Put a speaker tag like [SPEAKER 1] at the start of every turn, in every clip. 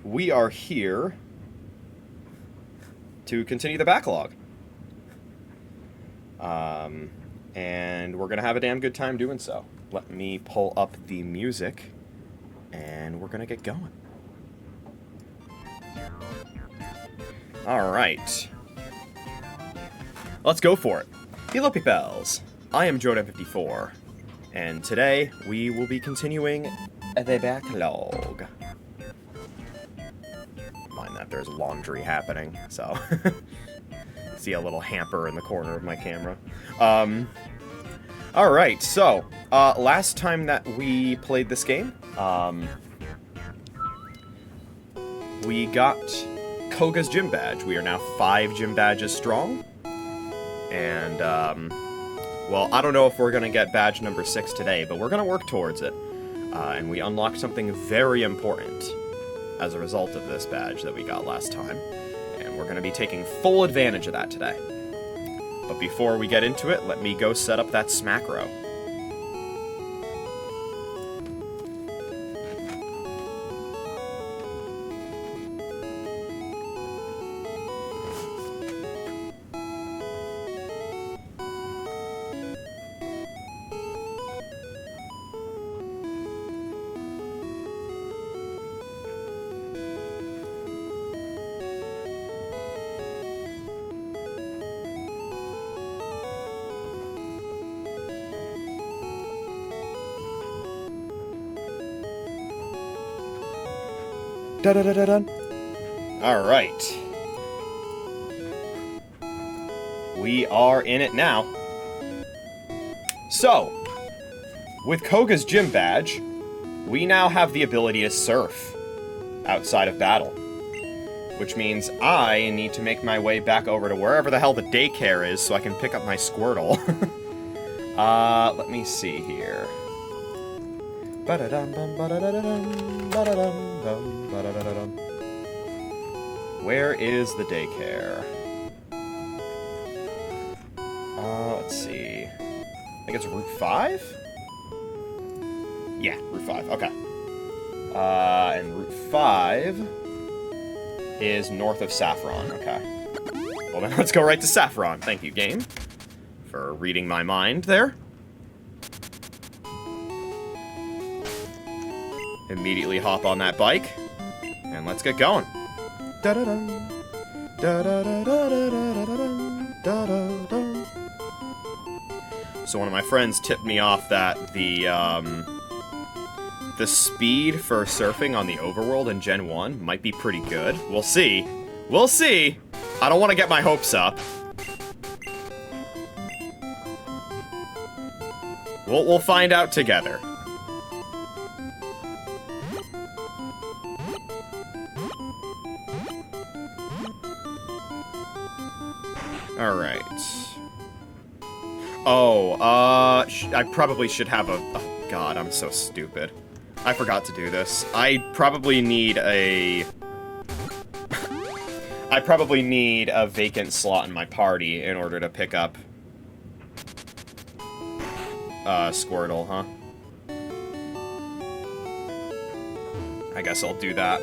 [SPEAKER 1] we are here to continue the backlog. And we're going to have a damn good time doing so. Let me pull up the music, and we're going to get going. Alright. Let's go for it. Hello, peoples. I am JoeDan54, and today we will be continuing the backlog. Mind that there's laundry happening, so... See a little hamper in the corner of my camera. Alright, so, last time that we played this game, we got Koga's gym badge. We are now 5 gym badges strong. And, well, I don't know if we're gonna get badge number 6 today, but we're gonna work towards it. And we unlocked something very important as a result of this badge that we got last time. And we're going to be taking full advantage of that today. But before we get into it, let me go set up that smack row. Da-da-da-da-dun. Alright. We are in it now. So, with Koga's gym badge, we now have the ability to surf outside of battle. Which means I need to make my way back over to wherever the hell the daycare is so I can pick up my Squirtle. Let me see here. Where is the daycare? Let's see. I think it's Route 5? Yeah, Route 5, okay. And Route 5 is north of Saffron, okay. Well then, let's go right to Saffron. Thank you, game, for reading my mind there. Immediately hop on that bike, and let's get going. So one of my friends tipped me off that the speed for surfing on the overworld in Gen 1 might be pretty good. We'll see. We'll see! I don't want to get my hopes up. We'll find out together. Alright. Oh, I probably should have a... Oh, God, I'm so stupid. I forgot to do this. I probably need a... I probably need a vacant slot in my party in order to pick up... Squirtle, huh? I guess I'll do that.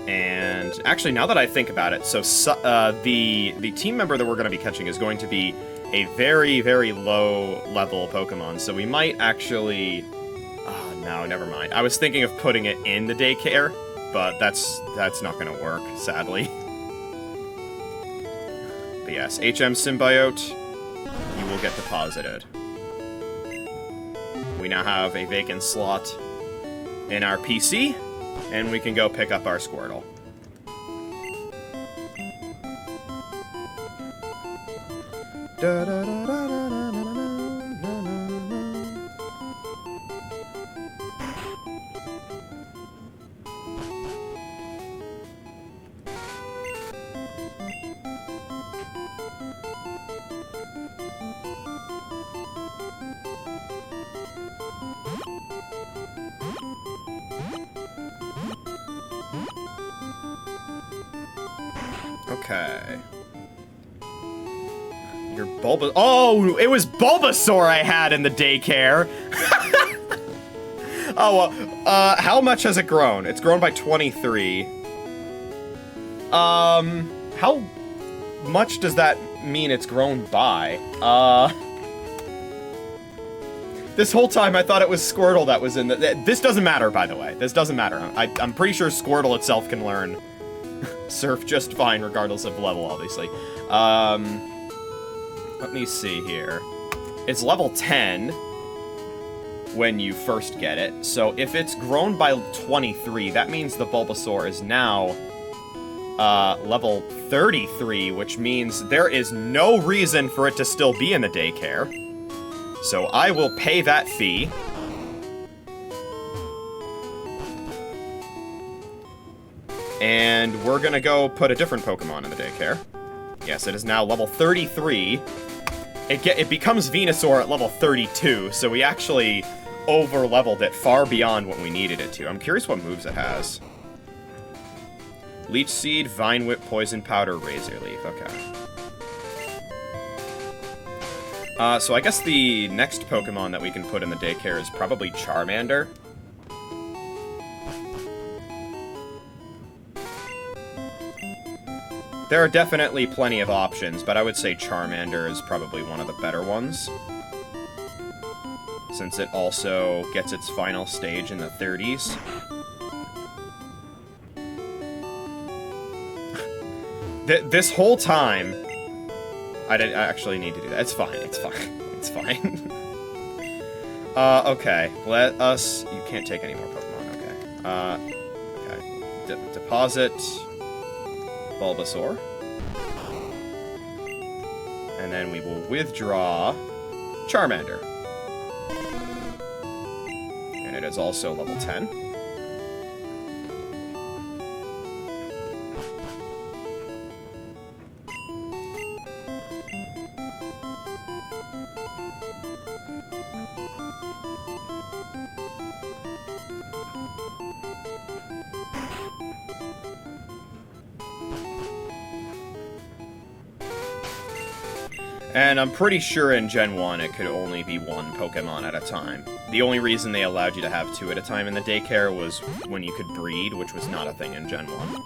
[SPEAKER 1] And actually, now that I think about it, so the team member that we're going to be catching is going to be a very, very low-level Pokemon, so we might actually... Oh, no, never mind. I was thinking of putting it in the daycare, but that's not going to work, sadly. But yes, HM Symbiote, you will get deposited. We now have a vacant slot in our PC, and we can go pick up our Squirtle. Okay. Your Bulba... Oh, it was Bulbasaur I had in the daycare! Oh, well, how much has it grown? It's grown by 23. How much does that mean it's grown by? This whole time I thought it was Squirtle that was in the... This doesn't matter, by the way. This doesn't matter. I'm pretty sure Squirtle itself can learn Surf just fine, regardless of level, obviously. Let me see here. It's level 10 when you first get it. So if it's grown by 23, that means the Bulbasaur is now level 33, which means there is no reason for it to still be in the daycare. So I will pay that fee. And we're gonna go put a different Pokemon in the daycare. Yes, it is now level 33. It becomes Venusaur at level 32, so we actually over-leveled it far beyond what we needed it to. I'm curious what moves it has. Leech Seed, Vine Whip, Poison Powder, Razor Leaf. Okay. So I guess the next Pokemon that we can put in the daycare is probably Charmander. There are definitely plenty of options, but I would say Charmander is probably one of the better ones. Since it also gets its final stage in the 30s. This whole time... I actually need to do that. It's fine, it's fine, it's fine. Okay, let us... You can't take any more Pokemon, okay. Okay. Deposit... Bulbasaur. And then we will withdraw... Charmander. And it is also level 10. And I'm pretty sure in Gen 1 it could only be one Pokemon at a time. The only reason they allowed you to have two at a time in the daycare was when you could breed, which was not a thing in Gen 1.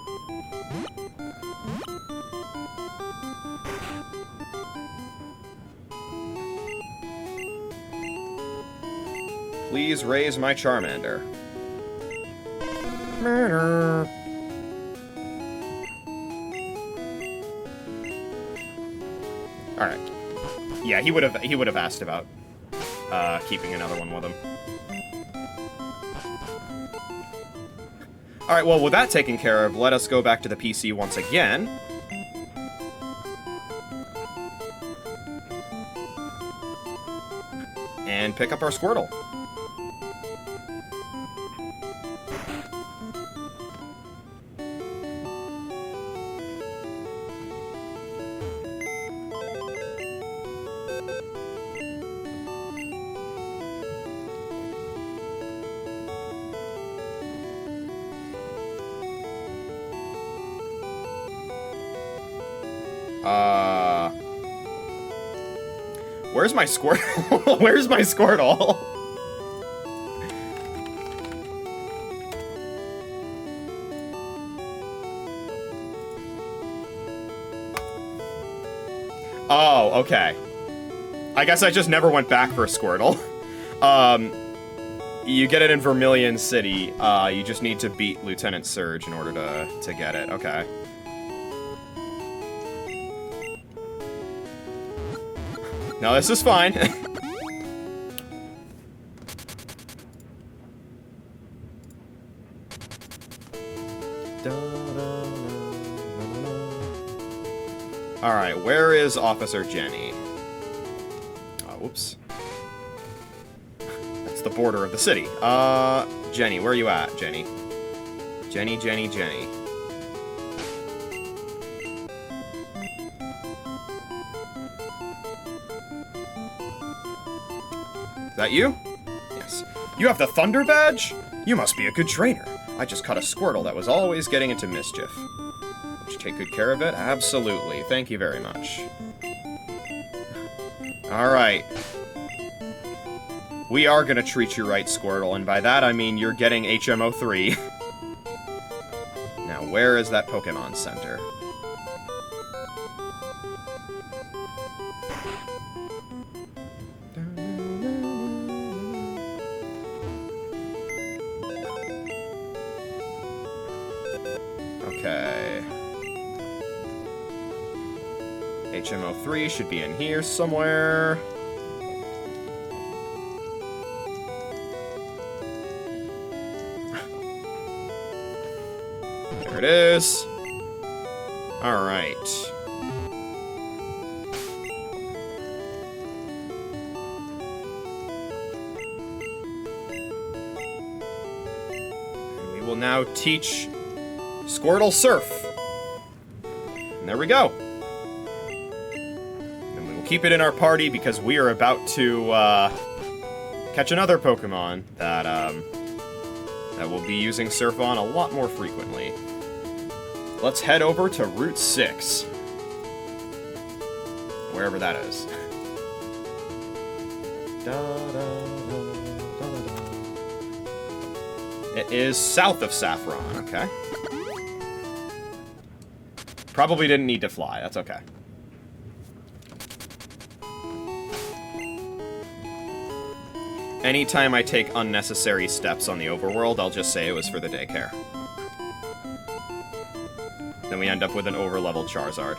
[SPEAKER 1] Please raise my Charmander. Murder. Alright. Yeah, he would have asked about keeping another one with him. Alright, well, with that taken care of, let us go back to the PC once again. And pick up our Squirtle. Where's my Squirtle? Where's my Squirtle? Oh, okay. I guess I just never went back for a Squirtle. You get it in Vermilion City. You just need to beat Lieutenant Surge in order to get it. Okay. No, this is fine. Alright, where is Officer Jenny? Oh, whoops. That's the border of the city. Jenny, where are you at, Jenny? Jenny. Is that you? Yes. You have the Thunder Badge? You must be a good trainer. I just caught a Squirtle that was always getting into mischief. Would you take good care of it? Absolutely. Thank you very much. Alright. We are gonna treat you right, Squirtle, and by that I mean you're getting HMO3. Now, where is that Pokemon Center? Okay. HMO3 should be in here somewhere. There it is. Alright. And we will now teach Squirtle Surf. And there we go. And we will keep it in our party because we are about to catch another Pokemon that we'll be using Surf on a lot more frequently. Let's head over to Route 6. Wherever that is. It is south of Saffron, okay. Probably didn't need to fly, that's okay. Anytime I take unnecessary steps on the overworld, I'll just say it was for the daycare. Then we end up with an overleveled Charizard.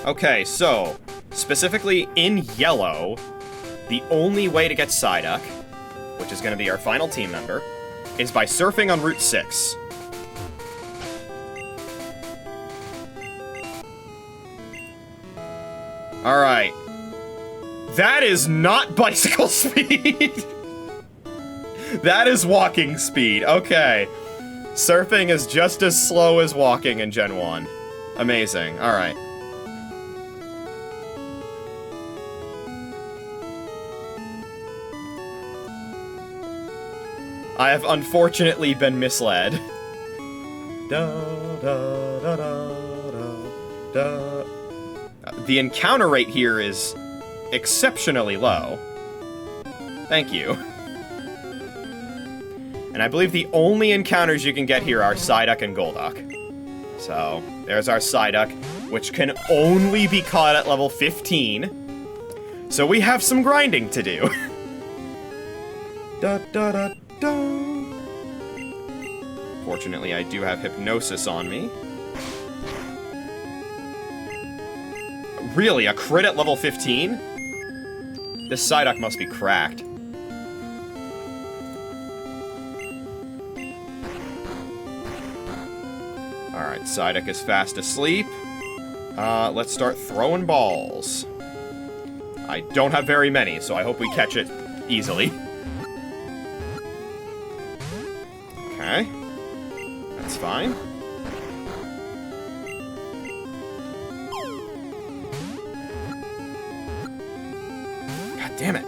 [SPEAKER 1] Okay, so, specifically in yellow, the only way to get Psyduck, which is going to be our final team member, is by surfing on Route 6. Alright. That is not bicycle speed! That is walking speed, okay. Surfing is just as slow as walking in Gen 1. Amazing, alright. I have unfortunately been misled. The encounter rate here is exceptionally low. Thank you. And I believe the only encounters you can get here are Psyduck and Golduck. So, there's our Psyduck, which can only be caught at level 15. So we have some grinding to do. Da da da da. Fortunately, I do have Hypnosis on me. Really, a crit at level 15? This Psyduck must be cracked. Alright, Psyduck is fast asleep. Let's start throwing balls. I don't have very many, so I hope we catch it easily. Okay. That's fine. God damn it.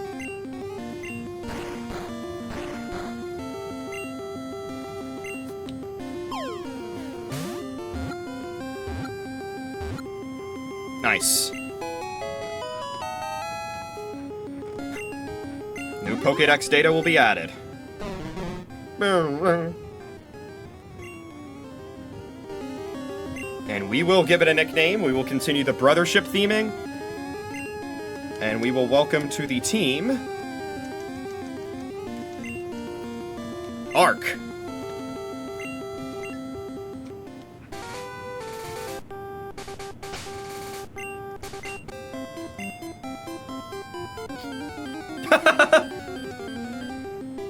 [SPEAKER 1] Nice. New Pokédex data will be added. And we will give it a nickname. We will continue the brothership theming. And we will welcome to the team Arc.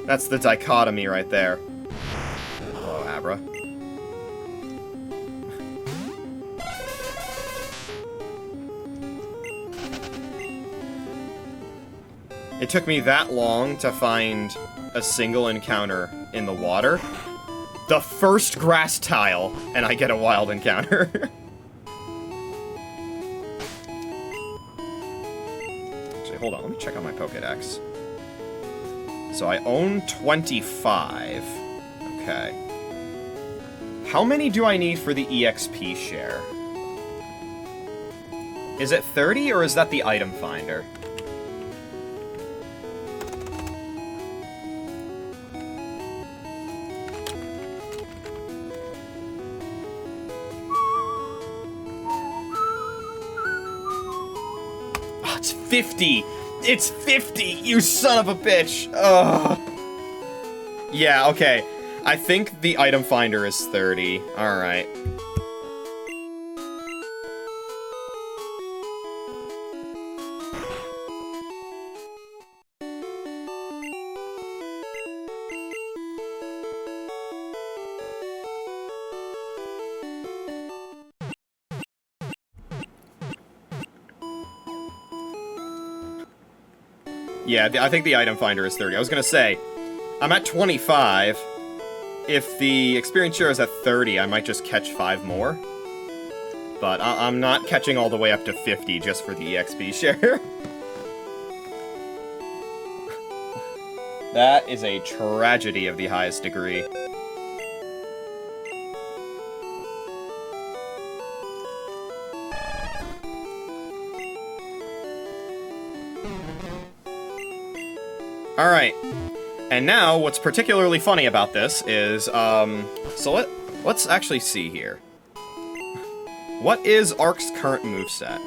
[SPEAKER 1] That's the dichotomy right there. Hello, Abra. It took me that long to find a single encounter in the water. The first grass tile, and I get a wild encounter. Actually, hold on, let me check out my Pokédex. So I own 25. Okay. How many do I need for the EXP share? Is it 30, or is that the item finder? Oh, it's 50! It's 50, you son of a bitch! Ugh. Yeah, okay. I think the item finder is 30. Alright. Yeah, I think the item finder is 30. I was gonna say, I'm at 25. If the experience share is at 30, I might just catch 5 more. But I'm not catching all the way up to 50 just for the EXP share. That is a tragedy of the highest degree. Alright. And now, what's particularly funny about this is, so let's actually see here. What is Ark's current moveset?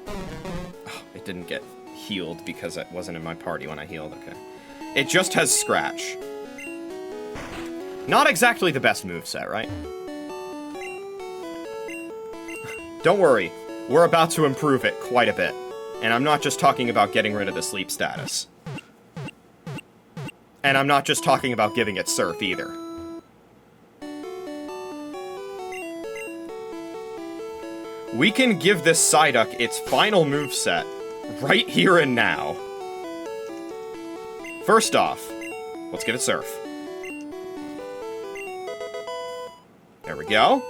[SPEAKER 1] Oh, it didn't get healed because it wasn't in my party when I healed, okay. It just has Scratch. Not exactly the best moveset, right? Don't worry, we're about to improve it quite a bit. And I'm not just talking about getting rid of the sleep status. And I'm not just talking about giving it Surf, either. We can give this Psyduck its final moveset right here and now. First off, let's give it Surf. There we go.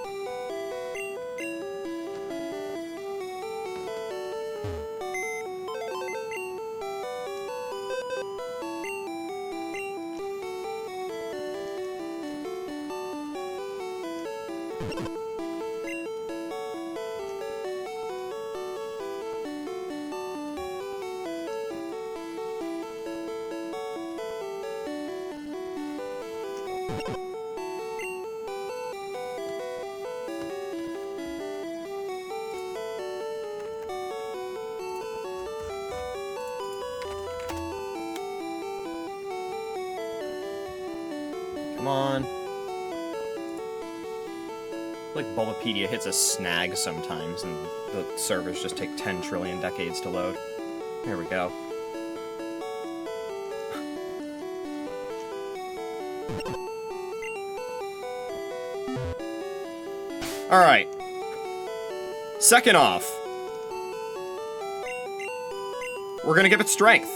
[SPEAKER 1] Come on. Like Bulbapedia hits a snag sometimes, and the servers just take 10 trillion decades to load. There we go. Alright. Second off, we're gonna give it Strength.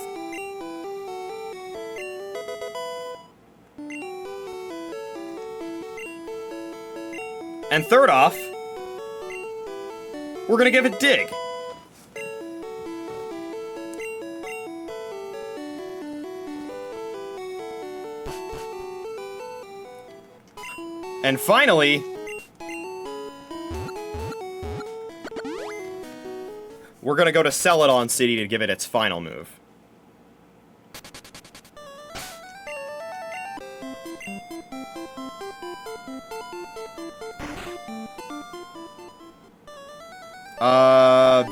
[SPEAKER 1] And third off, we're gonna give it Dig. And finally, we're gonna go to Celadon City to give it its final move.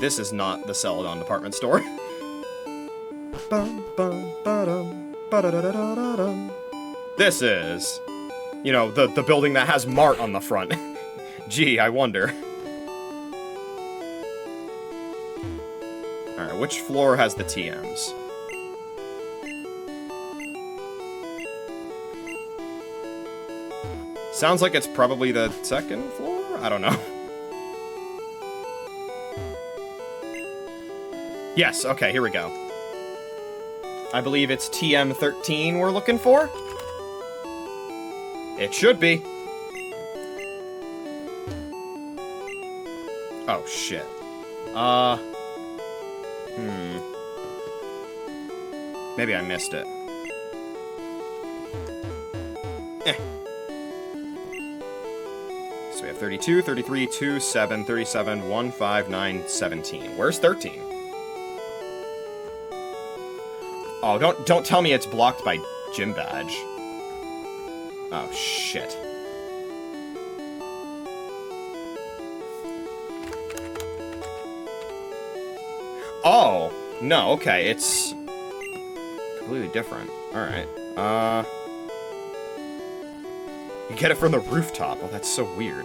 [SPEAKER 1] This is not the Celadon department store. This is, you know, the building that has Mart on the front. Gee, I wonder. Alright, which floor has the TMs? Sounds like it's probably the second floor? I don't know. Yes, okay, here we go. I believe it's TM13 we're looking for? It should be. Oh, shit. Maybe I missed it. we have 32, 33, 2, 7, 37, 1, 5, 9, 17. Where's 13? Oh, don't tell me it's blocked by gym badge. Oh, shit. Oh, no, okay, it's completely different. Alright, you get it from the rooftop. Oh, that's so weird.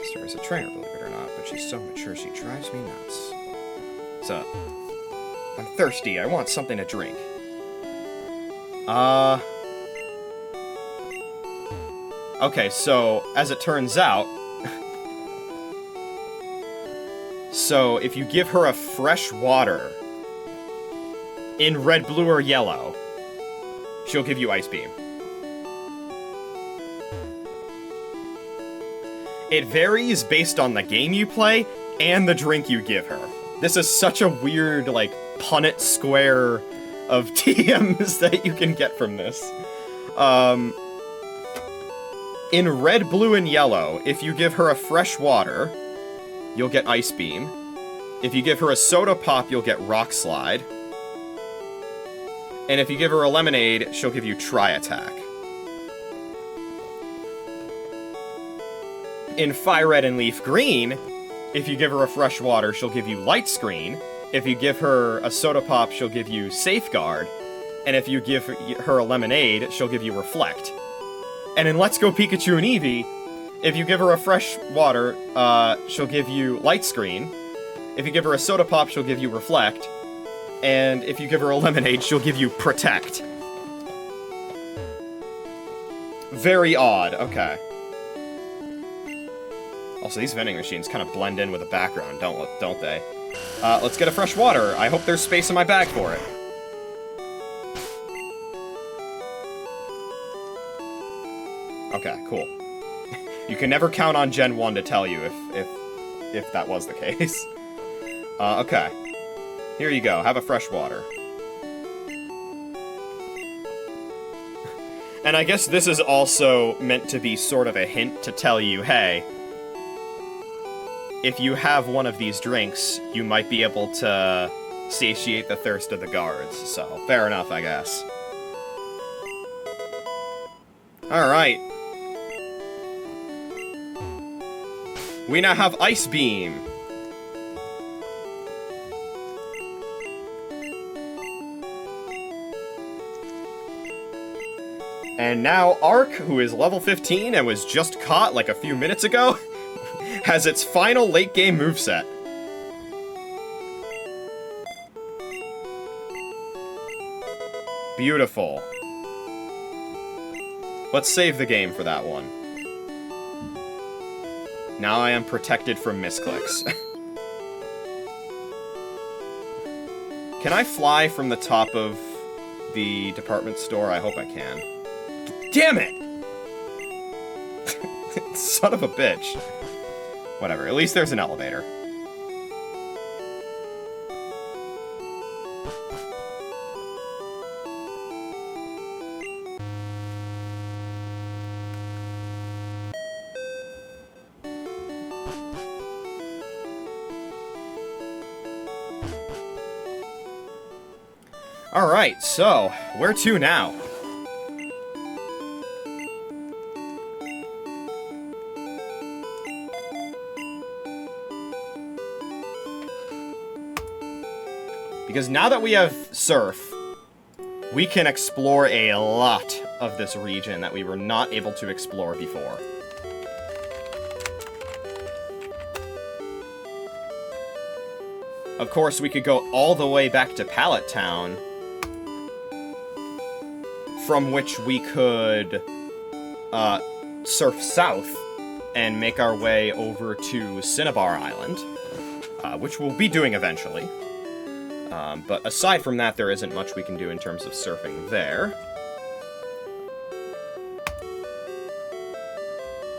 [SPEAKER 1] Sister is a trainer, believe it or not, but she's so mature she drives me nuts. So, I'm thirsty. I want something to drink. Okay, so, as it turns out... so, if you give her a fresh water in red, blue, or yellow, she'll give you Ice Beam. It varies based on the game you play and the drink you give her. This is such a weird, like, Punnett square of TMs that you can get from this. In red, blue, and yellow, if you give her a fresh water, you'll get Ice Beam. If you give her a soda pop, you'll get Rock Slide. And if you give her a lemonade, she'll give you Tri Attack. In Fire Red and Leaf Green, if you give her a fresh water, she'll give you Light Screen. If you give her a soda pop, she'll give you Safeguard. And if you give her a lemonade, she'll give you Reflect. And in Let's Go Pikachu and Eevee, if you give her a fresh water, she'll give you Light Screen. If you give her a soda pop, she'll give you Reflect. And if you give her a lemonade, she'll give you Protect. Very odd, okay. Also, these vending machines kind of blend in with the background, don't they? Let's get a fresh water. I hope there's space in my bag for it. Okay, cool. You can never count on Gen 1 to tell you if that was the case. Okay. Here you go, have a fresh water. And I guess this is also meant to be sort of a hint to tell you, hey, if you have one of these drinks, you might be able to satiate the thirst of the guards, so fair enough, I guess. Alright. We now have Ice Beam. And now Arc, who is level 15 and was just caught like a few minutes ago, has its final late-game moveset. Beautiful. Let's save the game for that one. Now I am protected from misclicks. Can I fly from the top of the department store? I hope I can. Damn it! Son of a bitch. Whatever, at least there's an elevator. Alright, so, where to now? Because now that we have Surf, we can explore a lot of this region that we were not able to explore before. Of course, we could go all the way back to Pallet Town, from which we could surf south and make our way over to Cinnabar Island, which we'll be doing eventually. But aside from that, there isn't much we can do in terms of surfing there.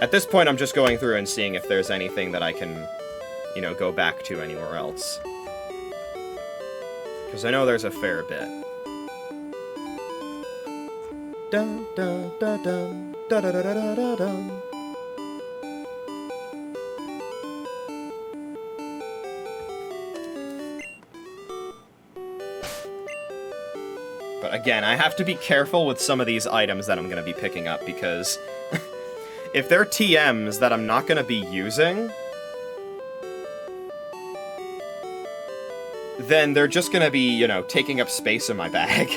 [SPEAKER 1] At this point, I'm just going through and seeing if there's anything that I can, you know, go back to anywhere else. Because I know there's a fair bit. Dun, dun, dun, dun, dun, dun, dun, dun, dun, dun. But again, I have to be careful with some of these items that I'm going to be picking up, because if they're TMs that I'm not going to be using, then they're just going to be, you know, taking up space in my bag.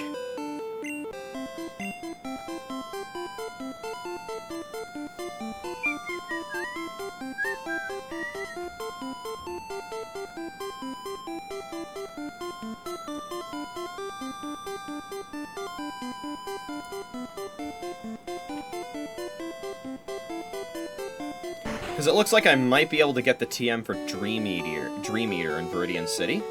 [SPEAKER 1] Because it looks like I might be able to get the TM for Dream Eater in Viridian City.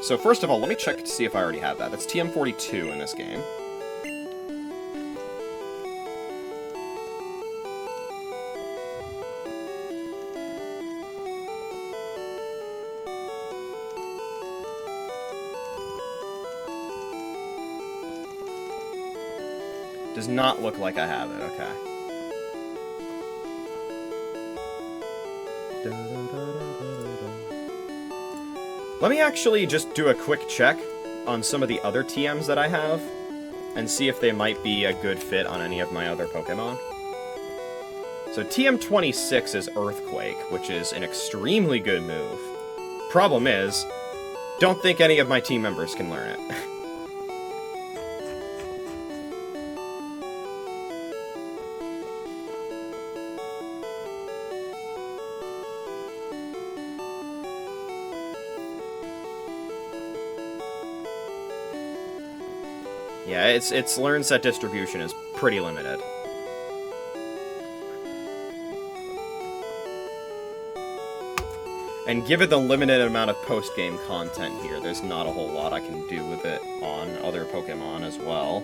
[SPEAKER 1] So first of all, let me check to see if I already have that. That's TM42 in this game. Does not look like I have it, okay. Let me actually just do a quick check on some of the other TMs that I have, and see if they might be a good fit on any of my other Pokemon. So TM26 is Earthquake, which is an extremely good move. Problem is, don't think any of my team members can learn it. Yeah, its learn set distribution is pretty limited. And given the limited amount of post-game content here, there's not a whole lot I can do with it on other Pokemon as well.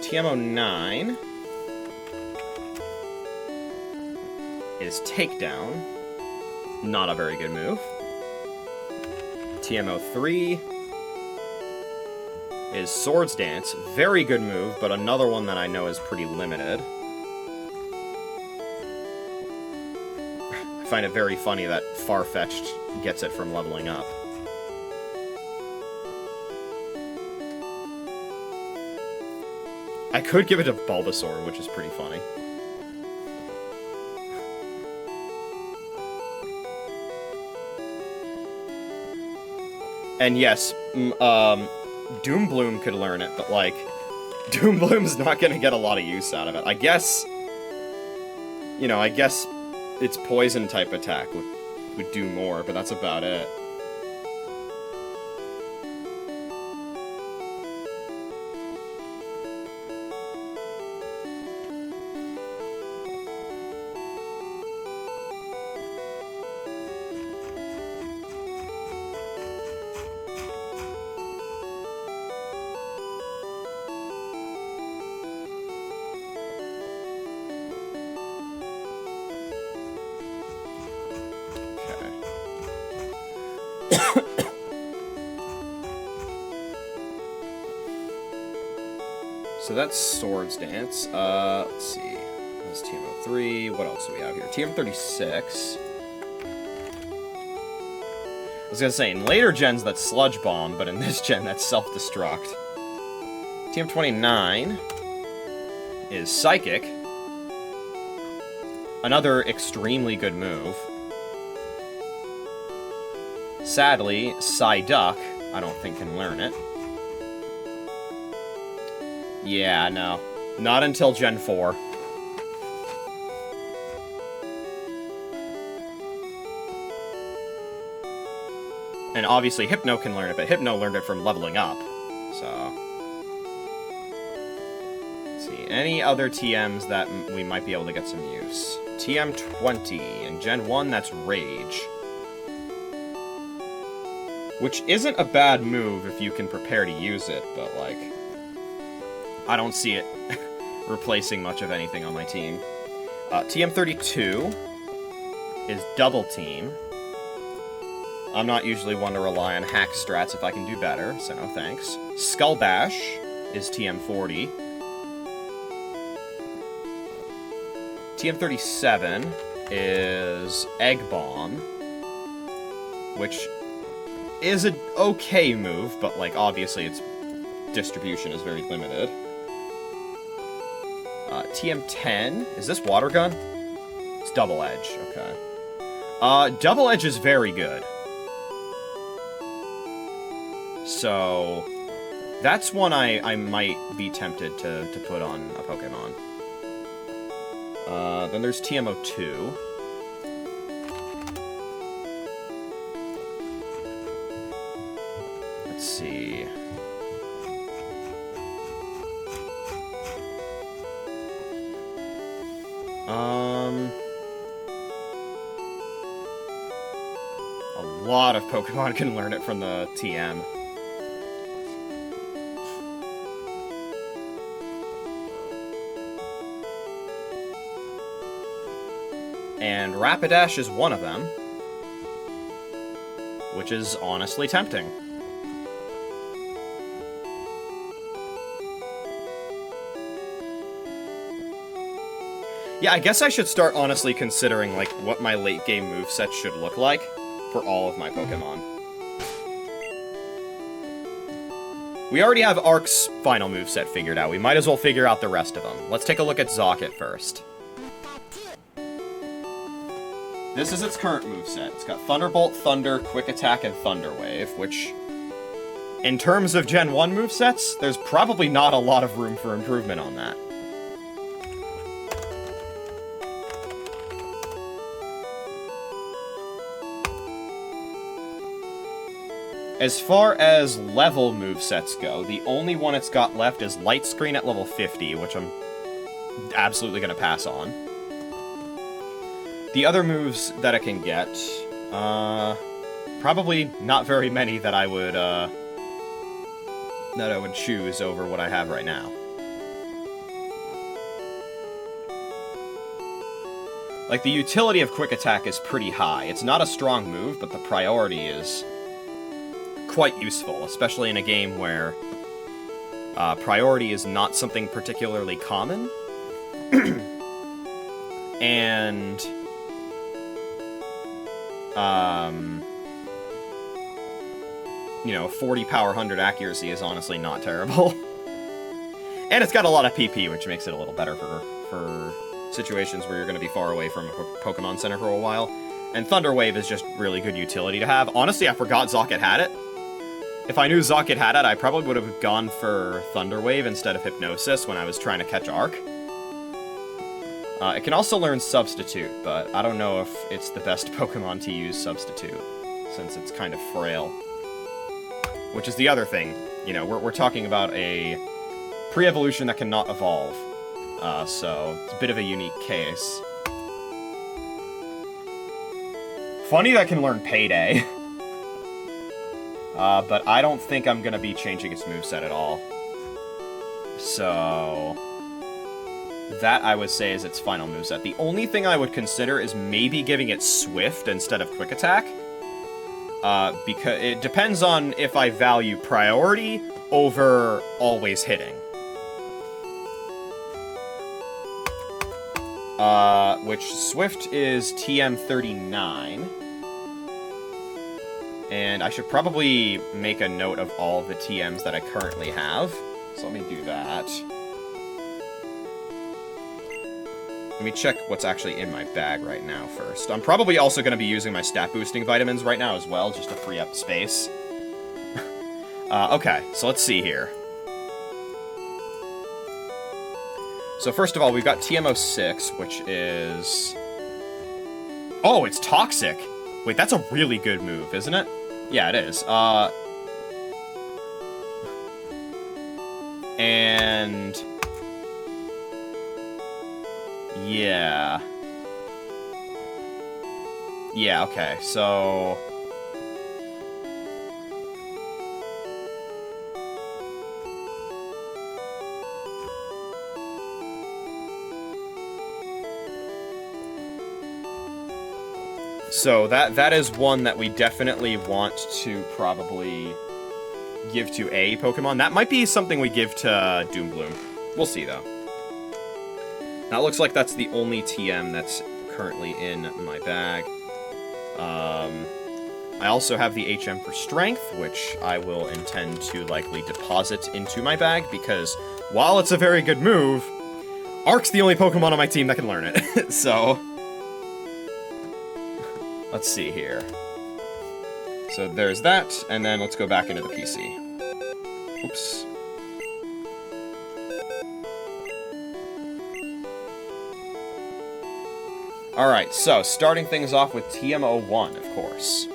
[SPEAKER 1] TM09 is Takedown. Not a very good move. TM03 is Swords Dance. Very good move, but another one that I know is pretty limited. I find it very funny that Farfetch'd gets it from leveling up. I could give it to Bulbasaur, which is pretty funny. And yes, Doombloom could learn it, but, like, Doombloom's not gonna get a lot of use out of it. I guess, you know, I guess its Poison-type attack would do more, but that's about it. So that's Swords Dance. Let's see. That's TM03. What else do we have here? TM36. I was gonna say, in later gens, that's Sludge Bomb, but in this gen, that's Self-Destruct. TM29 is Psychic. Another extremely good move. Sadly, Psyduck, I don't think can learn it. Yeah, no. Not until Gen 4. And obviously Hypno can learn it, but Hypno learned it from leveling up. So... let's see, any other TMs that we might be able to get some use? TM20. In Gen 1, that's Rage. Which isn't a bad move if you can prepare to use it, but, like, I don't see it replacing much of anything on my team. TM32 is Double Team. I'm not usually one to rely on hack strats if I can do better, so no thanks. Skull Bash is TM40. TM37 is Egg Bomb, which is an okay move, but, like, obviously its distribution is very limited. TM10, is this Water Gun? It's Double Edge, okay. Double Edge is very good. So, that's one I might be tempted to put on a Pokemon. Then there's TM02. Let's see. A lot of Pokemon can learn it from the TM. And Rapidash is one of them, which is honestly tempting. Yeah, I guess I should start honestly considering, like, what my late-game moveset should look like for all of my Pokemon. We already have Ark's final moveset figured out. We might as well figure out the rest of them. Let's take a look at Zocket first. This is its current moveset. It's got Thunderbolt, Thunder, Quick Attack, and Thunder Wave, which, in terms of Gen 1 movesets, there's probably not a lot of room for improvement on that. As far as level movesets go, the only one it's got left is Light Screen at level 50, which I'm absolutely going to pass on. The other moves that it can get, probably not very many that I would choose over what I have right now. Like, the utility of Quick Attack is pretty high. It's not a strong move, but the priority is quite useful, especially in a game where priority is not something particularly common. And you know, 40 power, 100 accuracy is honestly not terrible. And it's got a lot of PP, which makes it a little better for situations where you're going to be far away from a Pokemon Center for a while. And Thunder Wave is just really good utility to have. Honestly, I forgot Zocket had it. If I knew Zocket had it, I probably would have gone for Thunder Wave instead of Hypnosis when I was trying to catch Arc. It can also learn Substitute, but I don't know if it's the best Pokemon to use Substitute, since it's kind of frail. Which is the other thing. You know, we're talking about a pre-evolution that cannot evolve. So it's a bit of a unique case. Funny that can learn Payday. But I don't think I'm going to be changing its moveset at all. So that, I would say, is its final moveset. The only thing I would consider is maybe giving it Swift instead of Quick Attack. Because it depends on if I value priority over always hitting. Which Swift is TM39. And I should probably make a note of all of the TMs that I currently have. So let me do that. Let me check what's actually in my bag right now first. I'm probably also going to be using my stat boosting vitamins right now as well, just to free up space. Okay, so let's see here. So first of all, we've got TM06, which is... Oh, it's Toxic! Wait, that's a really good move, isn't it? Yeah, it is. And... yeah. Yeah, okay, so... So that is one that we definitely want to probably give to a Pokemon. That might be something we give to Doombloom. We'll see, though. That looks like that's the only TM that's currently in my bag. I also have the HM for Strength, which I will intend to likely deposit into my bag, because while it's a very good move, Arc's the only Pokemon on my team that can learn it. So... let's see here. So there's that, and then let's go back into the PC. Oops. Alright, so starting things off with TM01, of course.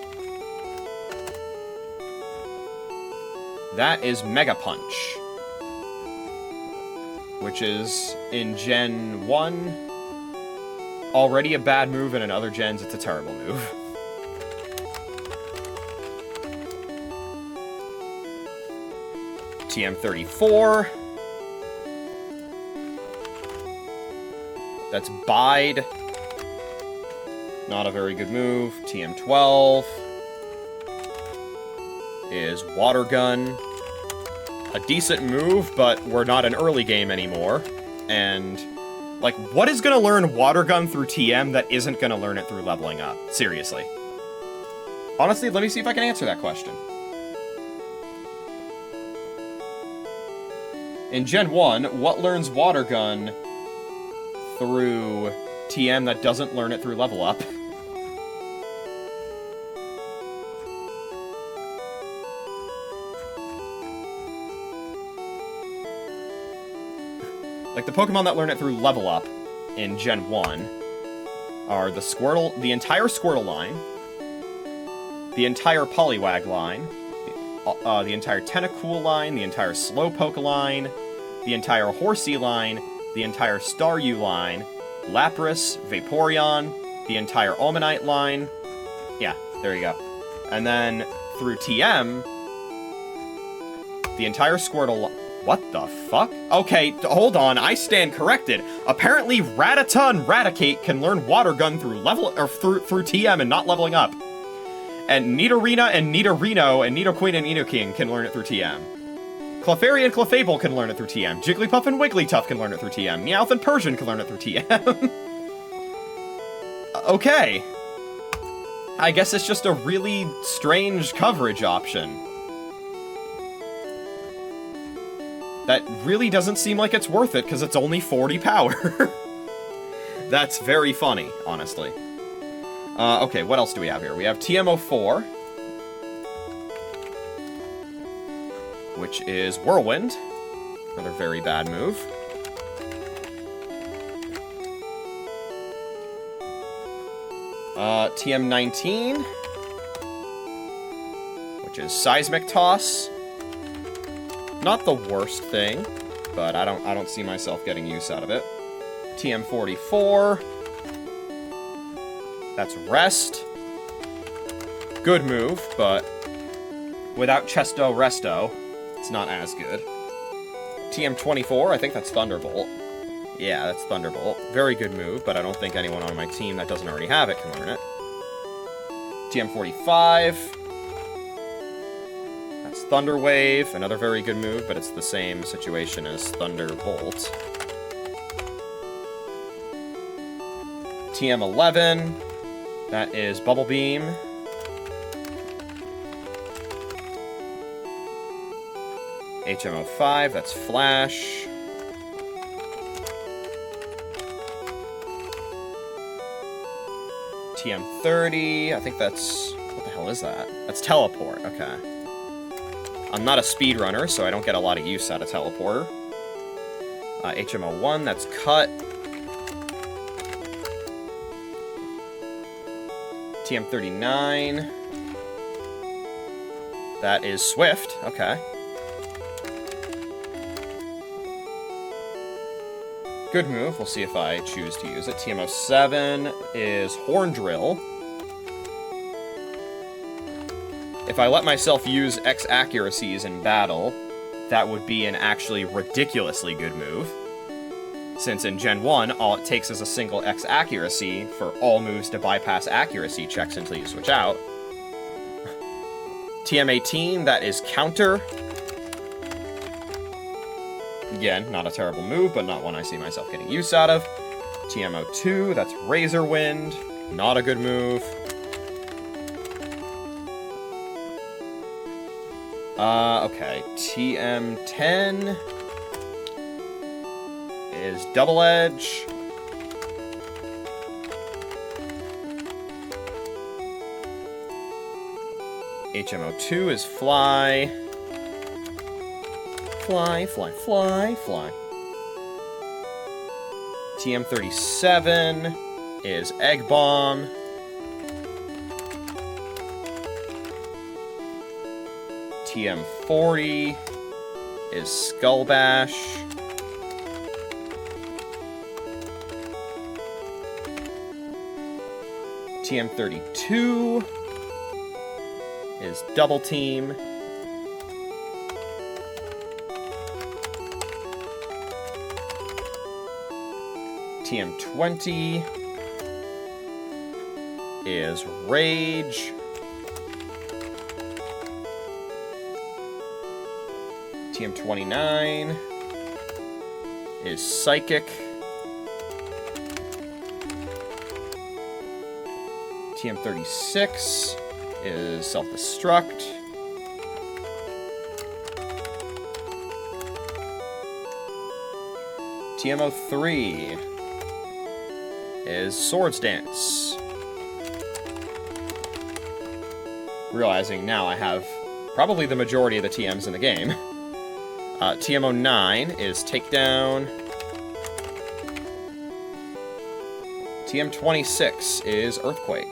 [SPEAKER 1] That is Mega Punch, which is, in Gen 1, already a bad move, and in other gens, it's a terrible move. TM34. That's Bide. Not a very good move. TM12 is Water Gun. A decent move, but we're not an early game anymore. And, like, what is gonna learn Water Gun through TM that isn't gonna learn it through leveling up? Seriously. Honestly, let me see if I can answer that question. In Gen 1, what learns Water Gun through TM that doesn't learn it through level up? Like, the Pokemon that learn it through level up in Gen 1 are the Squirtle, the entire Squirtle line, the entire Poliwag line, the entire Tentacool line, the entire Slowpoke line, the entire Horsey line, the entire Staryu line, Lapras, Vaporeon, the entire Omanyte line. Yeah, there you go. And then, through TM, the entire Squirtle line. What the fuck? Okay, hold on, I stand corrected. Apparently, Rattata and Raticate can learn Water Gun through through TM and not leveling up. And Nidorina and Nidorino and Nidoqueen and Nidoking can learn it through TM. Clefairy and Clefable can learn it through TM. Jigglypuff and Wigglytuff can learn it through TM. Meowth and Persian can learn it through TM. Okay. I guess it's just a really strange coverage option. That really doesn't seem like it's worth it, because it's only 40 power. That's very funny, honestly. Okay, what else do we have here? We have TM04, which is Whirlwind. Another very bad move. TM19, which is Seismic Toss. Not the worst thing, but I don't see myself getting use out of it. TM44. That's Rest. Good move, but without Chesto Resto, it's not as good. TM24, I think that's Thunderbolt. Yeah, that's Thunderbolt. Very good move, but I don't think anyone on my team that doesn't already have it can learn it. TM45. That's Thunder Wave, another very good move, but it's the same situation as Thunderbolt. TM11. That is Bubble Beam. HM05, that's Flash. TM30, I think that's... what the hell is that? That's Teleport, okay. I'm not a speedrunner, so I don't get a lot of use out of Teleporter. HM01, that's Cut. TM39. That is Swift, okay. Good move, we'll see if I choose to use it. TM07 is Horn Drill. if I let myself use X accuracies in battle, that would be an actually ridiculously good move. Since in Gen 1, all it takes is a single X accuracy for all moves to bypass accuracy checks until you switch out. TM18, that is counter. Again, not a terrible move, but not one I see myself getting use out of. TM02, that's Razor Wind. Not a good move. Okay. TM10 is Double Edge. HMO2 is Fly. Fly, fly, fly, fly. TM37 is Egg Bomb. TM40 is Skull Bash. TM32 is Double Team. TM20 is Rage. TM29 is Psychic. TM36 is Self-Destruct. TM03 is Swords Dance. Realizing now I have probably the majority of the TMs in the game. TM09 is Takedown. TM26 is Earthquake.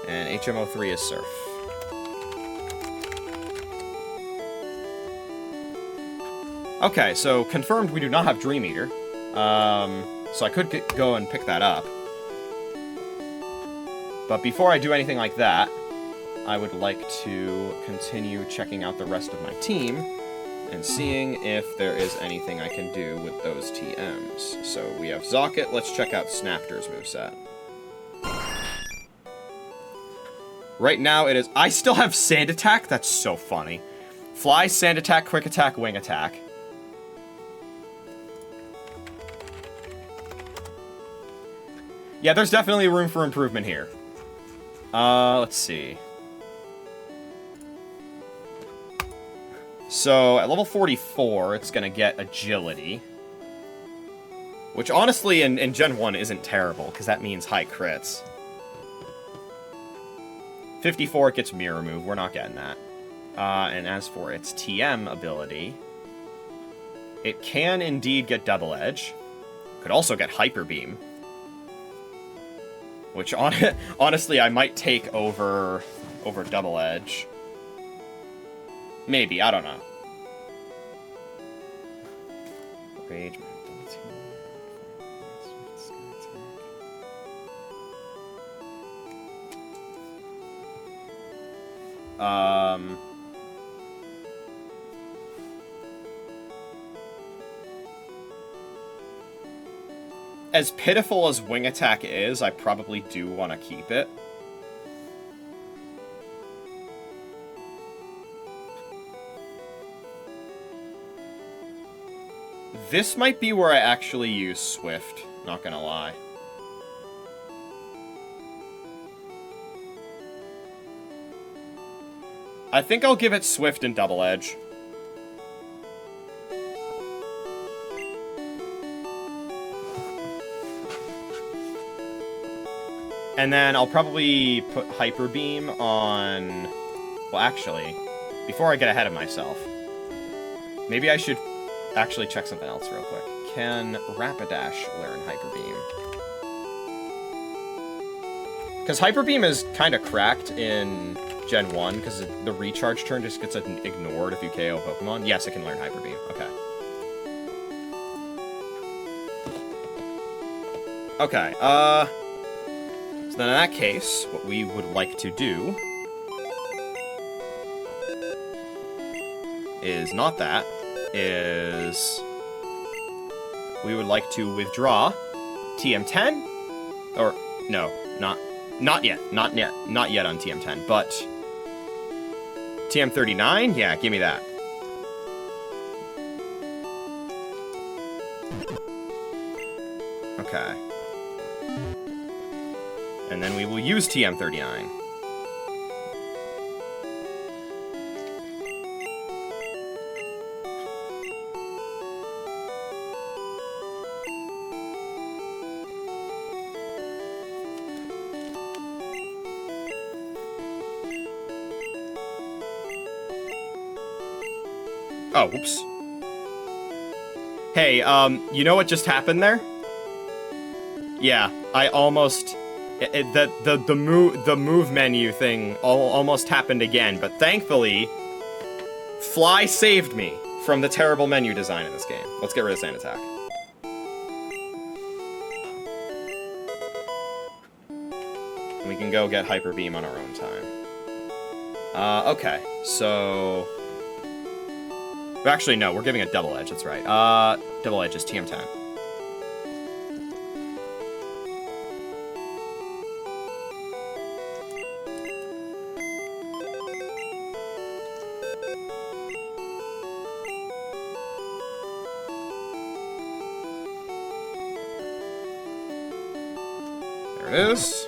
[SPEAKER 1] And HMO3 is Surf. Okay, so confirmed we do not have Dream Eater. So I could go and pick that up. But before I do anything like that, I would like to continue checking out the rest of my team and seeing if there is anything I can do with those TMs. So we have Zocket. Let's check out Snapter's moveset. Right now it is... I still have Sand Attack? That's so funny. Fly, Sand Attack, Quick Attack, Wing Attack. Yeah, there's definitely room for improvement here. Let's see. So, at level 44, it's gonna get Agility. Which, honestly, in Gen 1 isn't terrible, because that means high crits. 54, it gets Mirror Move. We're not getting that. And as for its TM ability, it can indeed get Double Edge. Could also get Hyper Beam. Which, honestly, I might take over Double Edge. Maybe, I don't know. Rage. As pitiful as Wing Attack is, I probably do want to keep it. This might be where I actually use Swift, not gonna lie. I think I'll give it Swift and Double Edge. And then I'll probably put Hyper Beam on... Well, actually, before I get ahead of myself, maybe I should actually check something else real quick. Can Rapidash learn Hyper Beam? Because Hyper Beam is kind of cracked in Gen 1, because the recharge turn just gets ignored if you KO Pokemon. Yes, it can learn Hyper Beam. Okay. Okay, so then in that case, what we would like to do is not that, is we would like to withdraw TM10, or no, not yet on TM10, but TM39, yeah, give me that. Okay. And then we will use TM39. Oh, whoops. Hey, you know what just happened there? Yeah, I almost... The move menu thing almost happened again, but thankfully, Fly saved me from the terrible menu design in this game. Let's get rid of Sand Attack. And we can go get Hyper Beam on our own time. Okay, so... Actually, no, we're giving a Double Edge, that's right. Double Edge is TM10. There it is.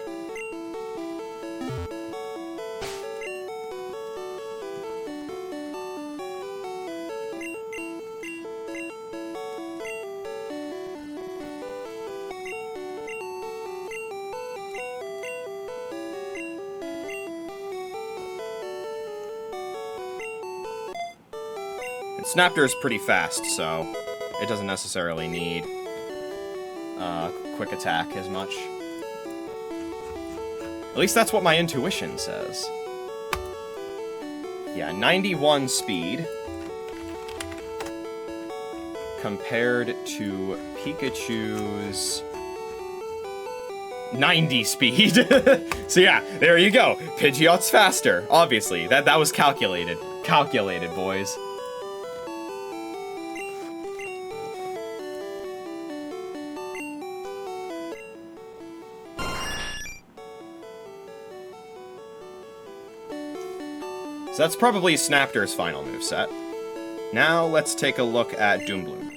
[SPEAKER 1] Snapter is pretty fast, so it doesn't necessarily need quick attack as much. At least that's what my intuition says. Yeah, 91 speed compared to Pikachu's 90 speed. So yeah, there you go. Pidgeot's faster, obviously. That was calculated. Calculated, boys. So that's probably Snapter's final moveset. Now let's take a look at Doombloom.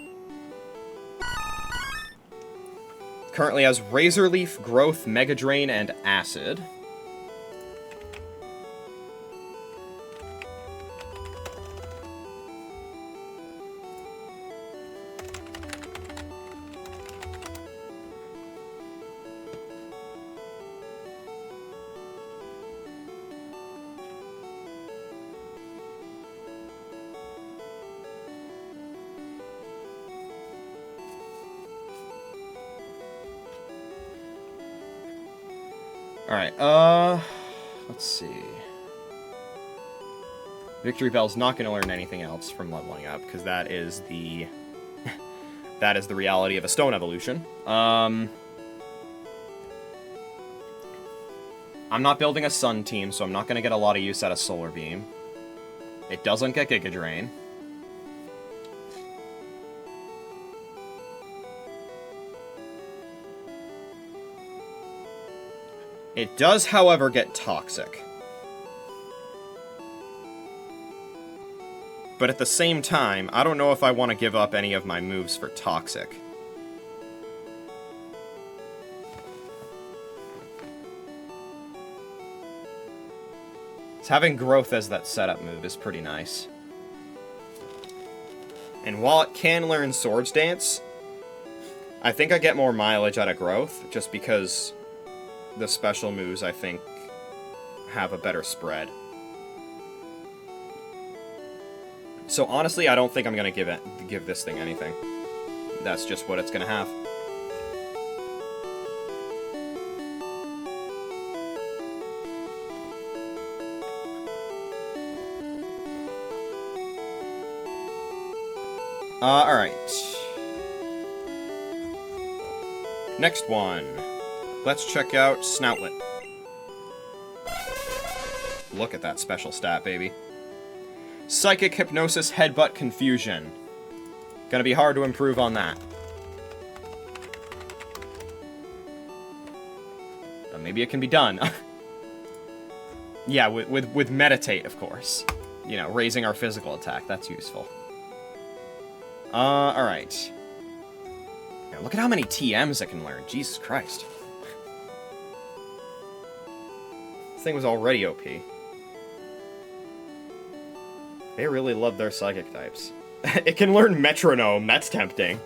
[SPEAKER 1] Currently has Razor Leaf, Growth, Mega Drain, and Acid. Alright, let's see. Victory Bell's not going to learn anything else from leveling up, because that is the... that is the reality of a stone evolution. I'm not building a Sun team, so I'm not going to get a lot of use out of Solar Beam. It doesn't get Giga Drain. It does, however, get Toxic. But at the same time, I don't know if I want to give up any of my moves for Toxic. So having Growth as that setup move is pretty nice. And while it can learn Swords Dance, I think I get more mileage out of Growth, just because the special moves, I think, have a better spread. So honestly, I don't think I'm going to give this thing anything. That's just what it's going to have. Alright. Next one. Let's check out Snoutlet. Look at that special stat, baby. Psychic, Hypnosis, Headbutt, Confusion. Gonna be hard to improve on that. But maybe it can be done. Yeah, with Meditate, of course. You know, raising our physical attack. That's useful. Alright. Yeah, look at how many TMs it can learn. Jesus Christ. This thing was already OP. They really love their psychic types. It can learn Metronome. That's tempting.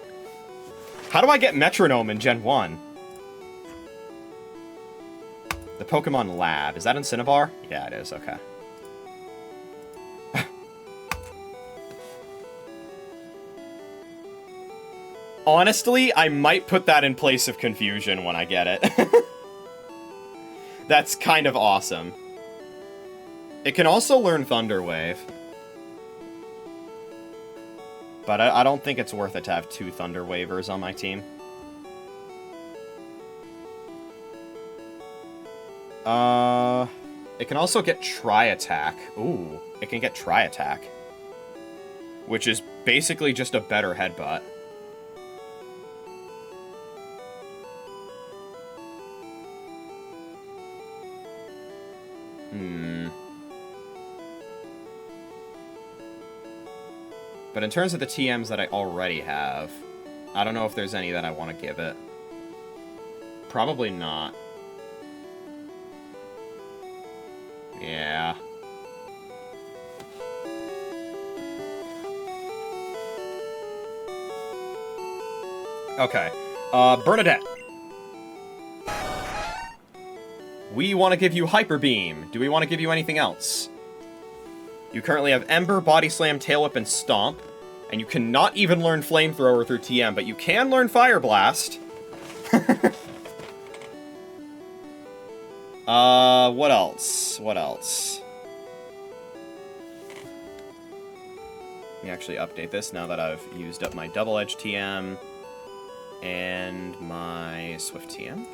[SPEAKER 1] How do I get Metronome in Gen 1? The Pokemon Lab. Is that in Cinnabar? Yeah, it is. Okay. Honestly, I might put that in place of Confusion when I get it. That's kind of awesome. It can also learn Thunder Wave. But I don't think it's worth it to have 2 Thunder Wavers on my team. It can also get Tri-Attack. Ooh, it can get Tri-Attack. Which is basically just a better Headbutt. But in terms of the TMs that I already have, I don't know if there's any that I want to give it. Probably not. Yeah. Okay. Bernadette. We want to give you Hyper Beam. Do we want to give you anything else? You currently have Ember, Body Slam, Tail Whip, and Stomp. And you cannot even learn Flamethrower through TM, but you can learn Fire Blast. What else? What else? Let me actually update this now that I've used up my Double Edge TM and my Swift TM.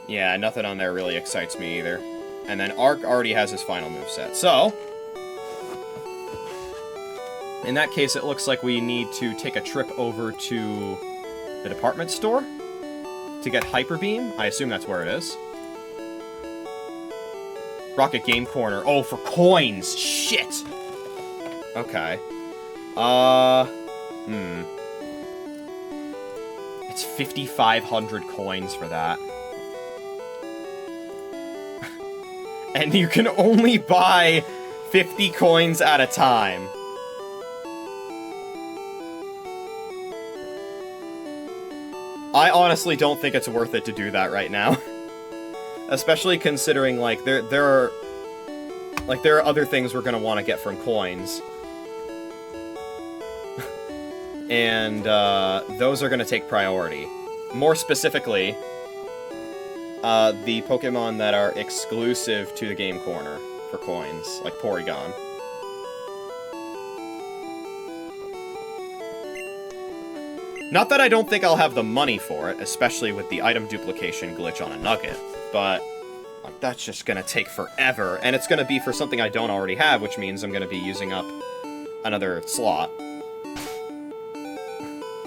[SPEAKER 1] Yeah, nothing on there really excites me either. And then Arc already has his final moveset. So, in that case, it looks like we need to take a trip over to the department store to get Hyper Beam. I assume that's where it is. Rocket Game Corner. Oh, for coins! Shit! Okay. It's 5,500 coins for that. And you can only buy 50 coins at a time. I honestly don't think it's worth it to do that right now. Especially considering, like, there are other things we're gonna want to get from coins. And, those are gonna take priority. More specifically, the Pokemon that are exclusive to the Game Corner for coins, like Porygon. Not that I don't think I'll have the money for it, especially with the item duplication glitch on a Nugget, but like, that's just gonna take forever, and it's gonna be for something I don't already have, which means I'm gonna be using up another slot.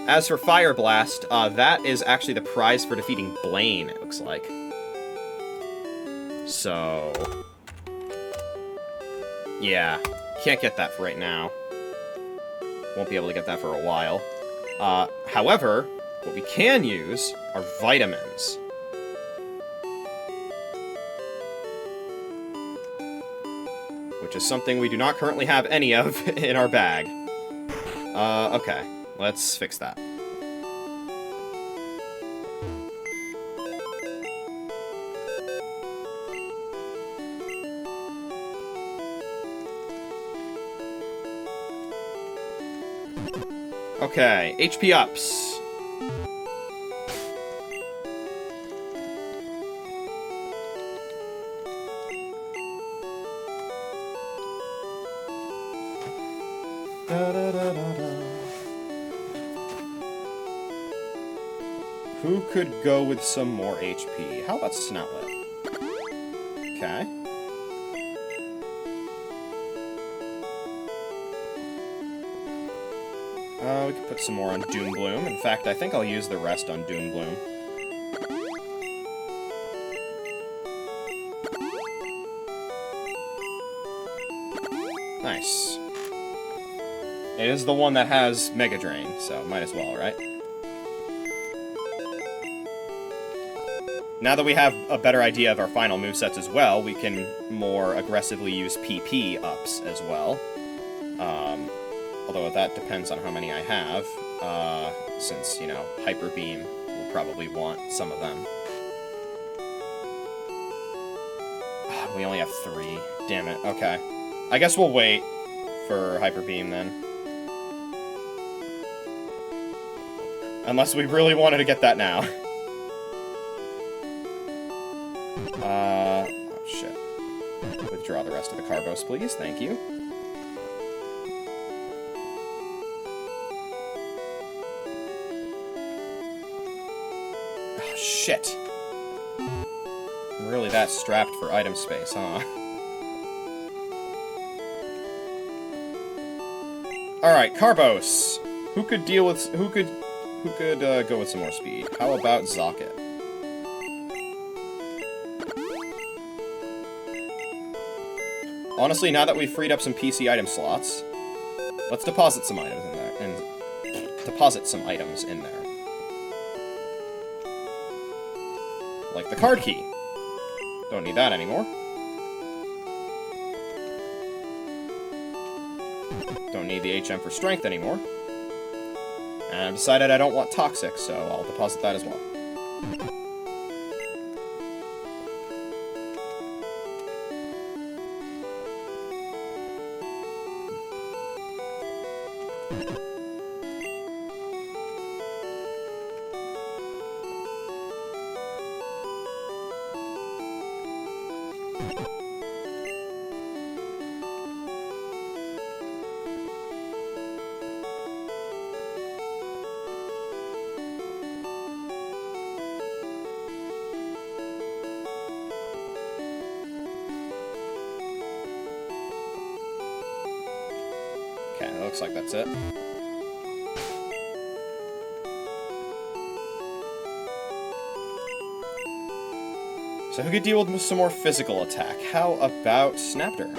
[SPEAKER 1] As for Fire Blast, that is actually the prize for defeating Blaine, it looks like. So, yeah, can't get that for right now. Won't be able to get that for a while. However, what we can use are vitamins. Which is something we do not currently have any of in our bag. Okay, let's fix that. Okay, HP ups. Who could go with some more HP? How about Snoutlet? Okay. We could put some more on Doombloom. In fact, I think I'll use the rest on Doombloom. Nice. It is the one that has Mega Drain, so might as well, right? Now that we have a better idea of our final movesets as well, we can more aggressively use PP ups as well. Although that depends on how many I have, since, you know, Hyper Beam will probably want some of them. We only have 3. Damn it. Okay. I guess we'll wait for Hyper Beam then. Unless we really wanted to get that now. Oh shit. Withdraw the rest of the Carbos, please. Thank you. Oh, shit. I'm really that strapped for item space, huh? Alright, Carbos. Who could deal with... Who could go with some more speed? How about Zocket? Honestly, now that we've freed up some PC item slots, let's deposit some items in there. And deposit some items in there. Like the card key. Don't need that anymore. Don't need the HM for strength anymore. And I've decided I don't want toxic, so I'll deposit that as well. Okay, it looks like that's it. So who could deal with some more physical attack? How about Snapter?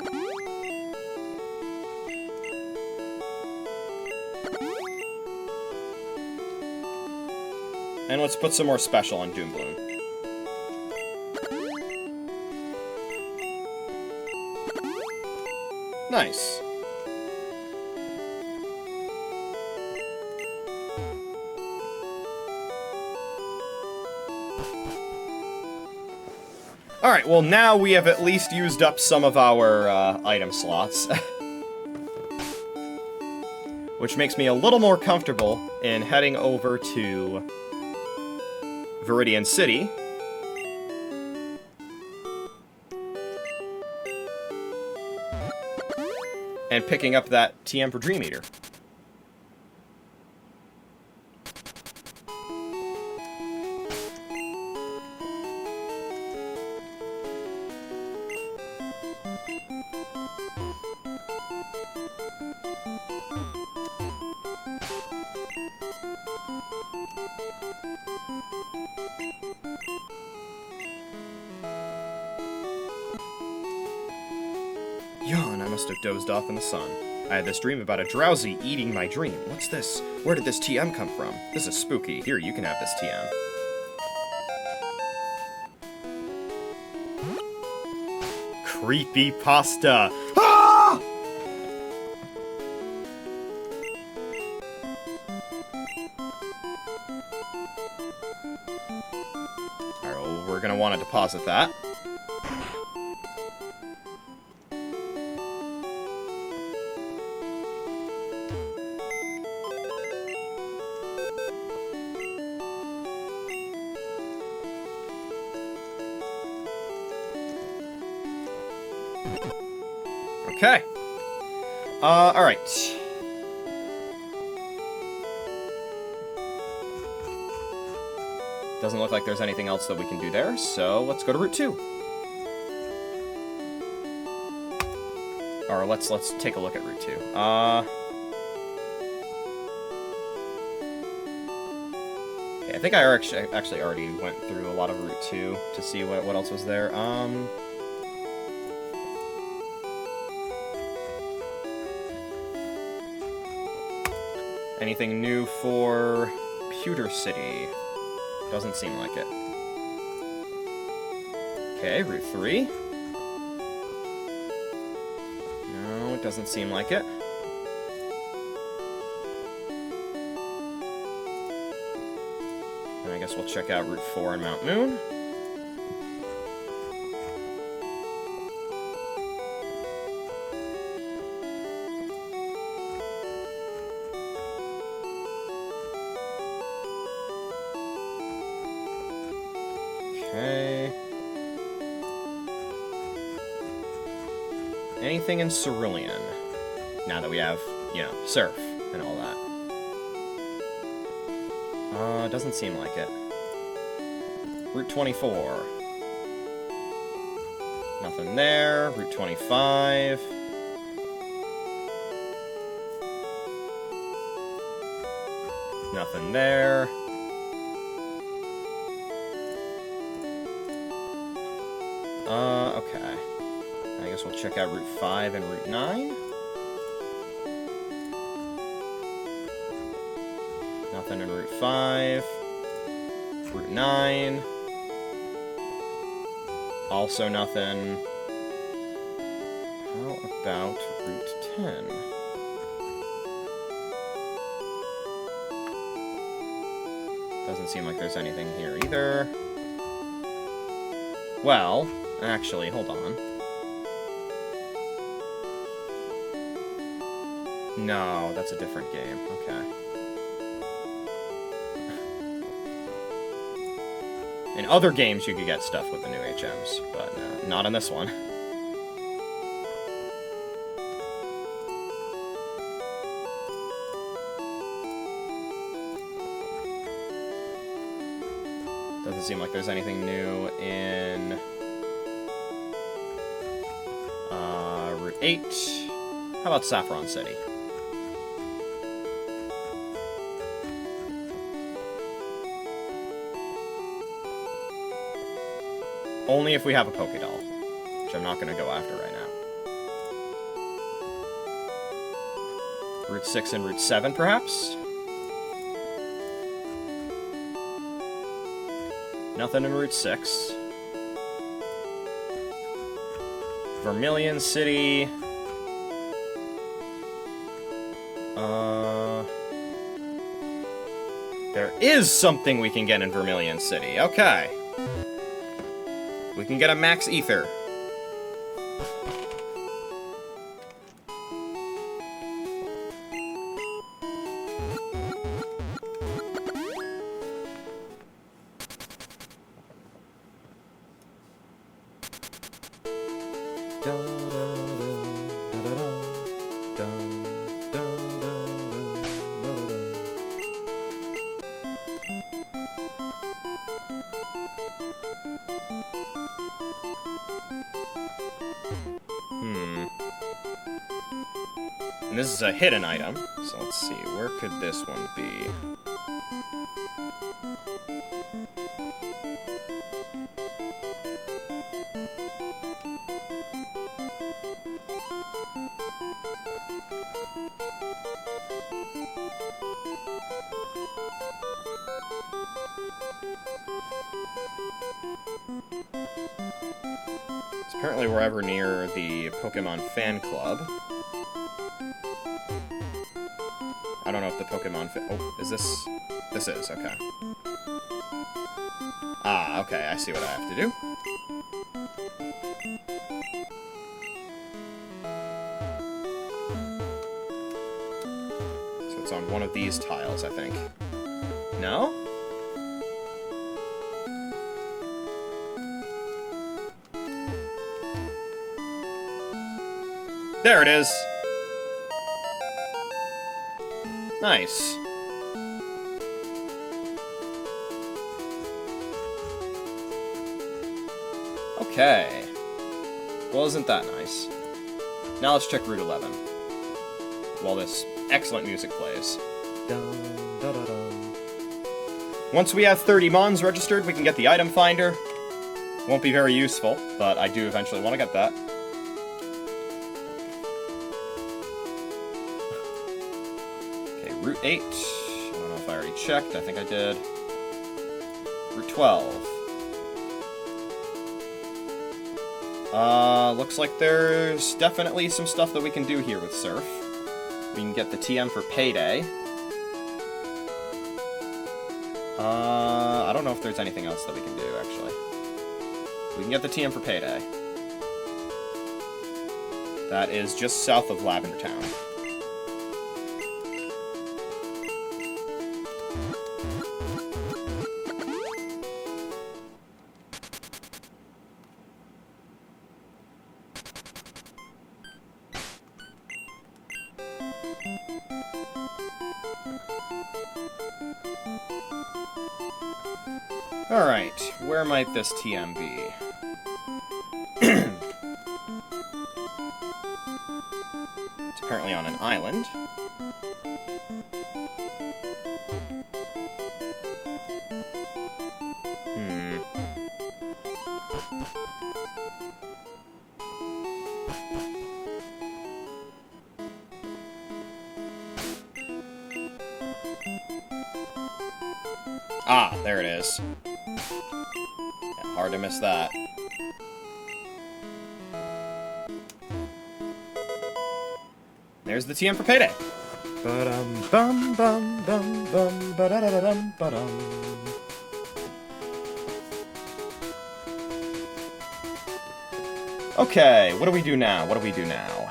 [SPEAKER 1] And let's put some more special on Doombloom. Nice. Alright, well now we have at least used up some of our item slots. Which makes me a little more comfortable in heading over to Viridian City. And picking up that TM for Dream Eater. Yawn, I must have dozed off in the sun. I had this dream about a drowsy eating my dream. What's this? Where did this TM come from? This is spooky. Here, you can have this TM. Creepypasta. Ah! Alright, well, we're gonna want to deposit that. Okay. Alright. Doesn't look like there's anything else that we can do there, so let's go to Route 2. Or let's take a look at Route 2. Okay, I think I actually already went through a lot of Route 2 to see what else was there. Anything new for Pewter City? Doesn't seem like it. Okay, Route 3. No, it doesn't seem like it. And I guess we'll check out Route 4 in Mount Moon. Okay. Anything in Cerulean? Now that we have, you know, Surf and all that. Doesn't seem like it. Route 24. Nothing there. Route 25. Nothing there. Okay. I guess we'll check out Route 5 and Route 9. Nothing in Route 5. Route 9. Also nothing. How about Route 10? Doesn't seem like there's anything here either. Well, actually, hold on. No, that's a different game. Okay. In other games, you could get stuff with the new HMs, but not in this one. Doesn't seem like there's anything new in Route 8. How about Saffron City? Only if we have a Pokédoll, which I'm not going to go after right now. Route 6 and Route 7, perhaps? Nothing in Route 6. Vermilion City. There is something we can get in Vermilion City. Okay. We can get a Max Ether. And this is a hidden item, so let's see, where could this one be? It's apparently wherever near the Pokémon fan club. I don't know if the Pokémon oh, is this? This is, okay. Ah, okay, I see what I have to do. So it's on one of these tiles, I think. No? There it is! Nice. Okay. Well, isn't that nice? Now let's check Route 11. While this excellent music plays. Dun, dun, dun, dun. Once we have 30 Mons registered, we can get the item finder. Won't be very useful, but I do eventually want to get that. Okay, Route 8. I don't know if I already checked. I think I did. Route 12. Looks like there's definitely some stuff that we can do here with Surf. We can get the TM for Payday. I don't know if there's anything else that we can do, actually. We can get the TM for Payday. That is just south of Lavender Town. Alright, where might this TM be? It's apparently on an island. Ah, there it is. Yeah, hard to miss that. There's the TM for Payday. Okay, what do we do now? What do we do now?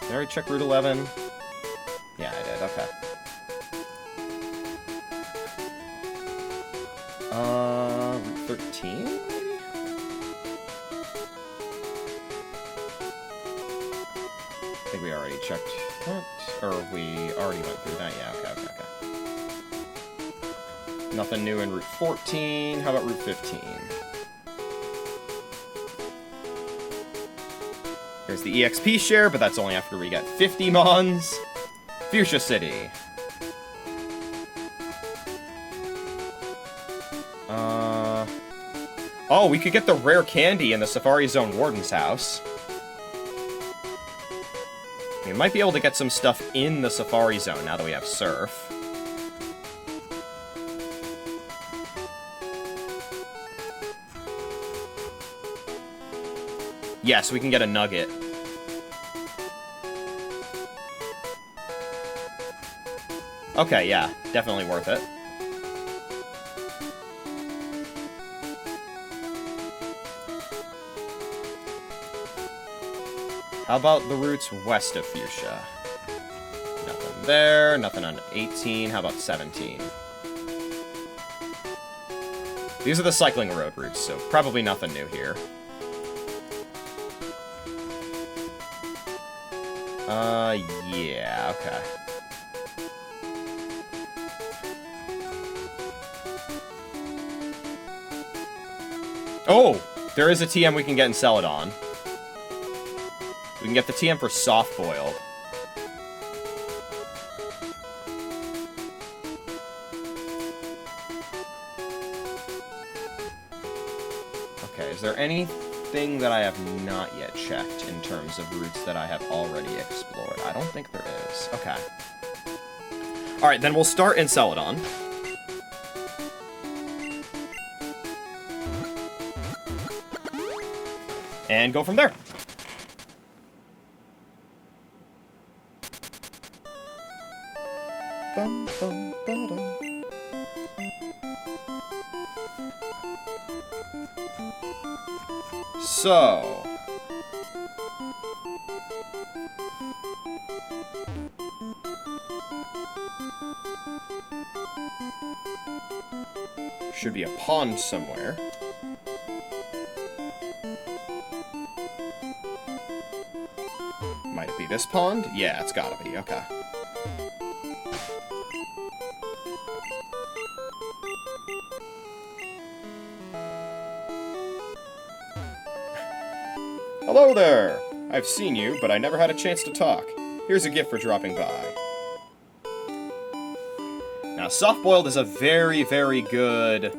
[SPEAKER 1] Did I already check Route 11? Yeah, I did, okay. Route 13? I think we already checked that. Or we already went through that, yeah, okay. Nothing new in Route 14. How about Route 15? Here's the EXP share, but that's only after we get 50 Mons. Fuchsia City. Oh, we could get the rare candy in the Safari Zone Warden's house. We might be able to get some stuff in the Safari Zone now that we have Surf. Yes, we can get a nugget. Okay, yeah, definitely worth it. How about the routes west of Fuchsia? Nothing there, nothing on 18. How about 17? These are the cycling road routes, so probably nothing new here. Yeah, okay. Oh! There is a TM we can get in Celadon. We can get the TM for Soft Boiled. Okay, is there anything that I have not yet checked in terms of routes that I have already explored? I don't think there is. Okay. Alright, then we'll start in Celadon. And go from there. So, Should be a pond somewhere. Might it be this pond? Yeah, it's gotta be. Okay. Hello there! I've seen you, but I never had a chance to talk. Here's a gift for dropping by. Now, Soft-Boiled is a very, very good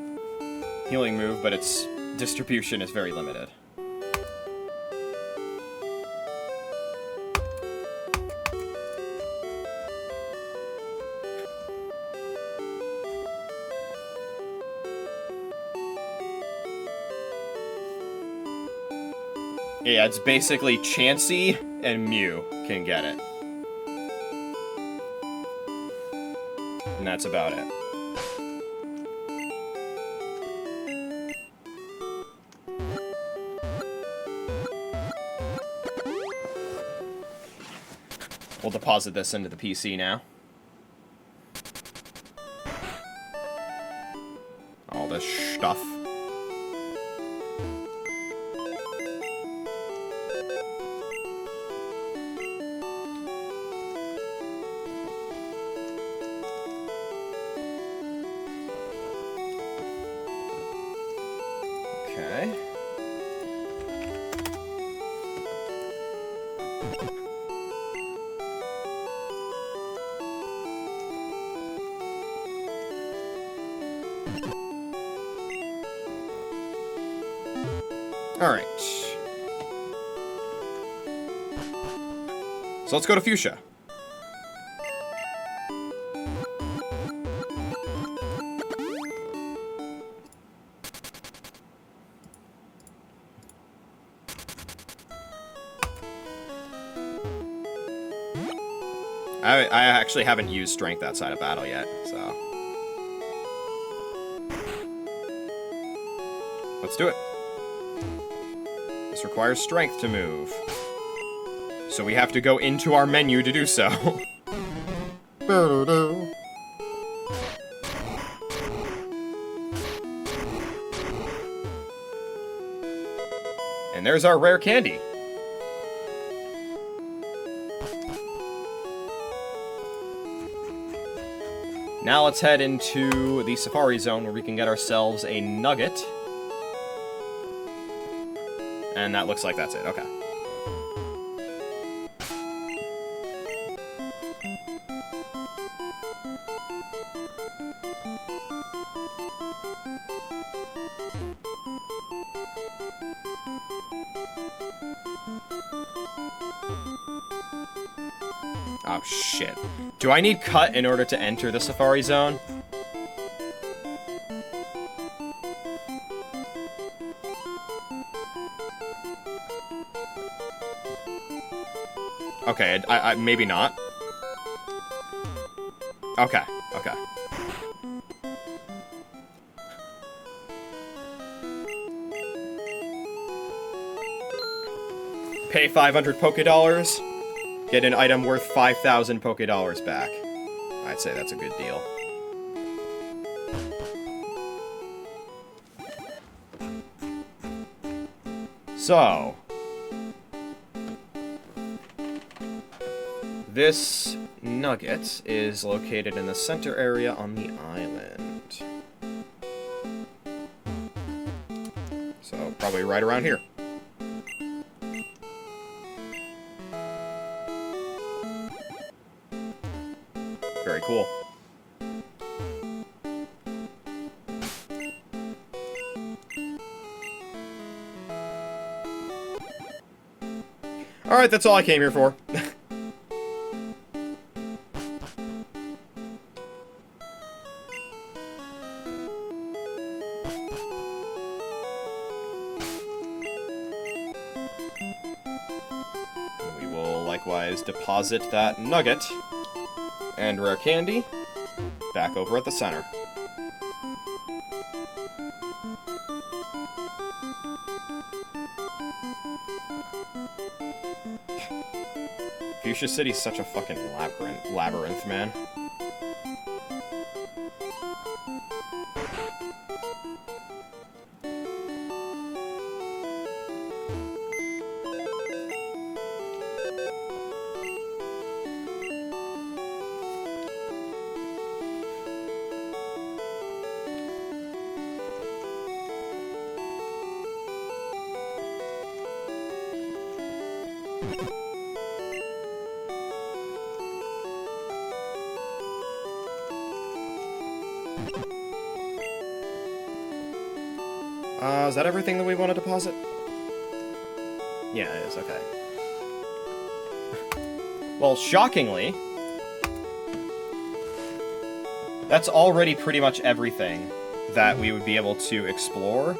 [SPEAKER 1] healing move, but its distribution is very limited. Yeah, it's basically Chansey and Mew can get it. And that's about it. We'll deposit this into the PC now. All this stuff. Okay. Alright. So let's go to Fuchsia. I actually haven't used strength outside of battle yet, so... Let's do it. This requires strength to move. So we have to go into our menu to do so. And there's our rare candy. Now let's head into the Safari Zone where we can get ourselves a nugget. And that looks like that's it. Okay. Oh, shit. Do I need cut in order to enter the Safari Zone? Okay, I maybe not. Okay, okay. Pay 500 Pokédollars, get an item worth 5,000 Pokédollars back. I'd say that's a good deal. So... this nugget is located in the center area on the island. So, probably right around here. Very cool. Alright, that's all I came here for. We will likewise deposit that nugget and rare candy back over at the center. Fuchsia City's such a fucking labyrinth, man. Is that everything that we want to deposit? Yeah, it is, okay. Well, shockingly, that's already pretty much everything that we would be able to explore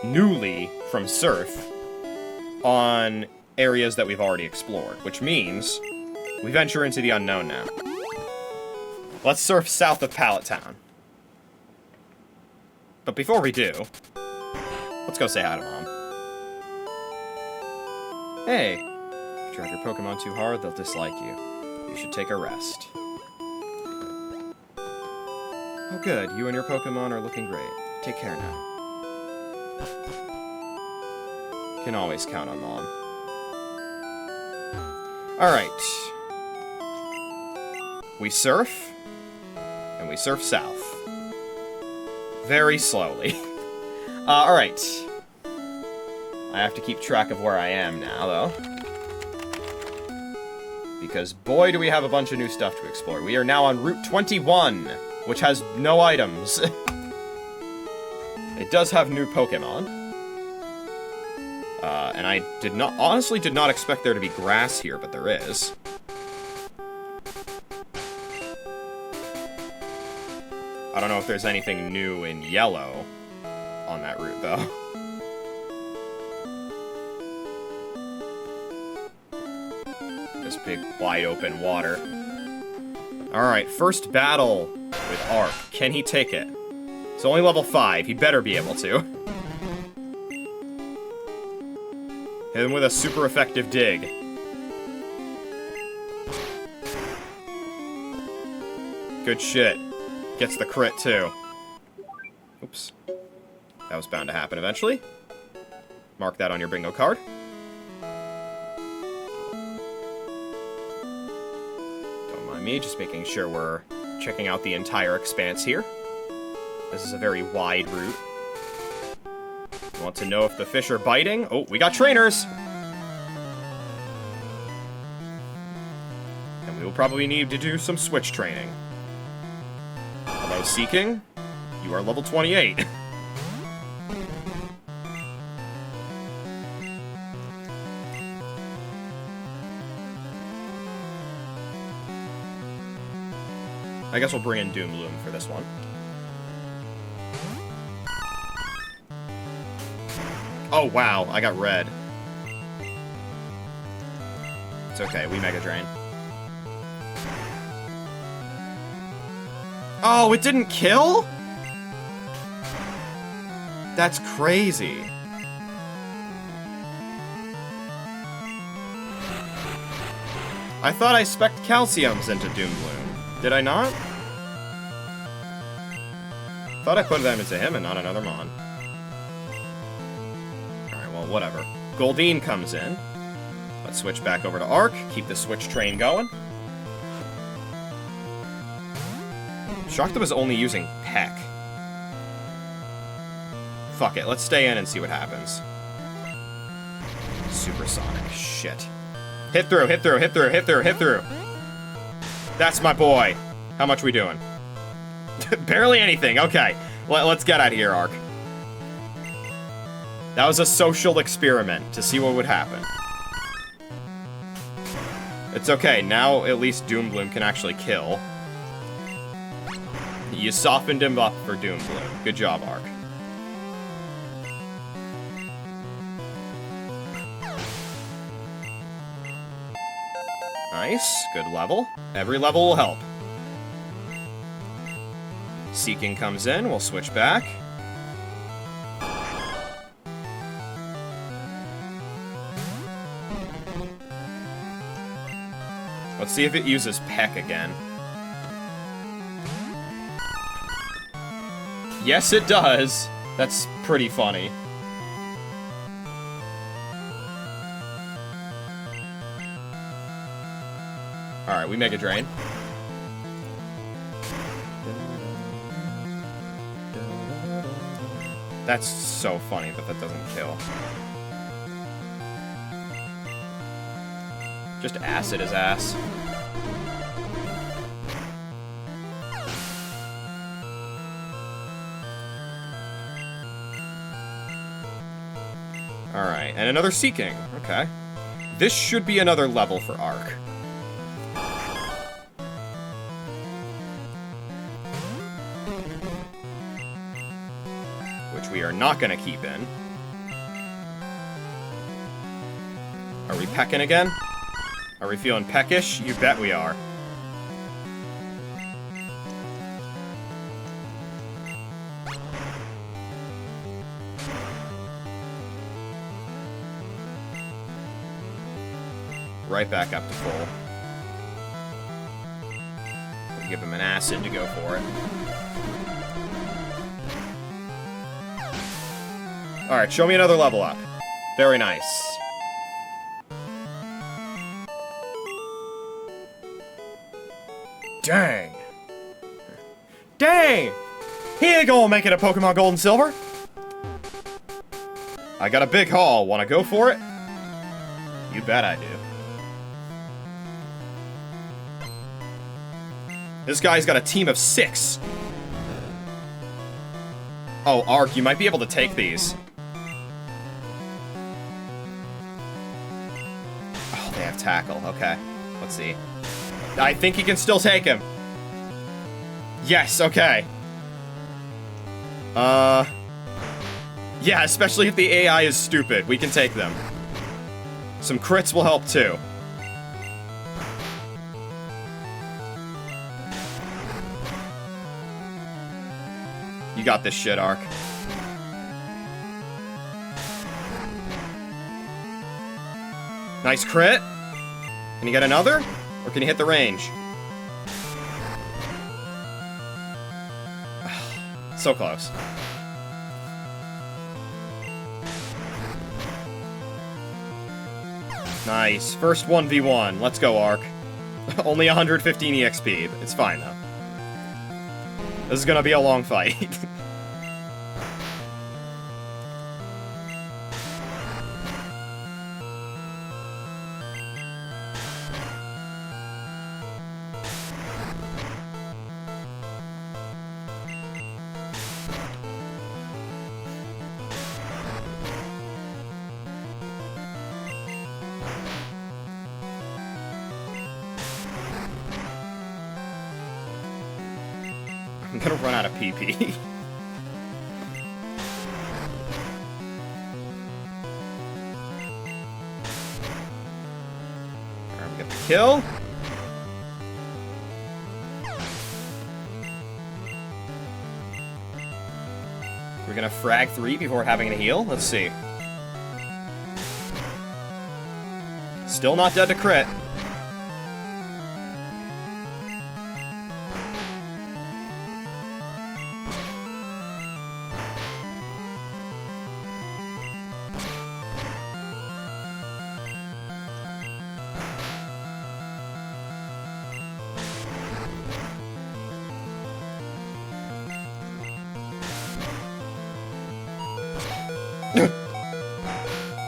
[SPEAKER 1] newly from Surf on areas that we've already explored, which means we venture into the unknown now. Let's surf south of Pallet Town. But before we do, let's go say hi to Mom. Hey, if you drive your Pokemon too hard, they'll dislike you. You should take a rest. Oh good, you and your Pokemon are looking great. Take care now. Can always count on Mom. Alright. We surf, and we surf south. Very slowly. Alright. I have to keep track of where I am now, though. Because boy do we have a bunch of new stuff to explore. We are now on Route 21, which has no items. It does have new Pokemon. And I honestly did not expect there to be grass here, but there is. I don't know if there's anything new in yellow on that route, though. This big, wide open water. Alright, first battle with Arc. Can he take it? It's only level 5. He better be able to. Hit him with a super effective dig. Good shit. Gets the crit, too. Oops. That was bound to happen eventually. Mark that on your bingo card. Don't mind me, just making sure we're checking out the entire expanse here. This is a very wide route. You want to know if the fish are biting? Oh, we got trainers! And we will probably need to do some switch training. Hello, Seeking. You are level 28. I guess we'll bring in Doombloom for this one. Oh, wow, I got red. It's okay, we Mega Drain. Oh, it didn't kill? That's crazy. I thought I spec'd Calciums into Doombloom. Did I not? Thought I put them into him and not another Mon. Alright, well, whatever. Goldeen comes in. Let's switch back over to Arc, keep the switch train going. Shocked that was only using Peck. Fuck it, let's stay in and see what happens. Supersonic, shit. Hit through, hit through, hit through, hit through, hit through. That's my boy. How much we doing? Barely anything, okay. Let's get out of here, Arc. That was a social experiment to see what would happen. It's okay, now at least Doombloom can actually kill. You softened him up for Doombloom. Good job, Arc. Nice, good level. Every level will help. Seeking comes in, we'll switch back. Let's see if it uses Peck again. Yes, it does. That's pretty funny. Alright, we Mega Drain. That's so funny that that doesn't kill. Just acid his ass. Alright, and another Seeking. Okay. This should be another level for Arc. Which we are not gonna keep in. Are we pecking again? Are we feeling peckish? You bet we are. Right back up to full. We'll give him an acid to go for it. Alright, show me another level up. Very nice. Dang. Dang! He ain't gonna make it a Pokemon Gold and Silver. I got a big haul. Wanna go for it? You bet I do. This guy's got a team of 6. Oh, Arc, you might be able to take these. Oh, they have Tackle. Okay. Let's see. I think he can still take him. Yes, okay. Yeah, especially if the AI is stupid. We can take them. Some crits will help too. You got this shit, Arc. Nice crit. Can you get another? Or can you hit the range? So close. Nice. First 1v1. Let's go, Arc. Only 115 EXP. It's fine, though. This is gonna be a long fight. I'm gonna run out of PP. Alright, we get the kill. We're gonna frag 3 before having to heal. Let's see. Still not dead to crit.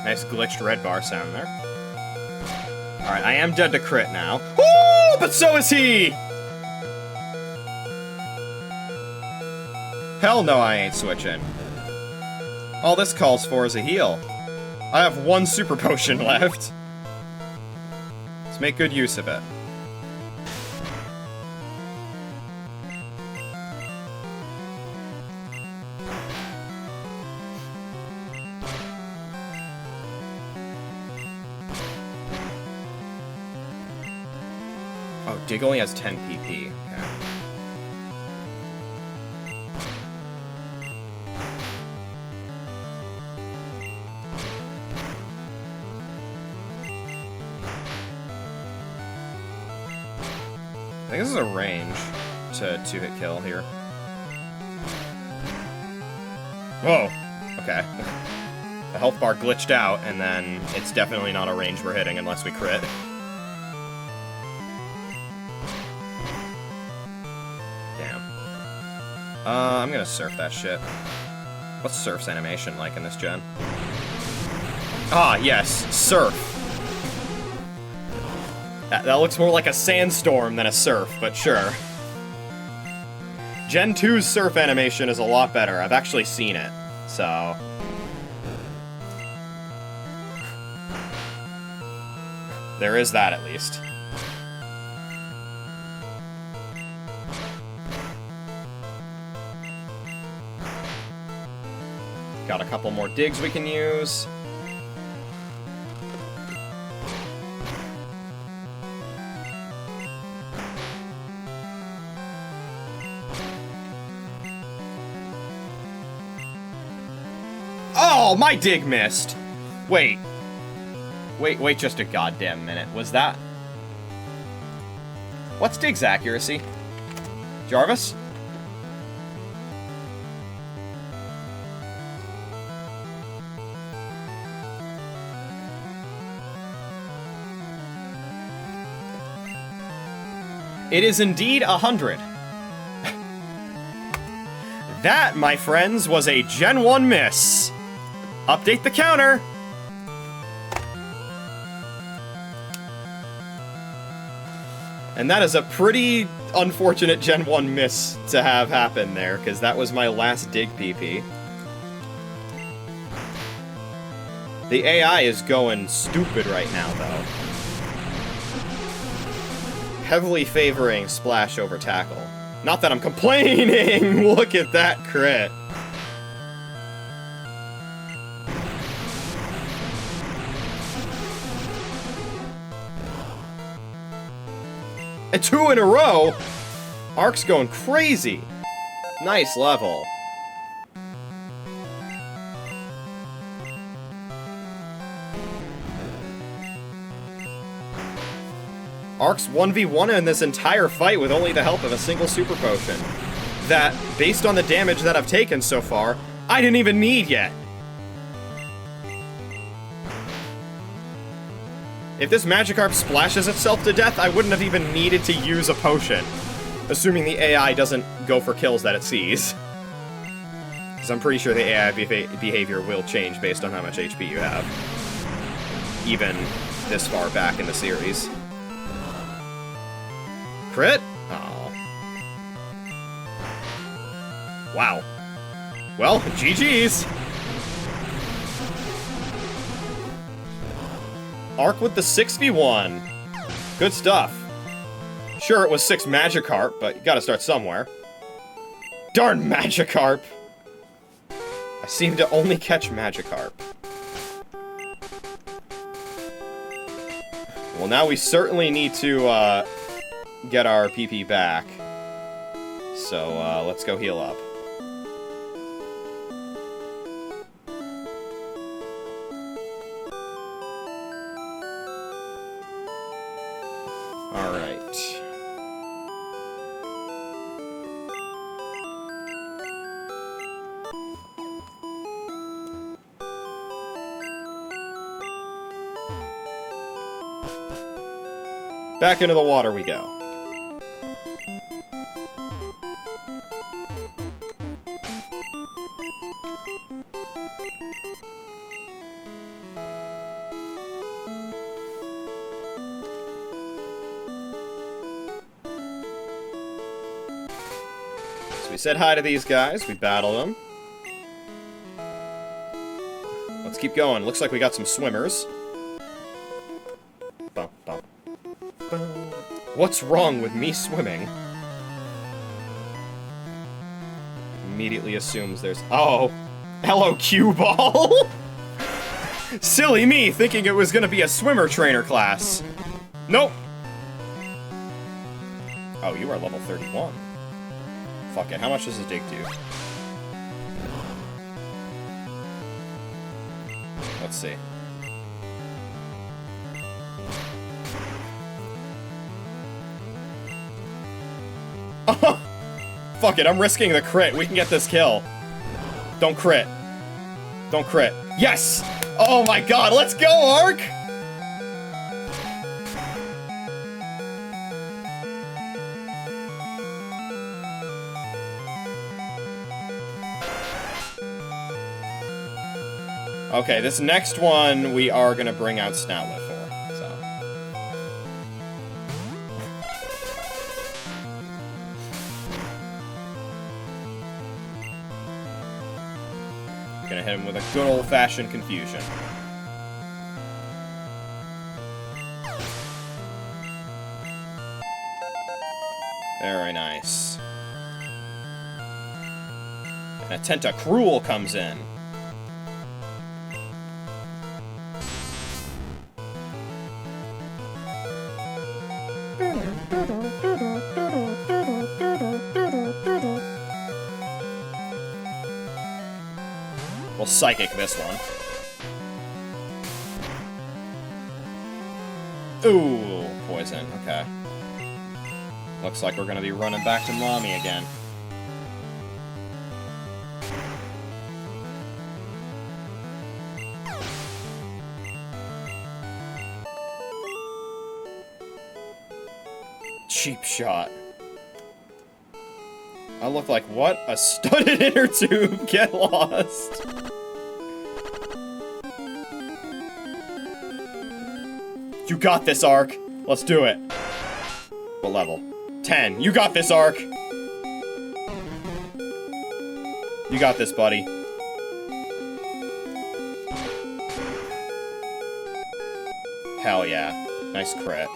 [SPEAKER 1] Nice glitched red bar sound there. Alright, I am dead to crit now. Woo! But so is he! Hell no, I ain't switching. All this calls for is a heal. I have 1 super potion left. Let's make good use of it. Oh, Dig only has 10 PP. Okay. I think this is a range to two-hit kill here. Whoa! Okay. The health bar glitched out, and then it's definitely not a range we're hitting unless we crit. Damn. I'm gonna surf that shit. What's Surf's animation like in this gen? Ah, yes, Surf. That looks more like a sandstorm than a surf, but sure. Gen 2's Surf animation is a lot better. I've actually seen it, so... there is that, at least. Got a couple more digs we can use. Oh, my dig missed! Wait. Wait just a goddamn minute. Was that... what's dig's accuracy? Jarvis? It is indeed 100. That, my friends, was a Gen 1 miss. Update the counter. And that is a pretty unfortunate Gen 1 miss to have happen there, because that was my last dig PP. The AI is going stupid right now, though. Heavily favoring Splash over Tackle. Not that I'm complaining! Look at that crit! And 2 in a row! Ark's going crazy! Nice level. Ark's 1v1 in this entire fight with only the help of a single super potion. That, based on the damage that I've taken so far, I didn't even need yet. If this Magikarp splashes itself to death, I wouldn't have even needed to use a potion. Assuming the AI doesn't go for kills that it sees. Because I'm pretty sure the AI behavior will change based on how much HP you have. Even this far back in the series. Crit? Oh. Wow. Well, GG's. Arc with the 6v1. Good stuff. Sure, it was 6 Magikarp, but you gotta start somewhere. Darn Magikarp! I seem to only catch Magikarp. Well, now we certainly need to, get our PP back. So, let's go heal up. Alright. Back into the water we go. We said hi to these guys, we battled them. Let's keep going. Looks like we got some swimmers. Bum, bum, bum. What's wrong with me swimming? Immediately assumes there's... oh! Hello, cue ball! Silly me, thinking it was gonna be a swimmer trainer class. Nope! Oh, you are level 31. Fuck it, how much does a dig do? Let's see. Fuck it, I'm risking the crit. We can get this kill. Don't crit. Don't crit. Yes! Oh my god, let's go, Ark! Okay, this next one we are gonna bring out Snoutlet for, so. Gonna hit him with a good old-fashioned confusion. Very nice. And a Tentacruel comes in. We'll Psychic this one. Ooh, poison, okay. Looks like we're gonna be running back to Mommy again. Cheap shot. I look like what? A studded inner tube? Get lost. You got this, Ark. Let's do it. What level? 10. You got this, Ark. You got this, buddy. Hell yeah. Nice crit.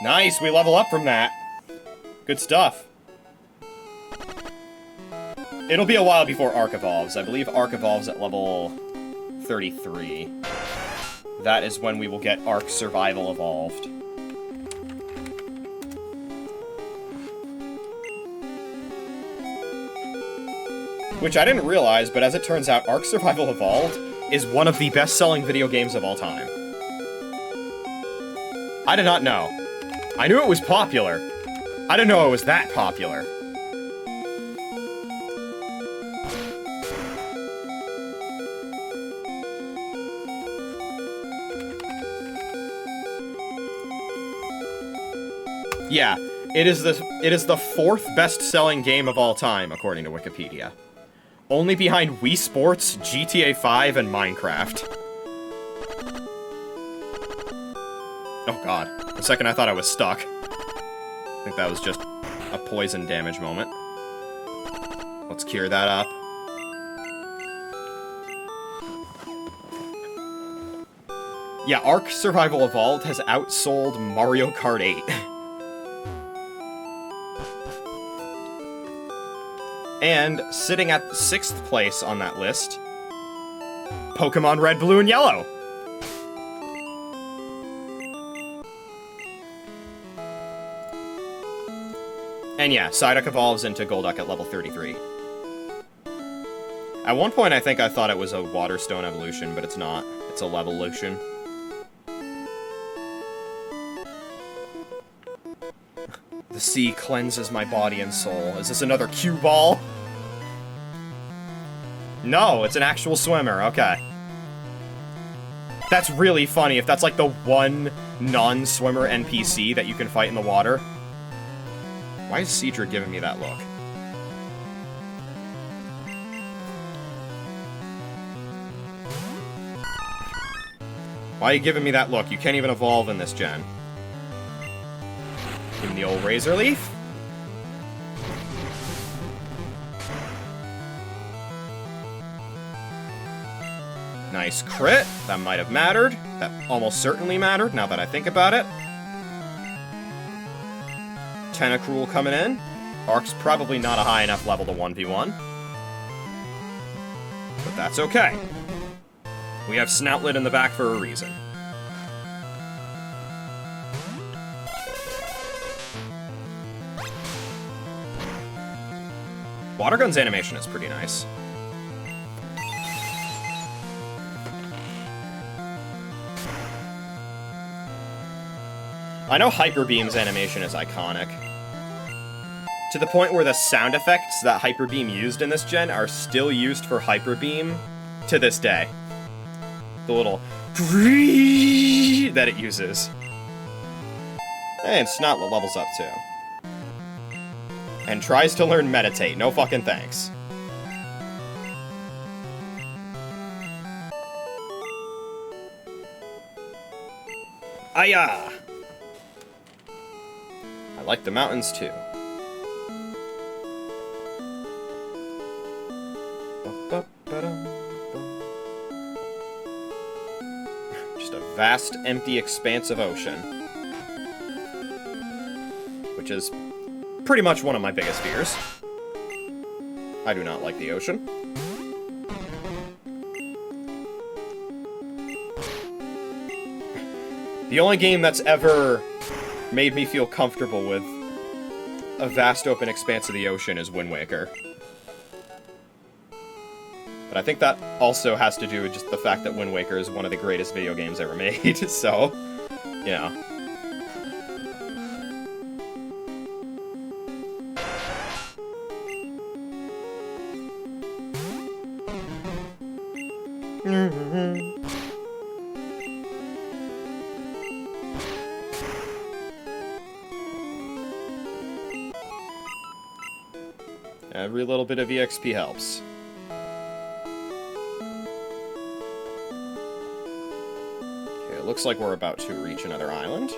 [SPEAKER 1] Nice, we level up from that. Good stuff. It'll be a while before Arc evolves. I believe Arc evolves at level 33. That is when we will get Arc Survival evolved. Which I didn't realize, but as it turns out, Arc Survival Evolved is one of the best-selling video games of all time. I did not know. I knew it was popular. I didn't know it was that popular. Yeah, it is the fourth best-selling game of all time, according to Wikipedia. Only behind Wii Sports, GTA 5, and Minecraft. Oh god. For a second I thought I was stuck. I think that was just a poison damage moment. Let's cure that up. Yeah, Ark Survival Evolved has outsold Mario Kart 8. And sitting at 6th place on that list, Pokémon Red, Blue, and Yellow. And yeah, Psyduck evolves into Golduck at level 33. At one point I think I thought it was a Waterstone evolution, but it's not. It's a Levolution. The sea cleanses my body and soul. Is this another cue ball? No, it's an actual swimmer, okay. That's really funny if that's like the one non-swimmer NPC that you can fight in the water. Why is Cedra giving me that look? Why are you giving me that look? You can't even evolve in this gen. Give him the old Razor Leaf. Nice crit. That might have mattered. That almost certainly mattered, now that I think about it. Tentacruel coming in. Ark's probably not a high enough level to 1v1. But that's okay. We have Snoutlet in the back for a reason. Water Gun's animation is pretty nice. I know Hyper Beam's animation is iconic. To the point where the sound effects that Hyper Beam used in this gen are still used for Hyper Beam to this day. The little that it uses. And Snoutlet levels up too. And tries to learn Meditate. No fucking thanks. Aya! I like the mountains too. Just a vast, empty expanse of ocean. Which is pretty much one of my biggest fears. I do not like the ocean. The only game that's ever made me feel comfortable with a vast open expanse of the ocean is Wind Waker. But I think that also has to do with just the fact that Wind Waker is one of the greatest video games ever made, so, you know. Every little bit of EXP helps. Okay, it looks like we're about to reach another island.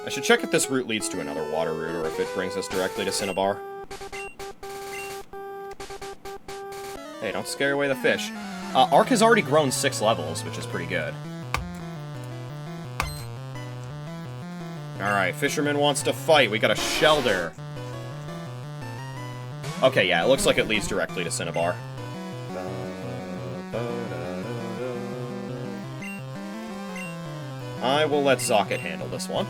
[SPEAKER 1] I should check if this route leads to another water route, or if it brings us directly to Cinnabar. Hey, don't scare away the fish. Ark has already grown 6 levels, which is pretty good. Alright, Fisherman wants to fight. We got a Shelter. Okay, yeah, it looks like it leads directly to Cinnabar. I will let Zocket handle this one.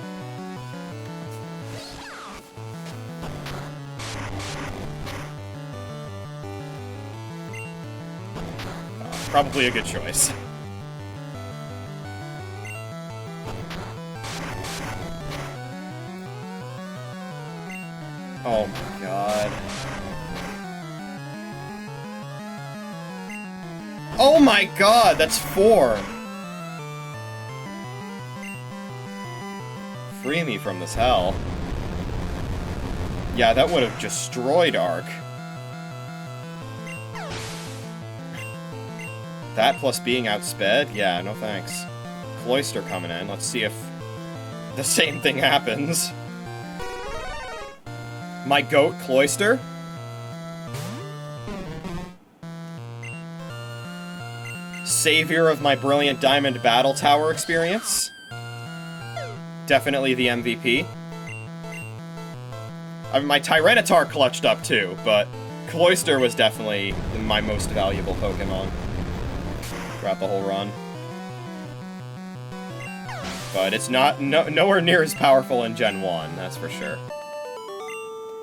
[SPEAKER 1] Probably a good choice. Oh my god. Oh my god, that's 4! Free me from this hell. Yeah, that would have destroyed Ark. That plus being outsped? Yeah, no thanks. Cloyster coming in. Let's see if the same thing happens. My goat, Cloyster? Savior of my brilliant Diamond Battle Tower experience? Definitely the MVP. I mean, my Tyranitar clutched up too, but Cloyster was definitely my most valuable Pokemon throughout the whole run. But it's nowhere near as powerful in Gen 1, that's for sure.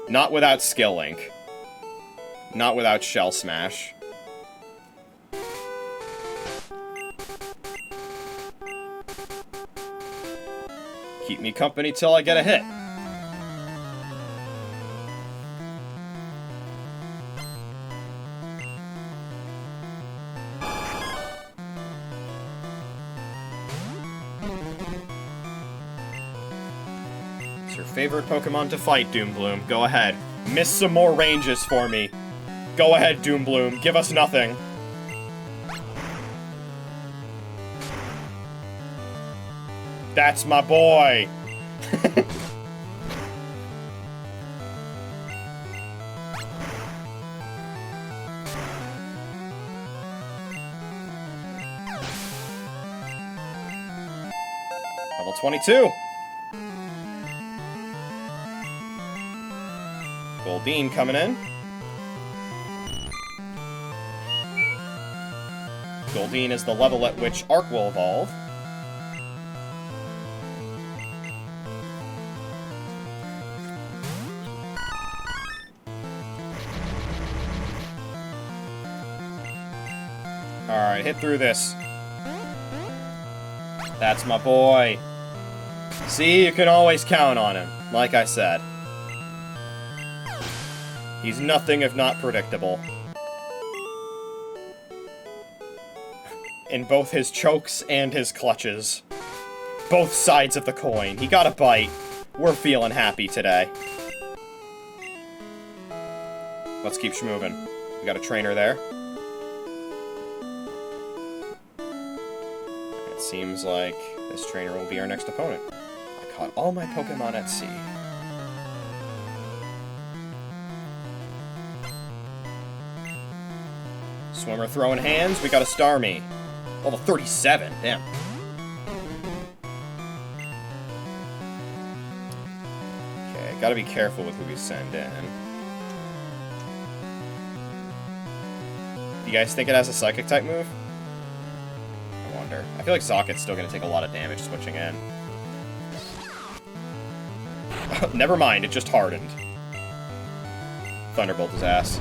[SPEAKER 1] Not without Skill Link. Not without Shell Smash. Keep me company till I get a hit. It's your favorite Pokemon to fight, Doombloom. Go ahead. Miss some more ranges for me. Go ahead, Doombloom. Give us nothing. That's my boy! Level 22! Goldeen coming in. Goldeen is the level at which Arc will evolve. Alright, hit through this. That's my boy. See, you can always count on him, like I said. He's nothing if not predictable. In both his chokes and his clutches. Both sides of the coin. He got a bite. We're feeling happy today. Let's keep schmoving. We got a trainer there. It seems like this trainer will be our next opponent. I caught all my Pokemon at sea. Swimmer throwing hands, we got a Starmie. Level 37, damn. Okay, gotta be careful with who we send in. Do you guys think it has a Psychic type move? I wonder. I feel like Zocket's still gonna take a lot of damage switching in. Never mind, it just hardened. Thunderbolt his ass.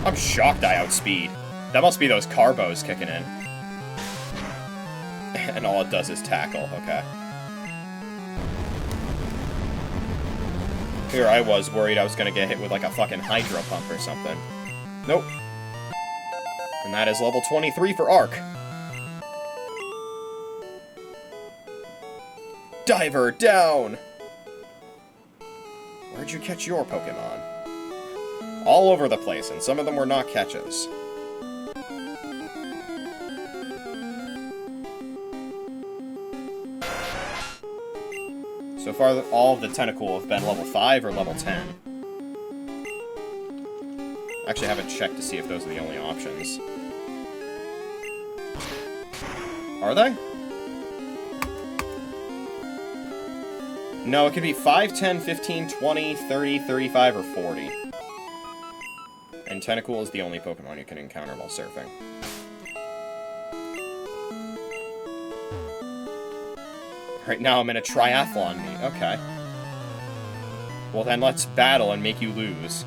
[SPEAKER 1] I'm shocked I outspeed. That must be those Carbos kicking in. And all it does is tackle, okay. Here I was worried I was gonna get hit with like a fucking Hydro Pump or something. Nope. And that is level 23 for Arc. Diver down! Where'd you catch your Pokemon? All over the place, and some of them were not catches. So far, all of the Tentacool have been level 5 or level 10. Actually, I haven't checked to see if those are the only options. Are they? No, it could be 5, 10, 15, 20, 30, 35, or 40. And Tentacool is the only Pokemon you can encounter while surfing. Right now I'm in a triathlon meet. Okay. Well then let's battle and make you lose.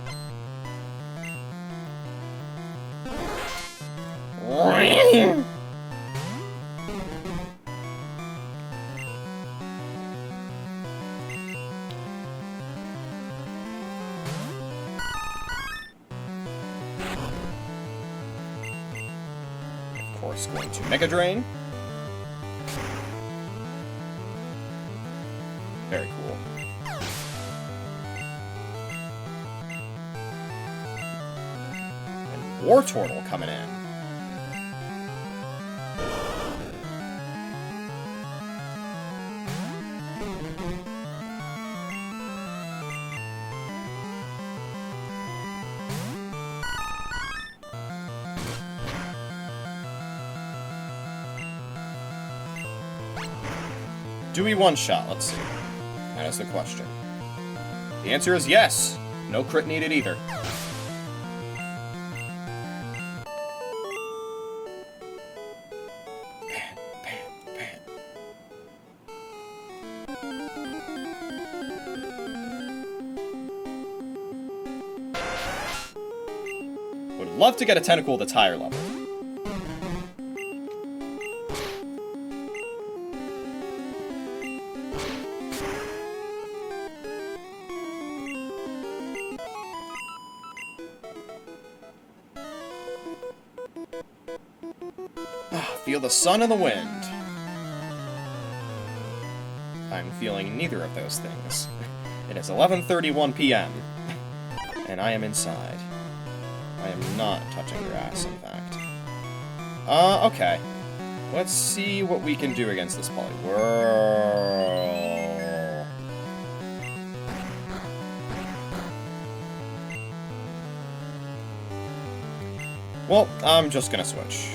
[SPEAKER 1] Of course, going to Mega Drain. Very cool. And Wartortle coming in. Do we one-shot? Let's see. That is the question. The answer is yes. No crit needed either. Would love to get a Tentacool that's higher level. Feel the sun and the wind. I'm feeling neither of those things. It is 11:31 p.m. and I am inside. I am not touching grass, in fact. Okay. Let's see what we can do against this Poliwhirl. Well, I'm just gonna switch.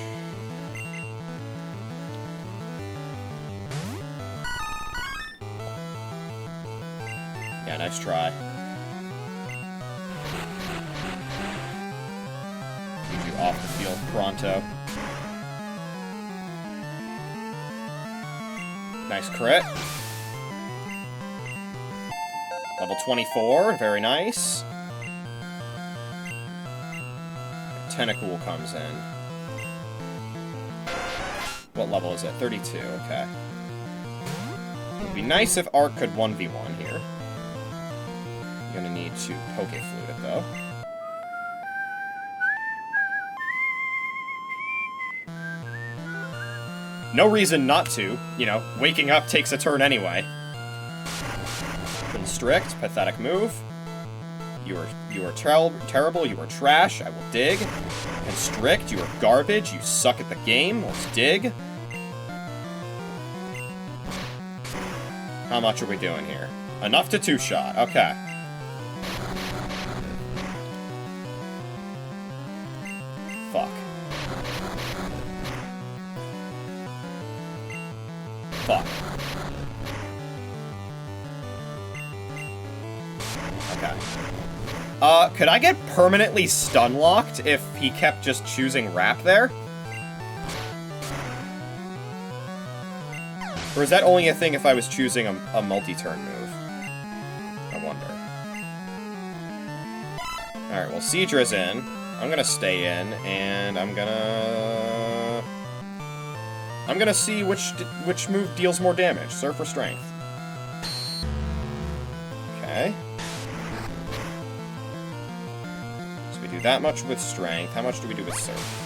[SPEAKER 1] Yeah, nice try. Get you off the field pronto. Nice crit. Level 24, very nice. Tentacool comes in. What level is it? 32, okay. It'd be nice if Arc could 1v1 here. You're gonna need to Poke-Flute it, though. No reason not to. You know, waking up takes a turn anyway. Constrict, pathetic move. You are terrible, you are trash, I will dig. Constrict, you are garbage, you suck at the game, let's dig. How much are we doing here? Enough to two-shot, okay. Fuck. Fuck. Okay. Could I get permanently stun-locked if he kept just choosing Wrap there? Or is that only a thing if I was choosing a multi-turn move? I wonder. Alright, well, Seadra's in. I'm gonna stay in, and I'm gonna see which move deals more damage. Surf or Strength? Okay. So we do that much with Strength. How much do we do with Surf?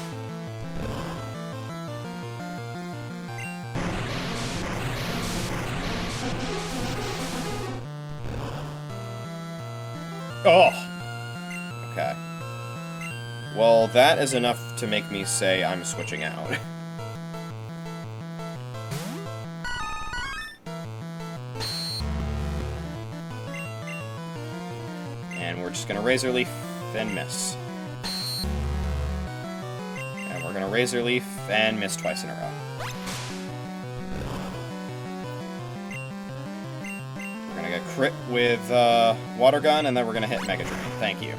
[SPEAKER 1] Oh! Okay. Well, that is enough to make me say I'm switching out. And we're just gonna Razor Leaf and miss. And we're gonna Razor Leaf and miss twice in a row. We're gonna get crit with Water Gun, and then we're gonna hit Mega Drain. Thank you.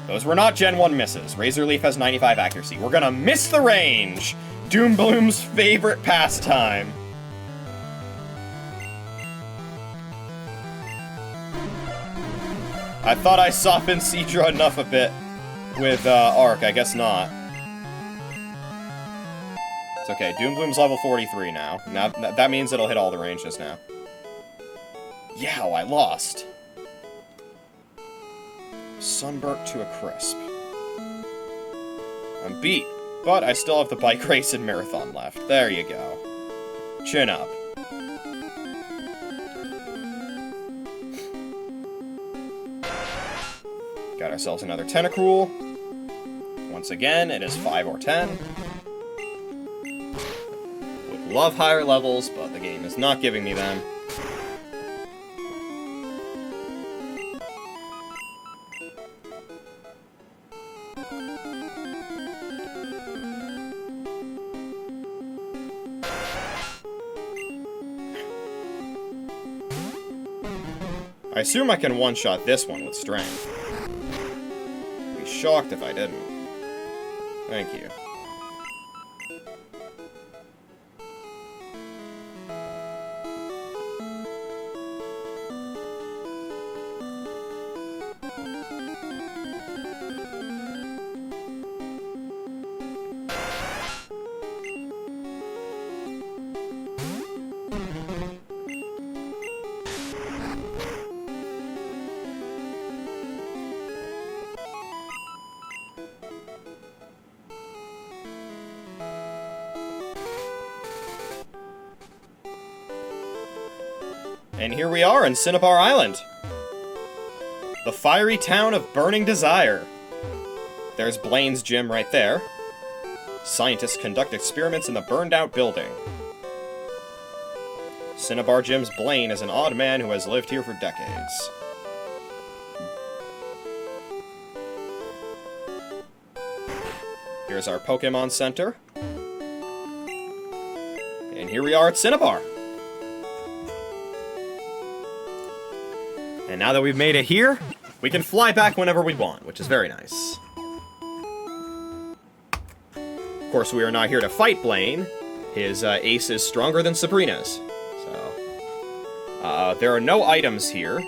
[SPEAKER 1] Those were not Gen 1 misses. Razor Leaf has 95 accuracy. We're gonna miss the range! Doombloom's favorite pastime. I thought I softened Seadra enough a bit with Arc. I guess not. It's okay. Doombloom's level 43 now. Now that means it'll hit all the ranges now. Yow, I lost. Sunburnt to a crisp. I'm beat, but I still have the Bike Race and Marathon left. There you go. Chin up. Got ourselves another Tentacool. Once again, it is 5 or 10. Would love higher levels, but the game is not giving me them. I assume I can one-shot this one with Strength. I'd be shocked if I didn't. Thank you. And here we are in Cinnabar Island. The fiery town of Burning Desire. There's Blaine's gym right there. Scientists conduct experiments in the burned-out building. Cinnabar Gym's Blaine is an odd man who has lived here for decades. Here's our Pokémon Center. And here we are at Cinnabar. And now that we've made it here, we can fly back whenever we want, which is very nice. Of course, we are not here to fight Blaine. His ace is stronger than Sabrina's. So, there are no items here.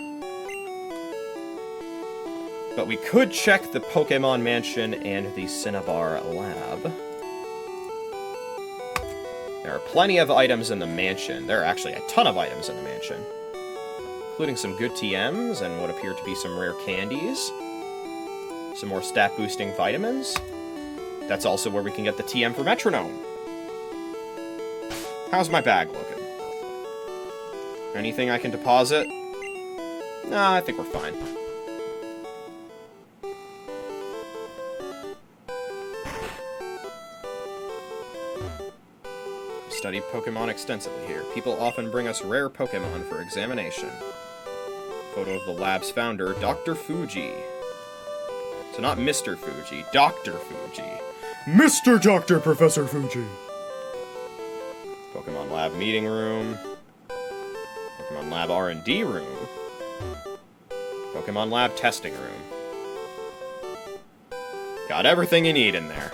[SPEAKER 1] But we could check the Pokemon Mansion and the Cinnabar Lab. There are plenty of items in the mansion. There are actually a ton of items in the mansion. Including some good TMs and what appear to be some rare candies. Some more stat-boosting vitamins. That's also where we can get the TM for Metronome. How's my bag looking? Anything I can deposit? Nah, I think we're fine. Study Pokemon extensively here. People often bring us rare Pokemon for examination. Photo of the lab's founder, Dr. Fuji. So not Mr. Fuji, Dr. Fuji.
[SPEAKER 2] Mr. Dr. Professor Fuji.
[SPEAKER 1] Pokemon Lab meeting room. Pokemon Lab R&D room. Pokemon Lab testing room. Got everything you need in there.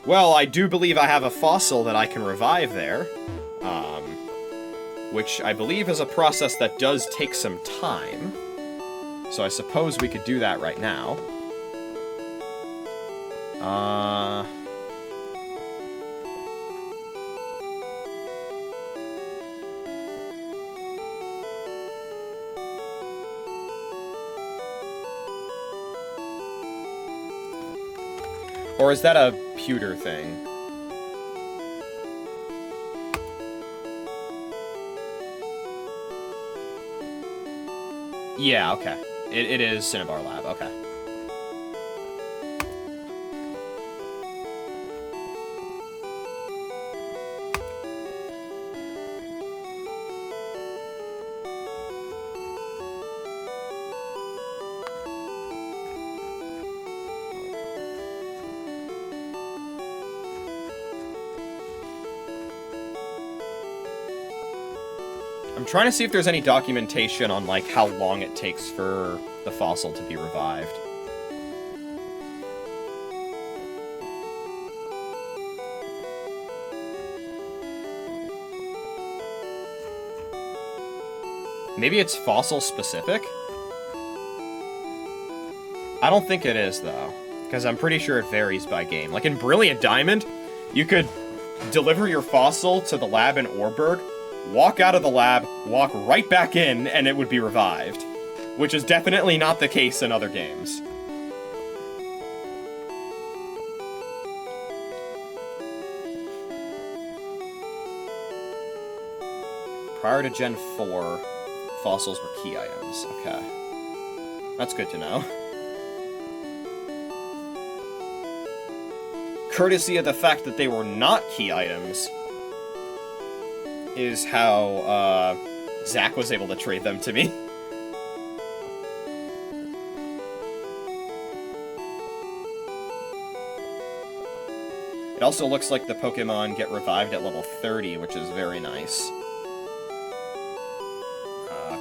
[SPEAKER 1] Well, I do believe I have a fossil that I can revive there. Which I believe is a process that does take some time. So I suppose we could do that right now. Or is that a pewter thing? Yeah, okay. It is Cinnabar Lab, okay. I'm trying to see if there's any documentation on, like, how long it takes for the fossil to be revived. Maybe it's fossil specific? I don't think it is, though, because I'm pretty sure it varies by game. Like, in Brilliant Diamond, you could deliver your fossil to the lab in Orberg, walk out of the lab, walk right back in, and it would be revived. Which is definitely not the case in other games. Prior to Gen 4, fossils were key items. Okay. That's good to know. Courtesy of the fact that they were not key items is how, Zach was able to trade them to me. It also looks like the Pokemon get revived at level 30, which is very nice.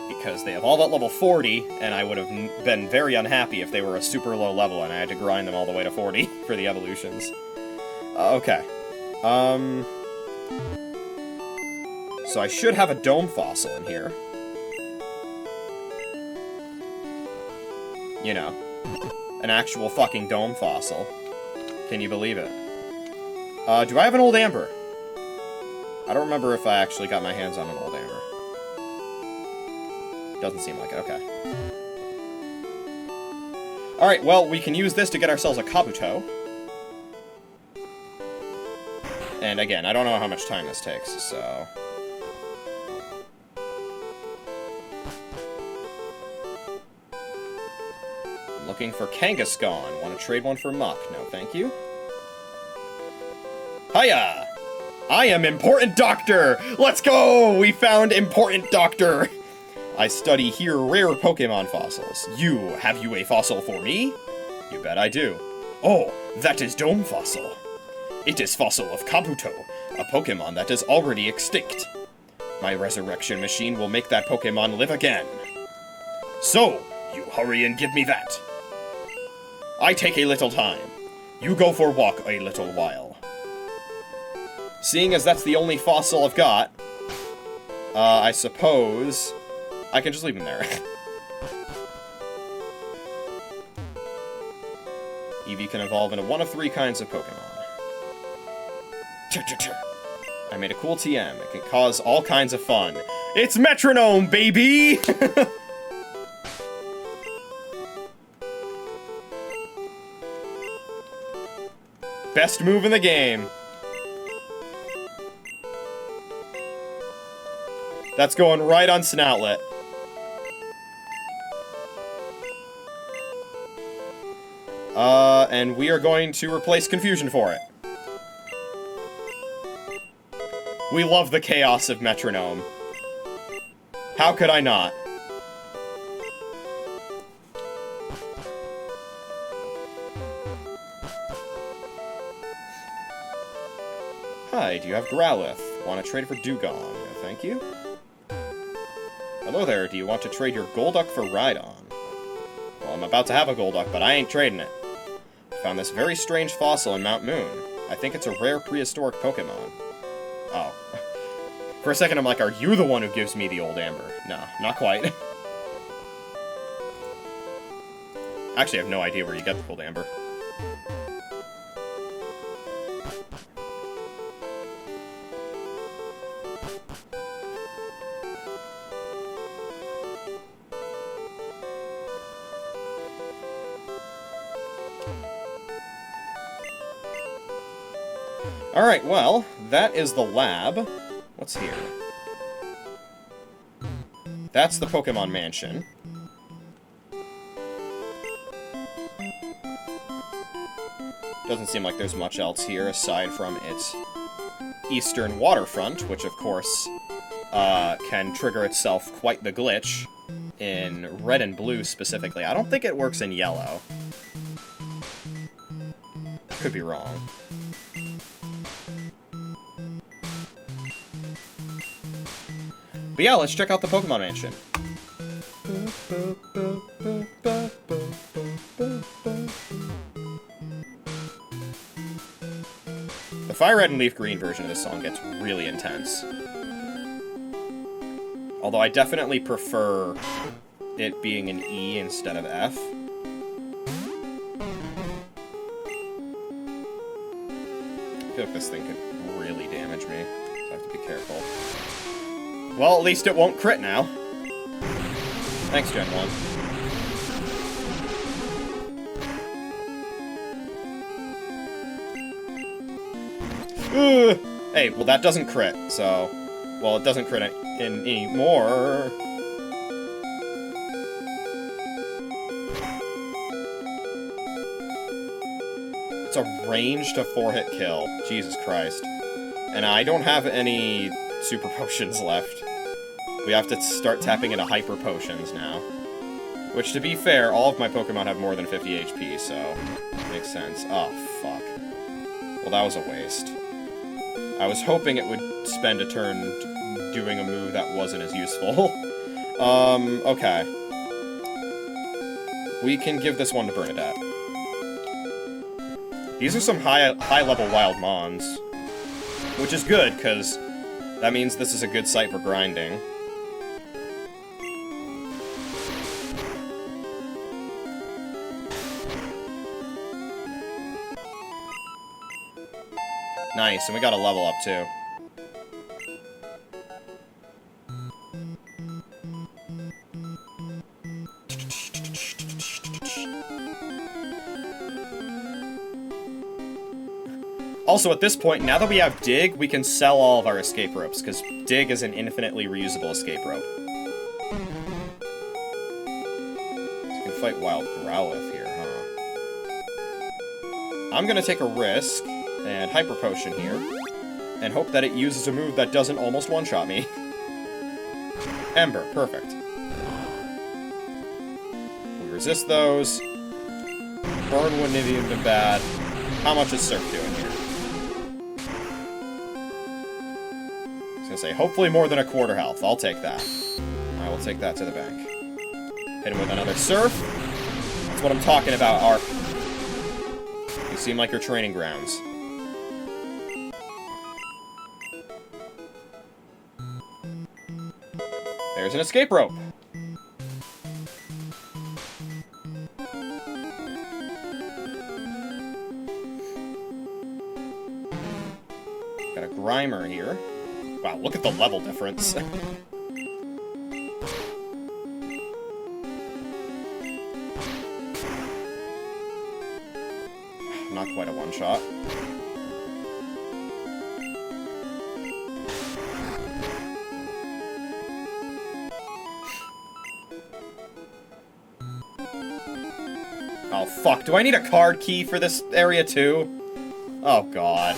[SPEAKER 1] Because they have all at level 40, and I would have been very unhappy if they were a super low level and I had to grind them all the way to 40 for the evolutions. Okay. So I should have a dome fossil in here. You know, an actual fucking dome fossil. Can you believe it? Do I have an old amber? I don't remember if I actually got my hands on an old amber. Doesn't seem like it, okay. Alright, well, we can use this to get ourselves a Kabuto. And again, I don't know how much time this takes, so... I'm looking for Kangaskhan. Want to trade one for Muck? No, thank you. Hiya! I am Important Doctor! Let's go! We found Important Doctor! I study here rare Pokemon fossils. Have you a fossil for me? You bet I do. Oh, that is Dome Fossil. It is fossil of Kabuto, a Pokemon that is already extinct. My resurrection machine will make that Pokemon live again. So, you hurry and give me that. I take a little time. You go for a walk a little while. Seeing as that's the only fossil I've got, I suppose I can just leave him there. Eevee can evolve into one of 3 kinds of Pokemon. I made a cool TM. It can cause all kinds of fun. It's Metronome, baby! Best move in the game. That's going right on Snoutlet. And we are going to replace Confusion for it. We love the chaos of Metronome. How could I not? Hi, do you have Growlithe? Want to trade for Dugong? Thank you. Hello there, do you want to trade your Golduck for Rhydon? Well, I'm about to have a Golduck, but I ain't trading it. I found this very strange fossil in Mount Moon. I think it's a rare prehistoric Pokemon. Oh. For a second, I'm like, are you the one who gives me the old amber? No, not quite. Actually, I have no idea where you get the old amber. Alright, well, that is the lab. What's here? That's the Pokemon Mansion. Doesn't seem like there's much else here aside from its eastern waterfront, which of course can trigger itself quite the glitch in red and blue specifically. I don't think it works in yellow. Could be wrong. But yeah, let's check out the Pokemon Mansion. The Fire Red and Leaf Green version of this song gets really intense. Although I definitely prefer it being an E instead of F. I feel like this thing could really damage me, so I have to be careful. Well, at least it won't crit now. Thanks, Gen 1. Hey, well that doesn't crit, so... Well, it doesn't crit anymore. It's a range to 4-hit kill. Jesus Christ. And I don't have any super potions left. We have to start tapping into hyper potions now. Which, to be fair, all of my Pokemon have more than 50 HP, so... Makes sense. Oh, fuck. Well, that was a waste. I was hoping it would spend a turn doing a move that wasn't as useful. Okay. We can give this one to Bernadette. These are some high-level wild mons. Which is good, because that means this is a good site for grinding. Nice, and we got a level up, too. Also, at this point, now that we have Dig, we can sell all of our escape ropes, because Dig is an infinitely reusable escape rope. So we can fight Wild Growlithe here, huh? I'm gonna take a risk and Hyper Potion here, and hope that it uses a move that doesn't almost one-shot me. Ember, perfect. We resist those. Burn wouldn't have even been bad. How much is Surf doing here? I was gonna say, hopefully more than a quarter health. I'll take that. I will take that to the bank. Hit him with another Surf. That's what I'm talking about, You seem like your training grounds. There's an escape rope. Got a Grimer here. Wow, look at the level difference. Not quite a one-shot. Oh, fuck. Do I need a card key for this area, too? Oh, God.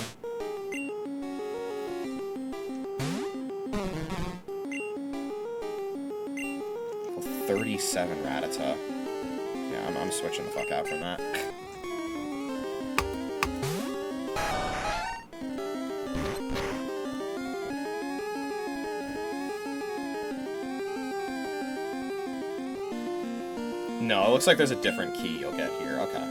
[SPEAKER 1] Well, 37 Rattata. Yeah, I'm switching the fuck out from that. No, it looks like there's a different key you'll get here. Okay.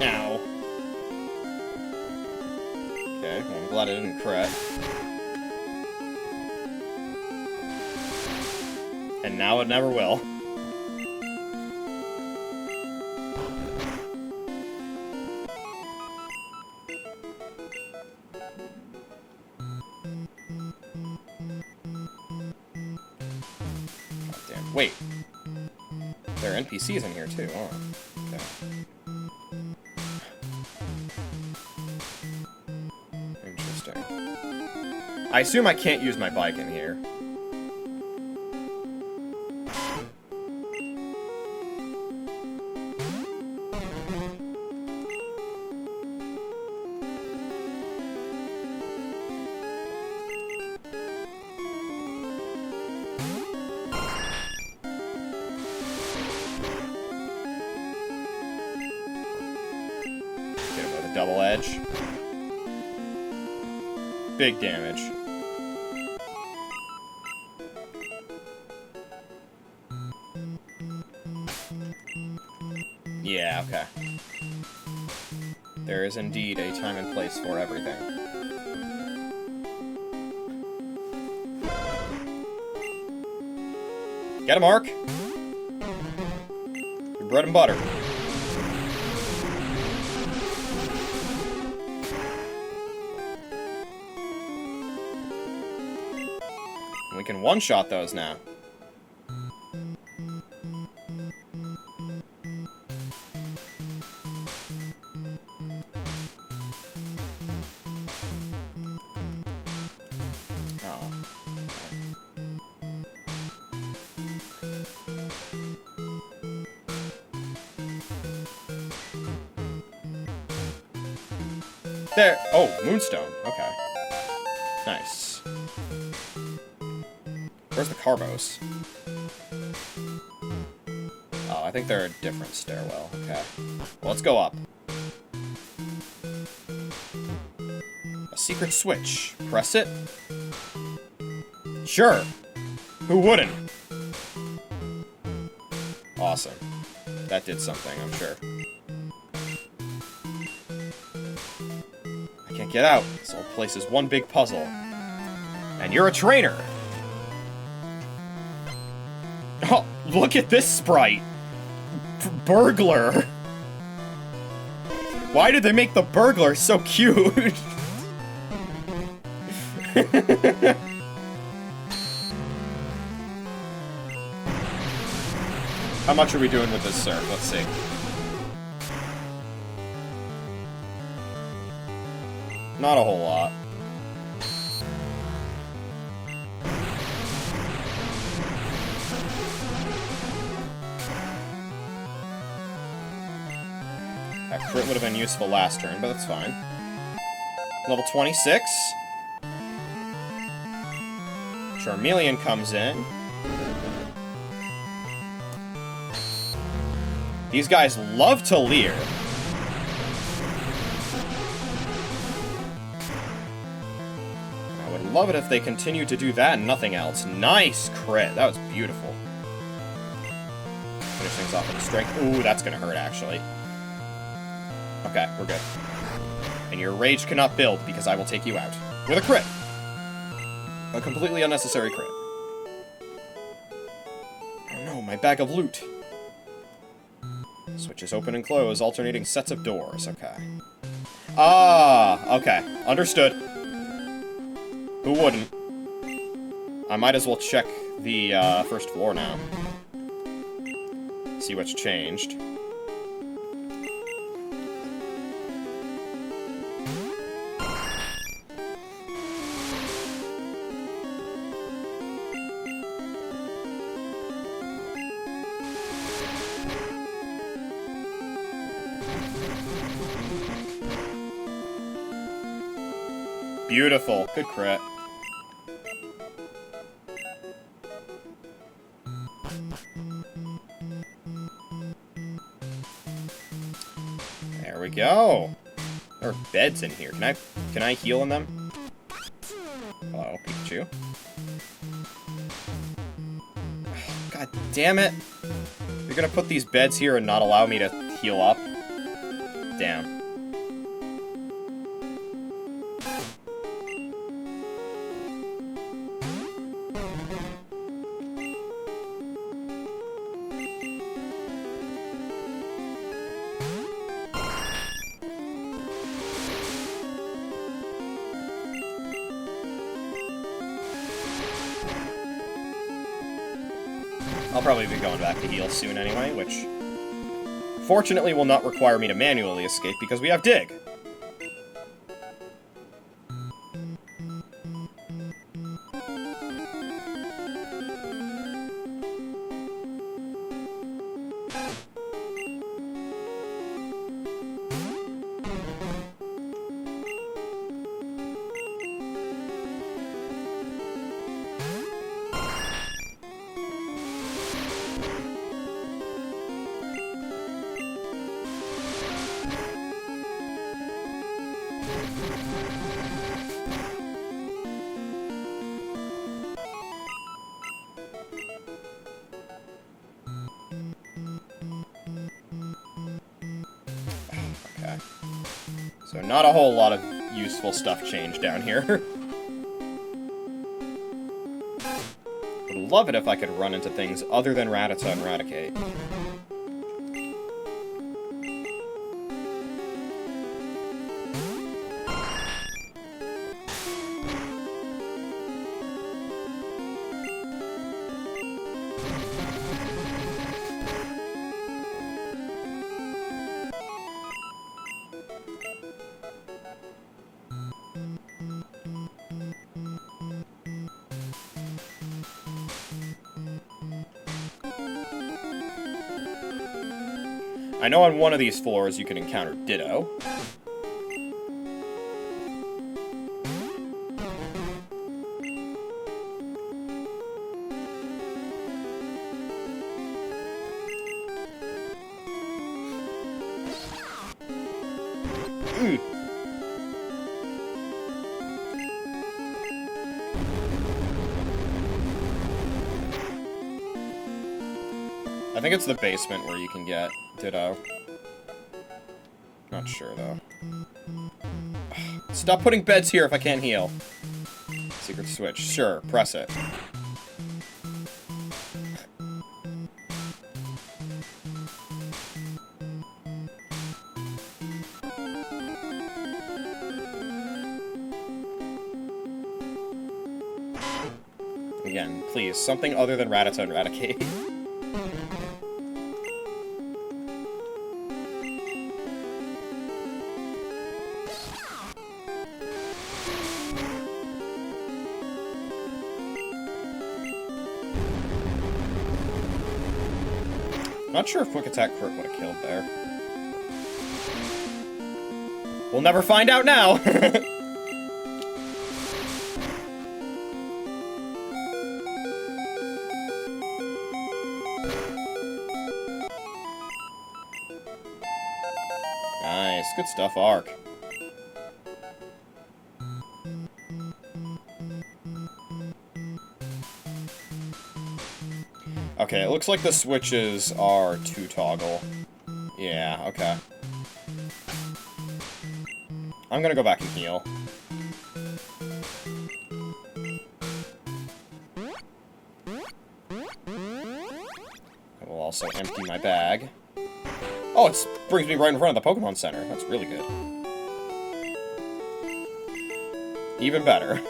[SPEAKER 1] Ow. Okay, well, I'm glad I didn't crit. And now it never will. God damn. Wait. There are NPCs in here too, huh? Okay. Interesting. I assume I can't use my bike in here. Get him with a double edge. Big damage. Yeah, okay. There is indeed a time and place for everything. Get him, Mark! Your bread and butter. And we can one-shot those now. There. Oh, Moonstone. Okay. Nice. Where's the Carbos? Oh, I think they're a different stairwell. Okay. Well, let's go up. A secret switch. Press it. Sure. Who wouldn't? Awesome. That did something, I'm sure. I can't get out. This whole place is one big puzzle. And you're a trainer! Oh, look at this sprite! Burglar! Why did they make the burglar so cute? How much are we doing with this, sir? Let's see. Not a whole lot. That crit would have been useful last turn, but that's fine. Level 26. Charmeleon comes in. These guys love to leer. I would love it if they continued to do that and nothing else. Nice crit. That was beautiful. Finish things off with a strength. Ooh, that's gonna hurt, actually. Okay, we're good. And your rage cannot build because I will take you out. With a crit. A completely unnecessary crit. Oh no, my bag of loot. Switches open and close, alternating sets of doors. Okay. Ah, okay. Understood. Who wouldn't? I might as well check the first floor now. See what's changed. Beautiful. Good crit. There we go. There are beds in here. Can I heal in them? Hello, Pikachu. God damn it. You're gonna put these beds here and not allow me to heal up? Damn. I'll probably be going back to heal soon anyway, which fortunately will not require me to manually escape because we have Dig. Okay. So not a whole lot of useful stuff changed down here. Would love it if I could run into things other than Rattata and Raticate. I know on one of these floors you can encounter Ditto. I think it's the basement where you can get Ditto. Not sure, though. Stop putting beds here if I can't heal. Secret switch. Sure, press it. Again, please, something other than Rattata and Raticate. Not sure if Quick Attack Crit would have killed there. We'll never find out now! Nice, good stuff, Arc. Okay, it looks like the switches are to toggle. Yeah, okay. I'm gonna go back and heal. I will also empty my bag. Oh, it brings me right in front of the Pokemon Center. That's really good. Even better.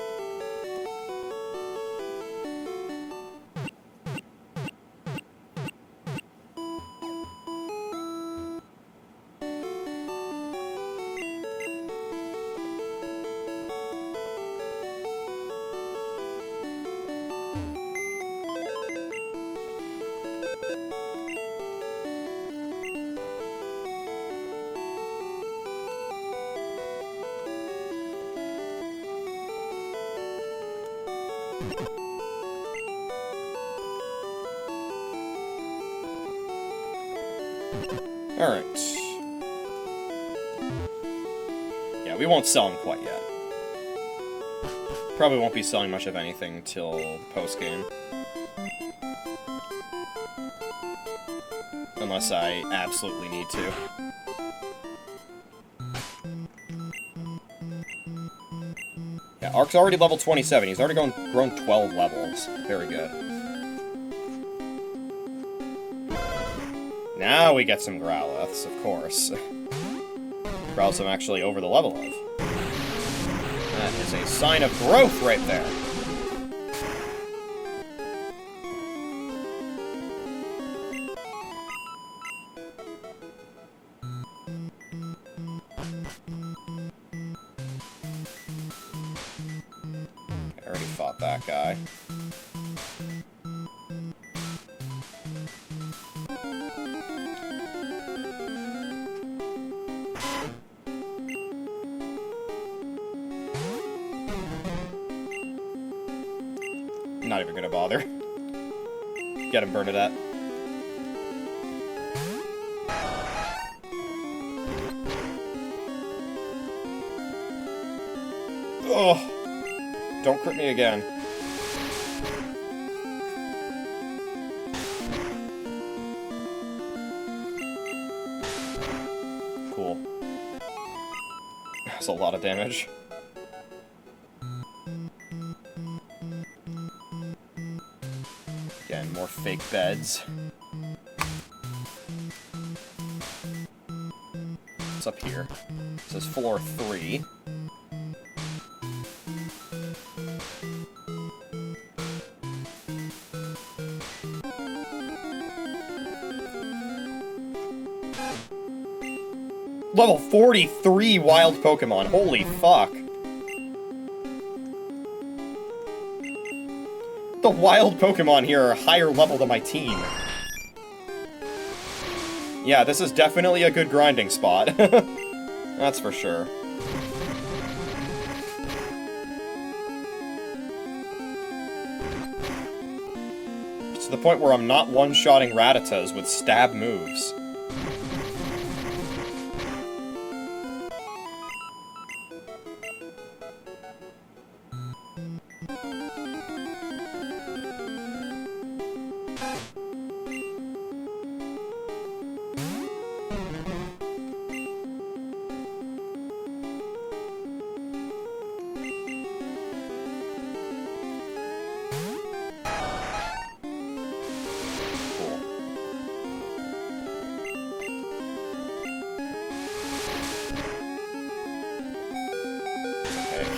[SPEAKER 1] Alright. Yeah, we won't sell them quite yet. Probably won't be selling much of anything till post-game. Unless I absolutely need to. Yeah, Arc's already level 27. He's already grown 12 levels. Very good. Now we get some Growliths, of course. Growliths I'm actually over the level of. That is a sign of growth right there. I already fought that guy. Not even gonna bother. Get him, Bernadette. Oh! Don't crit me again. Cool. That's a lot of damage. Again, more fake beds. What's up here? It says floor 3. Level 43 wild Pokemon. Holy fuck. The wild Pokemon here are higher level than my team. Yeah, this is definitely a good grinding spot. That's for sure. It's to the point where I'm not one-shotting Rattatas with stab moves.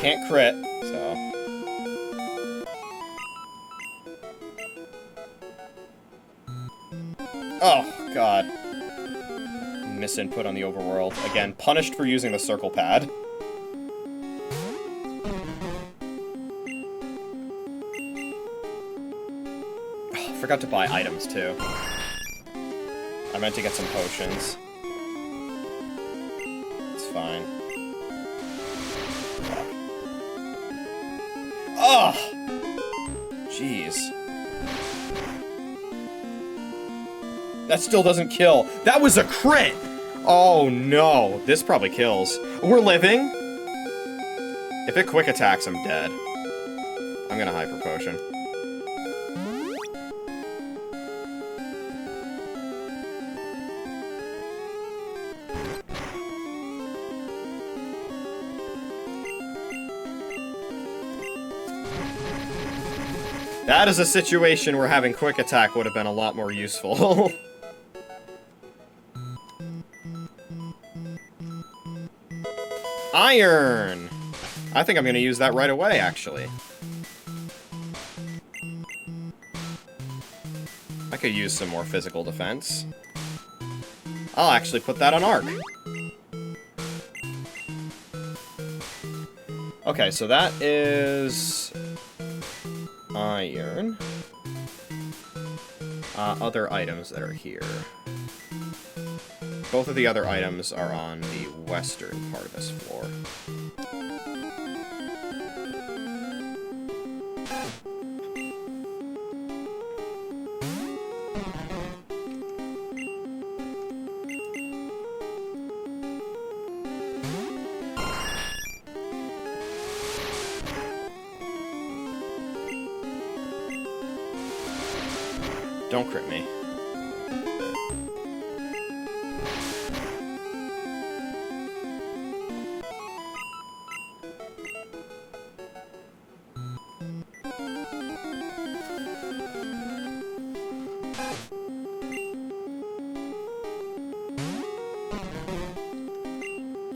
[SPEAKER 1] Can't crit, so... Oh, God. Misinput on the overworld. Again, punished for using the circle pad. Oh, I forgot to buy items, too. I meant to get some potions. It's fine. Ugh! Jeez. That still doesn't kill. That was a crit! Oh no, this probably kills. We're living. If it quick attacks, I'm dead. I'm gonna Hyper Potion. That is a situation where having quick attack would have been a lot more useful. Iron! I think I'm gonna use that right away, actually. I could use some more physical defense. I'll actually put that on Arc. Okay, so that is... Iron. Other items that are here. Both of the other items are on the western part of this floor. Don't crit me.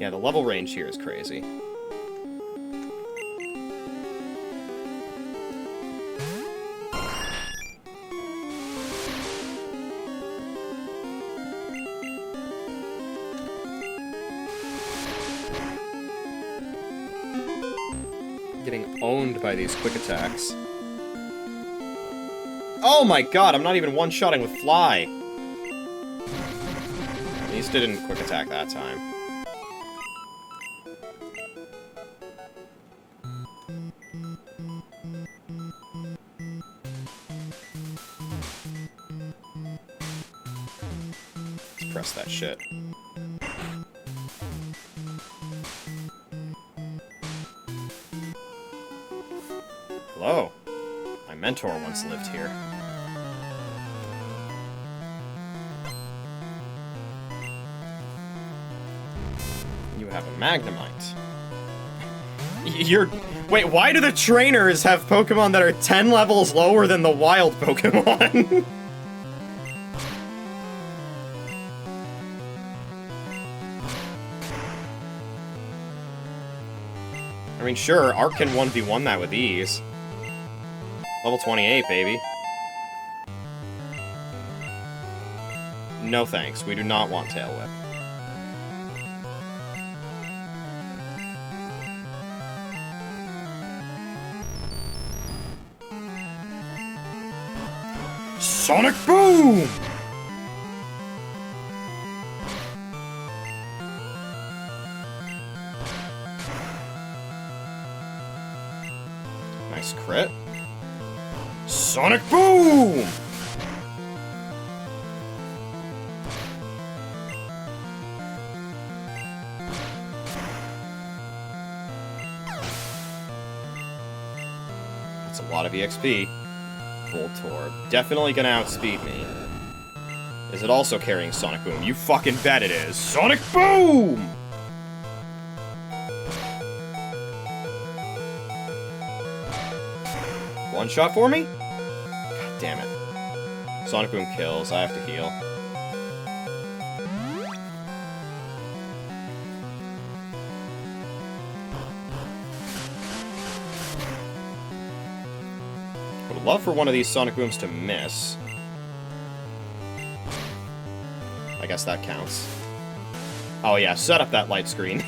[SPEAKER 1] Yeah, the level range here is crazy. Getting owned by these quick attacks. Oh my god, I'm not even one-shotting with Fly! At least it didn't quick attack that time. Let's press that shit. Hello. My mentor once lived here. You have a Magnemite. You're... Wait, why do the trainers have Pokemon that are 10 levels lower than the wild Pokemon? I mean, sure, Arc can 1v1 that with ease. Level 28, baby. No thanks, we do not want Tail Whip. Sonic Boom! Nice crit. Sonic Boom! That's a lot of EXP. Voltorb. Definitely gonna outspeed me. Is it also carrying Sonic Boom? You fucking bet it is. Sonic Boom! One shot for me? God damn it. Sonic Boom kills. I have to heal. I would love for one of these Sonic Booms to miss. I guess that counts. Oh yeah, set up that light screen.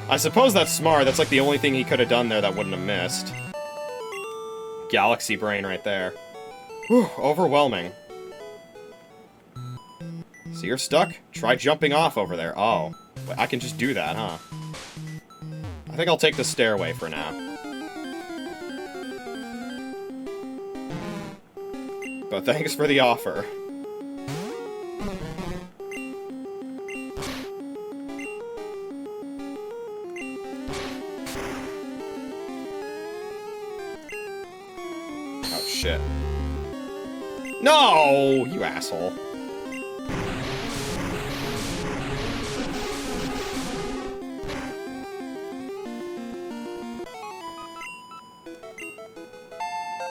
[SPEAKER 1] I suppose that's smart. That's like the only thing he could have done there that wouldn't have missed. Galaxy Brain right there. Whew, overwhelming. So you're stuck? Try jumping off over there. Oh. Wait, I can just do that, huh? think I'll take the stairway for now. But thanks for the offer. Oh, shit. No! You asshole.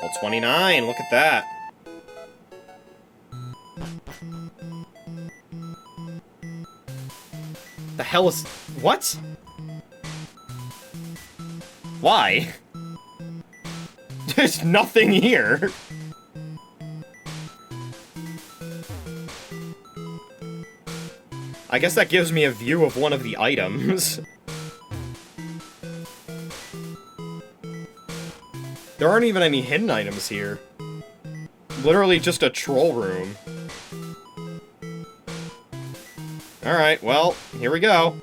[SPEAKER 1] Well, 29, look at that. The hell is... What? Why? There's nothing here. I guess that gives me a view of one of the items. There aren't even any hidden items here. Literally just a troll room. Alright, well, here we go.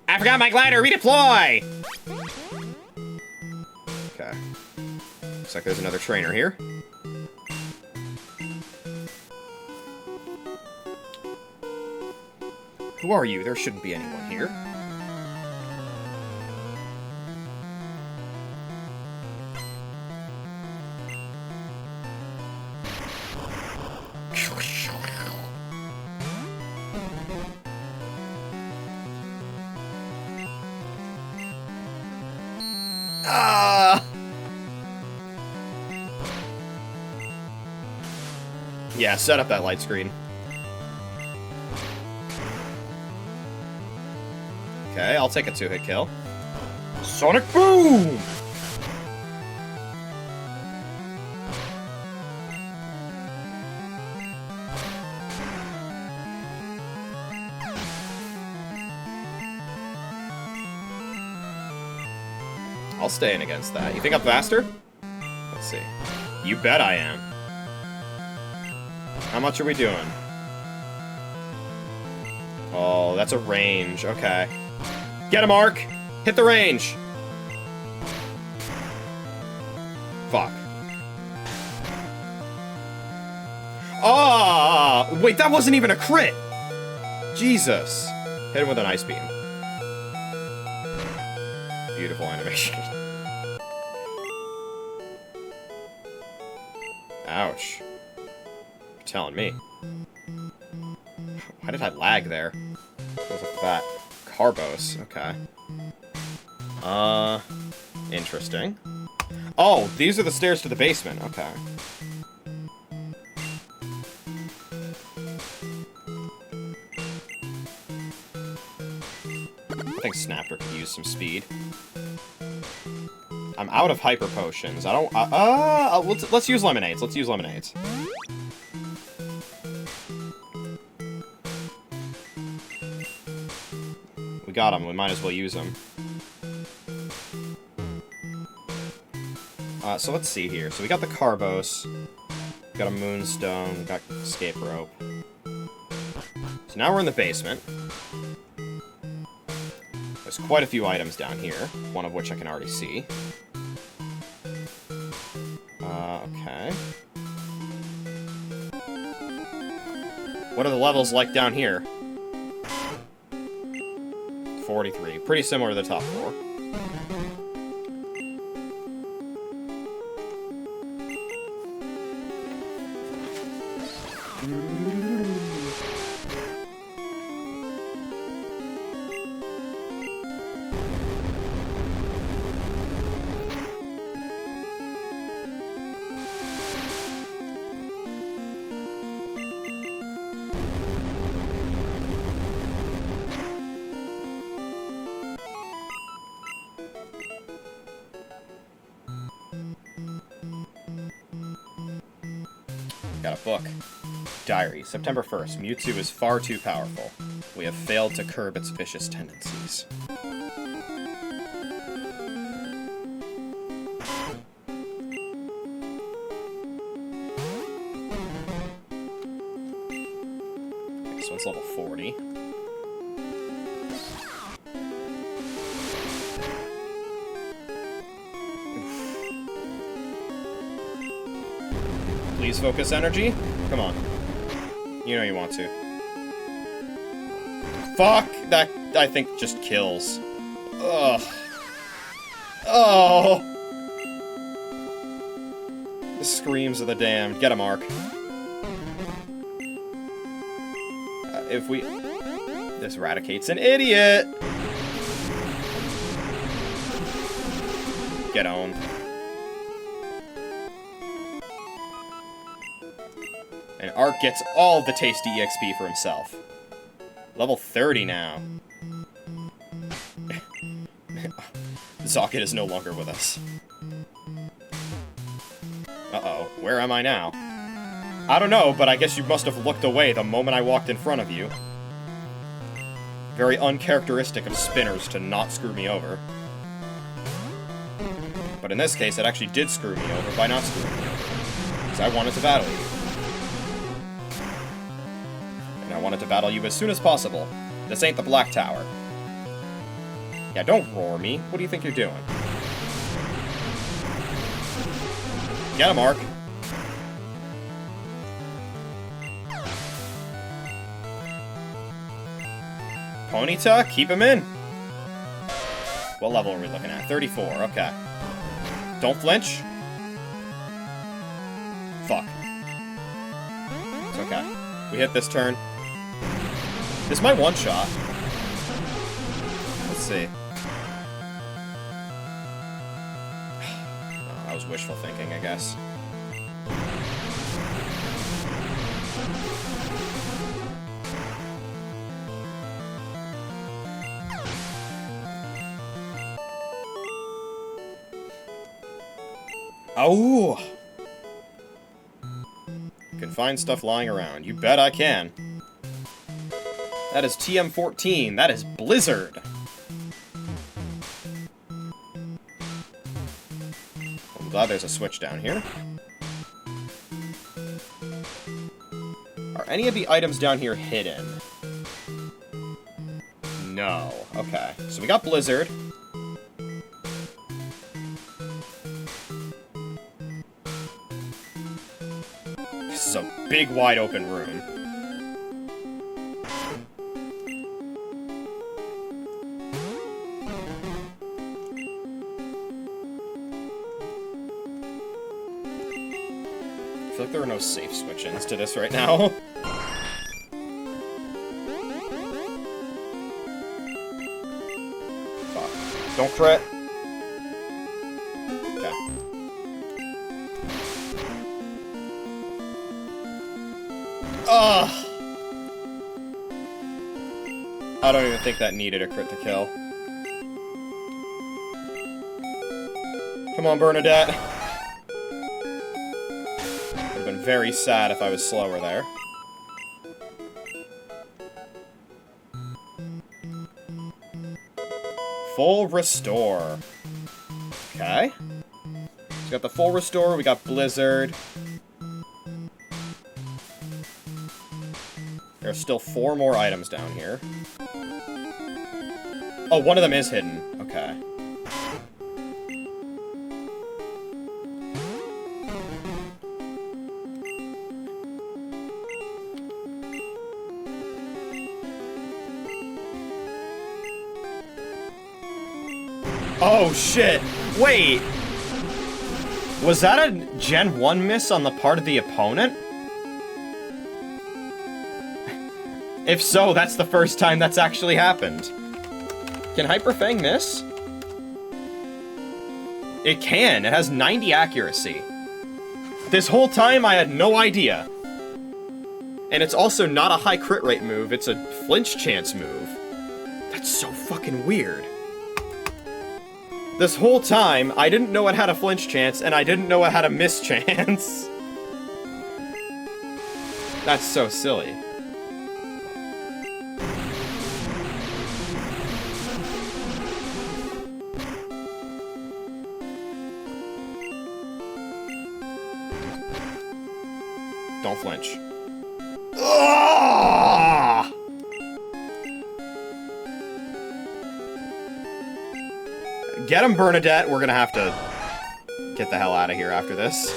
[SPEAKER 1] I forgot my glider! Redeploy! Okay. Looks like there's another trainer here. Who are you? There shouldn't be anyone here. Ah! Yeah, set up that light screen. Okay, I'll take a 2-hit kill. Sonic Boom! I'll stay in against that. You think I'm faster? Let's see. You bet I am. How much are we doing? Oh, that's a range. Okay. Get him, Ark! Hit the range! Fuck. Ah! Oh, wait, that wasn't even a crit! Jesus. Hit him with an ice beam. Beautiful animation. Ouch. You're telling me. Why did I lag there? What was up with that? Carbos, okay. Interesting. Oh, these are the stairs to the basement, okay. I think Snapper could use some speed. I'm out of hyper potions. I don't, let's use lemonades. Let's use lemonades. We got them. We might as well use them. So let's see here. So we got the Carbos. We got a Moonstone. We got Escape Rope. So now we're in the basement. There's quite a few items down here. One of which I can already see. Okay. What are the levels like down here? 43. Pretty similar to the top floor. Got a book. Diary, September 1st. Mewtwo is far too powerful. We have failed to curb its vicious tendencies. Okay, so it's level 40. Please focus energy. Come on. You know you want to. Fuck! That, I think, just kills. Ugh. Oh! The screams of the damned. Get him, Ark. If we... This Raticate's an idiot! Get owned. And Ark gets all the tasty EXP for himself. Level 30 now. Zocket is no longer with us. Uh-oh. Where am I now? I don't know, but I guess you must have looked away the moment I walked in front of you. Very uncharacteristic of spinners to not screw me over. But in this case, it actually did screw me over by not screwing me over. Because I wanted to battle you. And I wanted to battle you as soon as possible. This ain't the Black Tower. Yeah, don't roar me. What do you think you're doing? Get him, Ark. Ponyta, keep him in. What level are we looking at? 34, okay. Don't flinch. Fuck. It's okay. We hit this turn. This might one-shot. Let's see. Oh, that was wishful thinking, I guess. Oh! Can find stuff lying around. You bet I can. That is TM14. That is Blizzard. I'm glad there's a switch down here. Are any of the items down here hidden? No. Okay. So we got Blizzard. This is a big, wide open room. I feel like there are no safe switch-ins to this right now. Fuck. Don't crit. Okay. Ugh! I don't even think that needed a crit to kill. Come on, Bernadette. Would have been very sad if I was slower there. Full restore. Okay. So we got the full restore, we got Blizzard. There are still 4 more items down here. Oh, one of them is hidden. Okay. Oh, shit! Wait! Was that a Gen 1 miss on the part of the opponent? If so, that's the first time that's actually happened. Can Hyper Fang miss? It can. It has 90 accuracy. This whole time, I had no idea. And it's also not a high crit rate move, it's a flinch chance move. That's so fucking weird. This whole time, I didn't know it had a flinch chance, and I didn't know it had a miss chance. That's so silly. Don't flinch. Ugh! Get him, Bernadette. We're gonna have to get the hell out of here after this.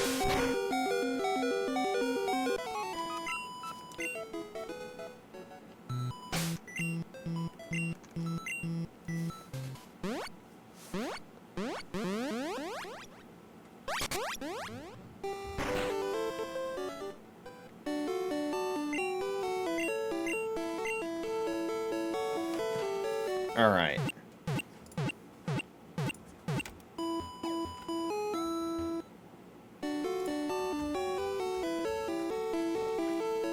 [SPEAKER 1] Alright.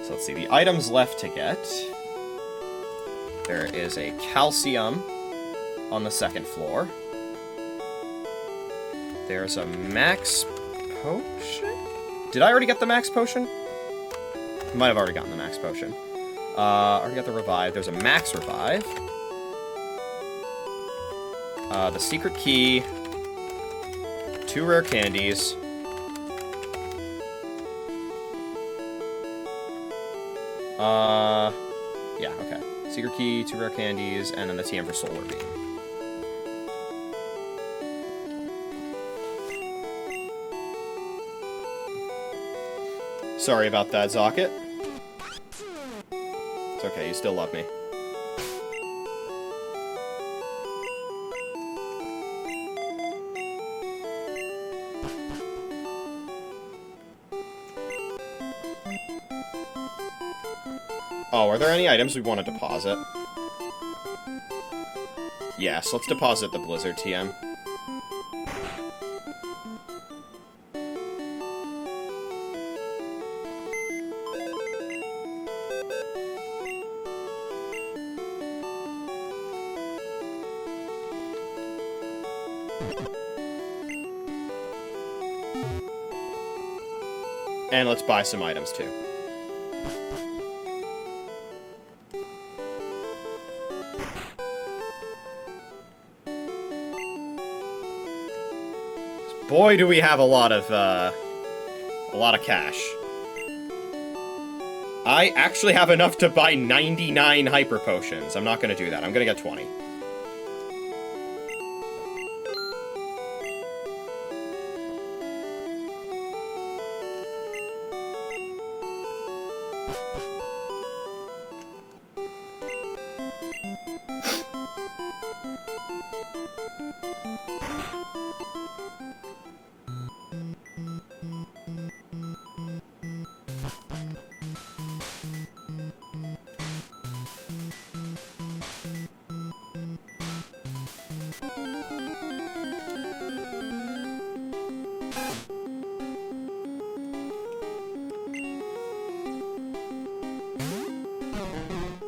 [SPEAKER 1] So let's see, the items left to get. There is a calcium on the second floor. There's a max potion? Did I already get the max potion? Might have already gotten the max potion. Already got the revive. There's a max revive. The secret key. 2 rare candies. Yeah, okay. Secret key, 2 rare candies, and then the TM for solar beam. Sorry about that, Zocket. It's okay, you still love me. Oh, are there any items we want to deposit? Yes, let's deposit the Blizzard TM. And let's buy some items, too. Boy, do we have a lot of cash. I actually have enough to buy 99 hyper potions. I'm not gonna do that. I'm gonna get 20.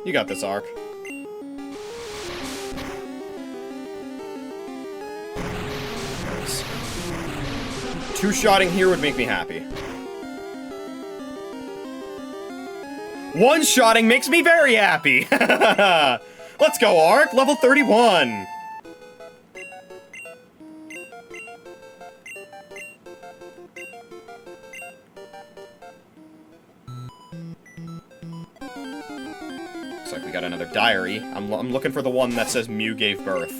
[SPEAKER 1] You got this, Ark. Two-shotting here would make me happy. One-shotting makes me very happy! Let's go, Ark! Level 31! Looks like we got another diary. I'm looking for the one that says Mew gave birth.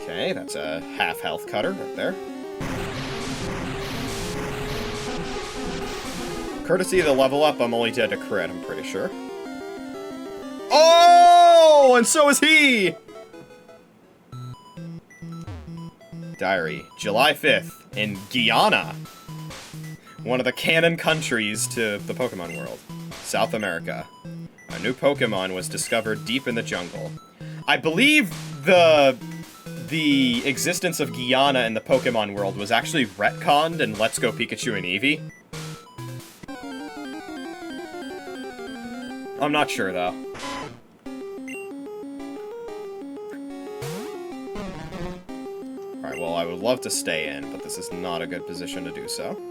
[SPEAKER 1] Okay, that's a half-health cutter right there. Courtesy of the level up, I'm only dead to crit, I'm pretty sure. Oh! And so is he! Diary, July 5th, in Guyana. One of the canon countries to the Pokémon world. South America. A new Pokémon was discovered deep in the jungle. I believe the existence of Guyana in the Pokémon world was actually retconned in Let's Go Pikachu and Eevee. I'm not sure, though. Alright, well, I would love to stay in, but this is not a good position to do so.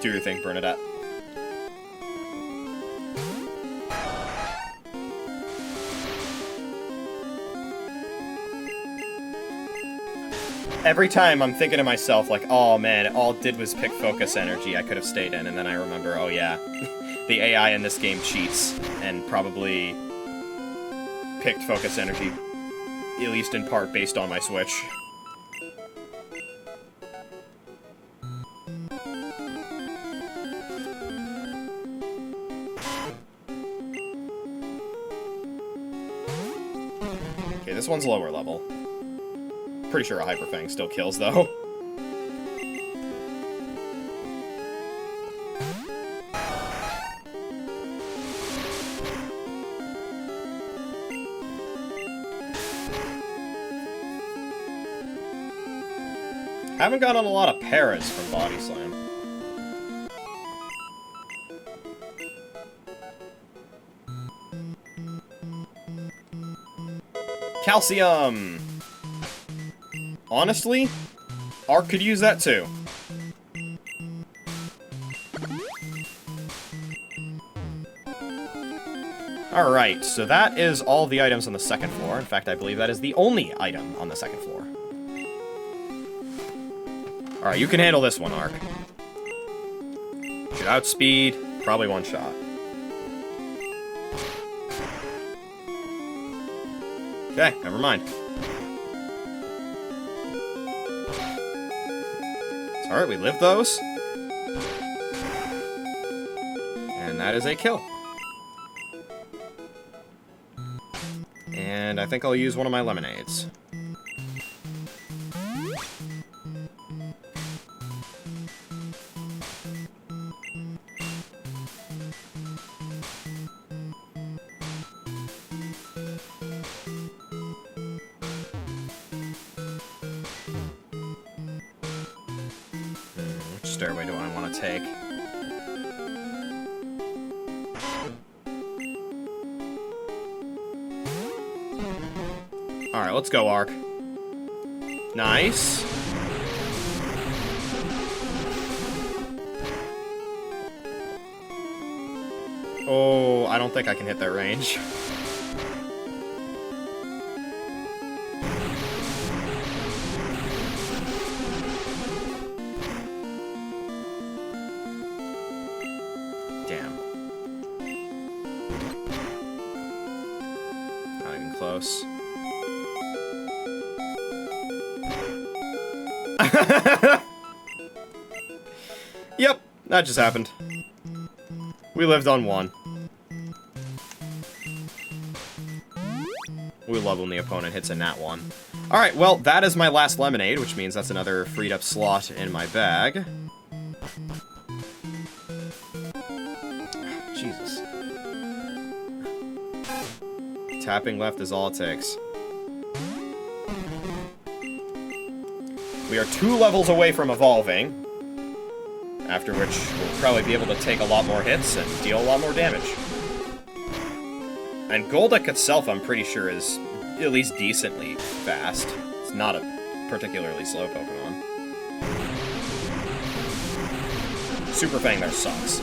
[SPEAKER 1] Do your thing, Bernadette. Every time I'm thinking to myself, like, oh man, all it did was pick focus energy, I could have stayed in, and then I remember, oh yeah, the AI in this game cheats, and probably picked focus energy, at least in part based on my Switch. Okay, this one's lower level. Pretty sure a Hyper Fang still kills, though. Haven't gotten a lot of paras from Body Slam. Calcium! Honestly, Arc could use that too. Alright, so that is all the items on the second floor. In fact, I believe that is the only item on the second floor. Alright, you can handle this one, Arc. Should outspeed, probably one shot. Okay, never mind. It's alright, we lived those. And that is a kill. And I think I'll use one of my lemonades. Which stairway do I want to take? Alright, let's go, Arc. Nice. Oh, I don't think I can hit that range. Damn. Not even close. Yep, that just happened. We lived on one. We love when the opponent hits a nat 1. Alright, well, that is my last lemonade, which means that's another freed up slot in my bag. Jesus. Tapping left is all it takes. We are 2 levels away from evolving, after which we'll probably be able to take a lot more hits and deal a lot more damage. And Golduck itself, I'm pretty sure, is at least decently fast. It's not a particularly slow Pokemon. Super Fang there sucks.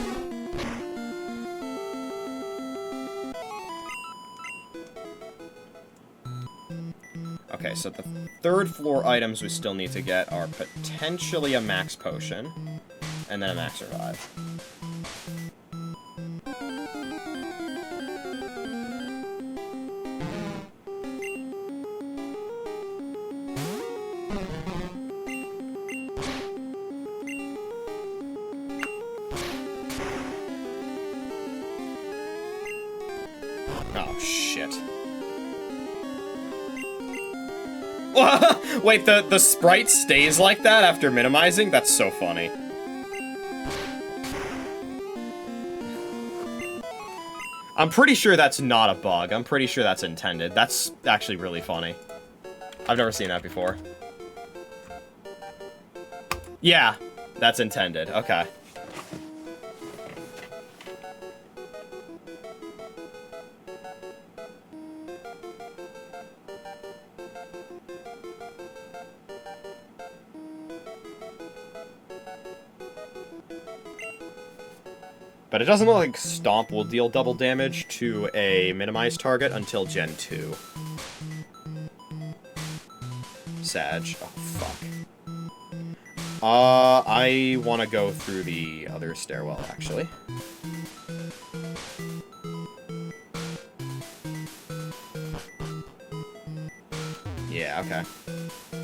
[SPEAKER 1] Okay, so the third floor items we still need to get are potentially a Max Potion, and then a Max Revive. Oh, shit. Wait, the sprite stays like that after minimizing? That's so funny. I'm pretty sure that's not a bug. I'm pretty sure that's intended. That's actually really funny. I've never seen that before. Yeah, that's intended. Okay. But it doesn't look like Stomp will deal double damage to a minimized target until Gen 2. Sag. Oh, fuck. I want to go through the other stairwell, actually. Yeah, okay.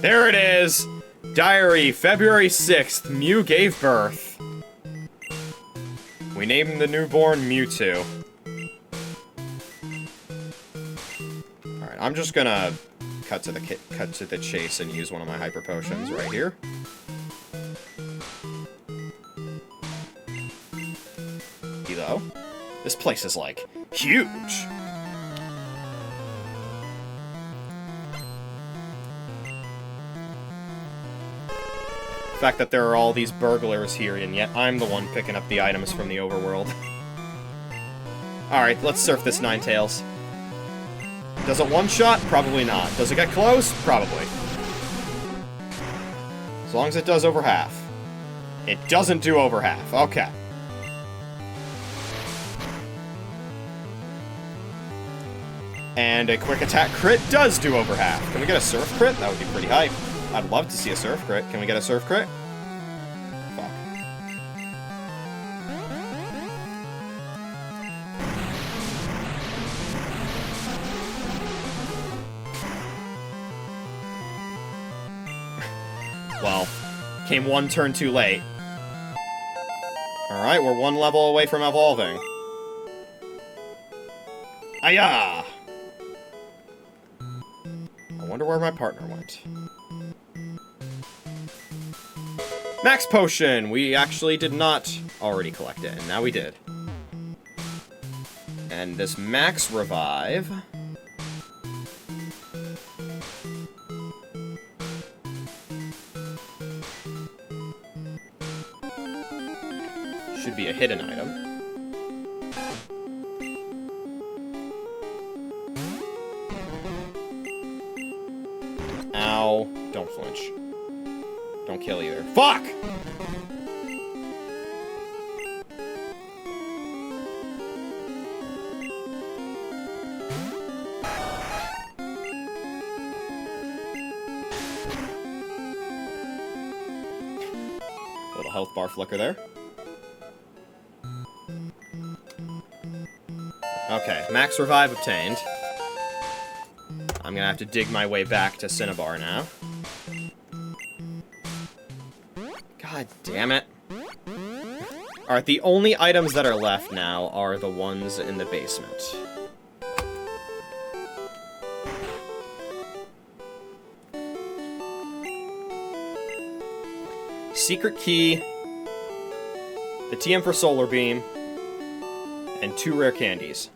[SPEAKER 1] There it is! Diary, February 6th, Mew gave birth. We named the newborn Mewtwo. Alright, I'm just gonna cut to the chase and use one of my hyper potions right here. though. This place is, like, huge. The fact that there are all these burglars here, and yet I'm the one picking up the items from the overworld. Alright, let's surf this Ninetales. Does it one-shot? Probably not. Does it get close? Probably. As long as it does over half. It doesn't do over half. Okay. And a quick attack crit does do over half. Can we get a surf crit? That would be pretty hype. I'd love to see a surf crit. Can we get a surf crit? Fuck. Well, came one turn too late. Alright, we're one level away from evolving. Ayah! I wonder where my partner went. Max Potion! We actually did not already collect it, and now we did. And this Max Revive... should be a hidden item. Ow. Don't flinch. Don't kill either. Fuck! Little health bar flicker there. Okay, Max Revive obtained. I'm gonna have to dig my way back to Cinnabar now. God damn it. Alright, the only items that are left now are the ones in the basement. Secret Key, the TM for Solar Beam, and 2 rare candies.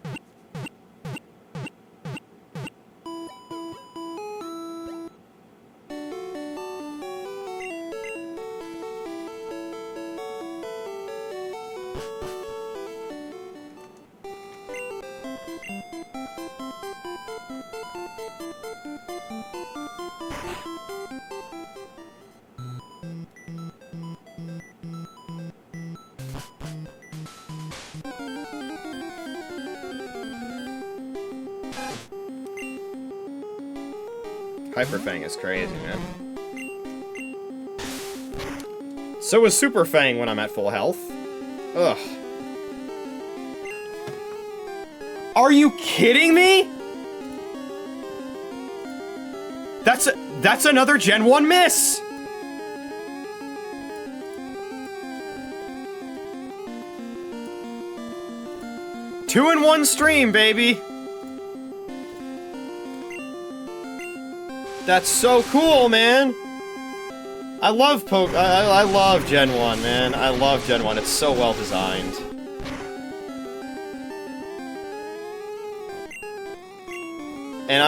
[SPEAKER 1] Hyper Fang is crazy, man. So is Super Fang when I'm at full health. Ugh. Are you kidding me? That's another Gen 1 miss! Two in one stream, baby! That's so cool, man! I love I love Gen 1, man. I love Gen 1. It's so well designed. And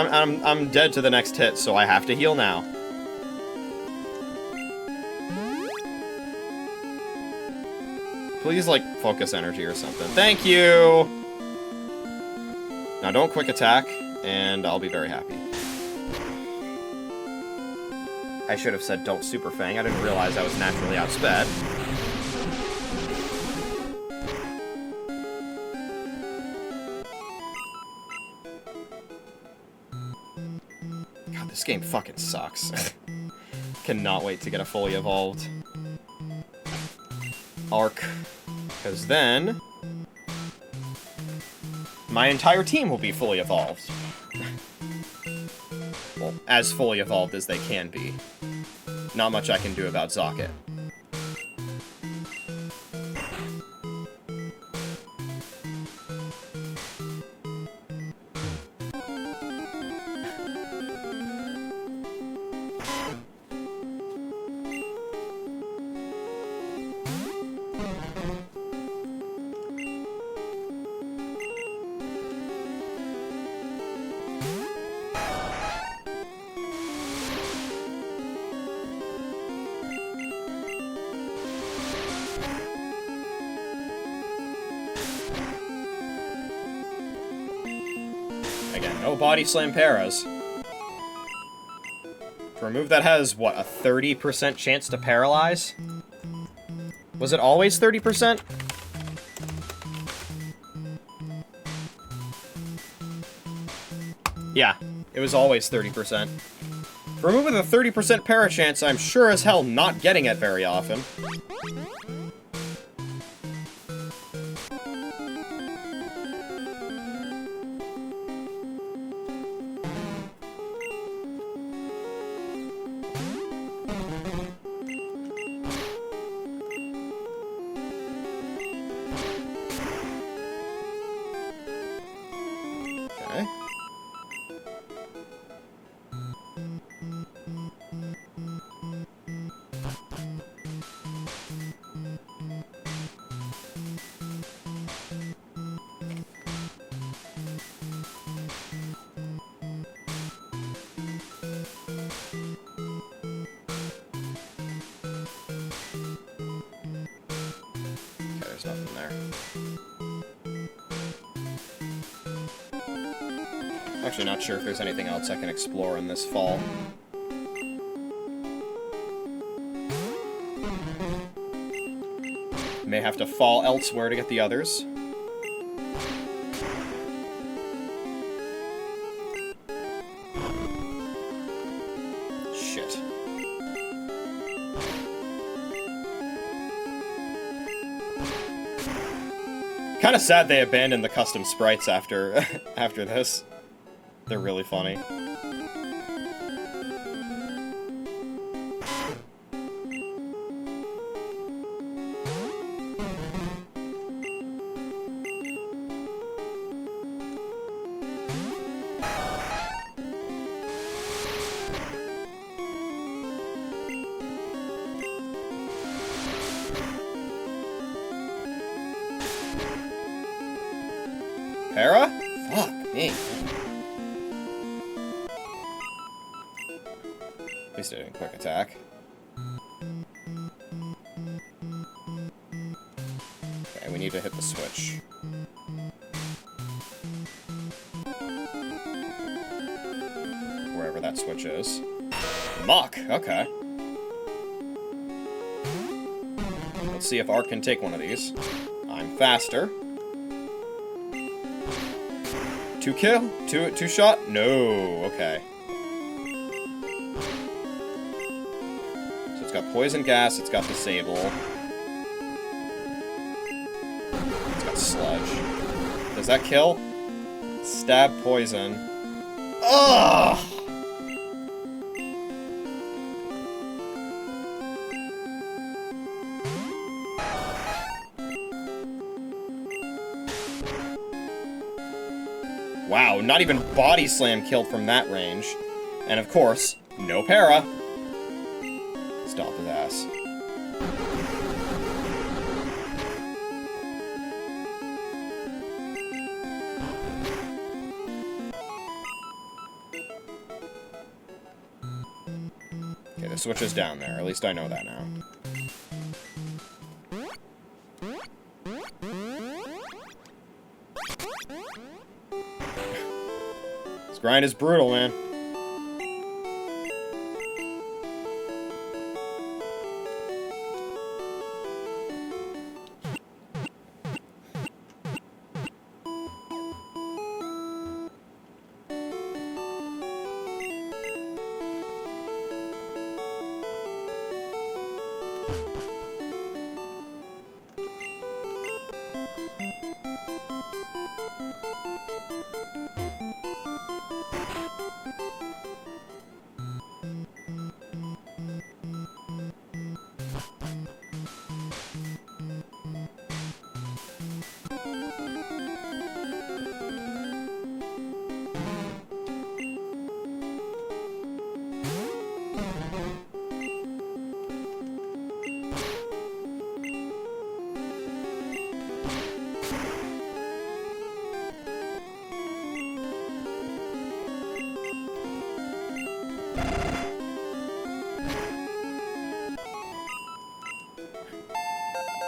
[SPEAKER 1] I'm dead to the next hit, so I have to heal now. Please, like, focus energy or something. Thank you! Now don't quick attack, and I'll be very happy. I should have said don't Super Fang. I didn't realize I was naturally outsped. God, this game fucking sucks. Cannot wait to get a fully evolved Arc. Because then my entire team will be fully evolved. Well, as fully evolved as they can be. Not much I can do about Zocket. Again, no body slam paras. For a move that has, what, a 30% chance to paralyze? Was it always 30%? Yeah, it was always 30%. For a move with a 30% para chance, I'm sure as hell not getting it very often. Okay. There's nothing there. Actually, not sure if there's anything else I can explore in this fall. May have to fall elsewhere to get the others. Shit. Kind of sad they abandoned the custom sprites after after this. They're really funny. Para? Fuck me. At least I didn't quick attack. Okay, we need to hit the switch. Wherever that switch is. Mach! Okay. Let's see if Ark can take one of these. I'm faster. Two kill? Two shot? No, okay. So it's got poison gas, it's got disable. It's got sludge. Does that kill? Stab poison. Ugh! Wow, not even body slam killed from that range. And of course, no para. Stomp his ass. Okay, the switch is down there. At least I know that now. This grind is brutal, man.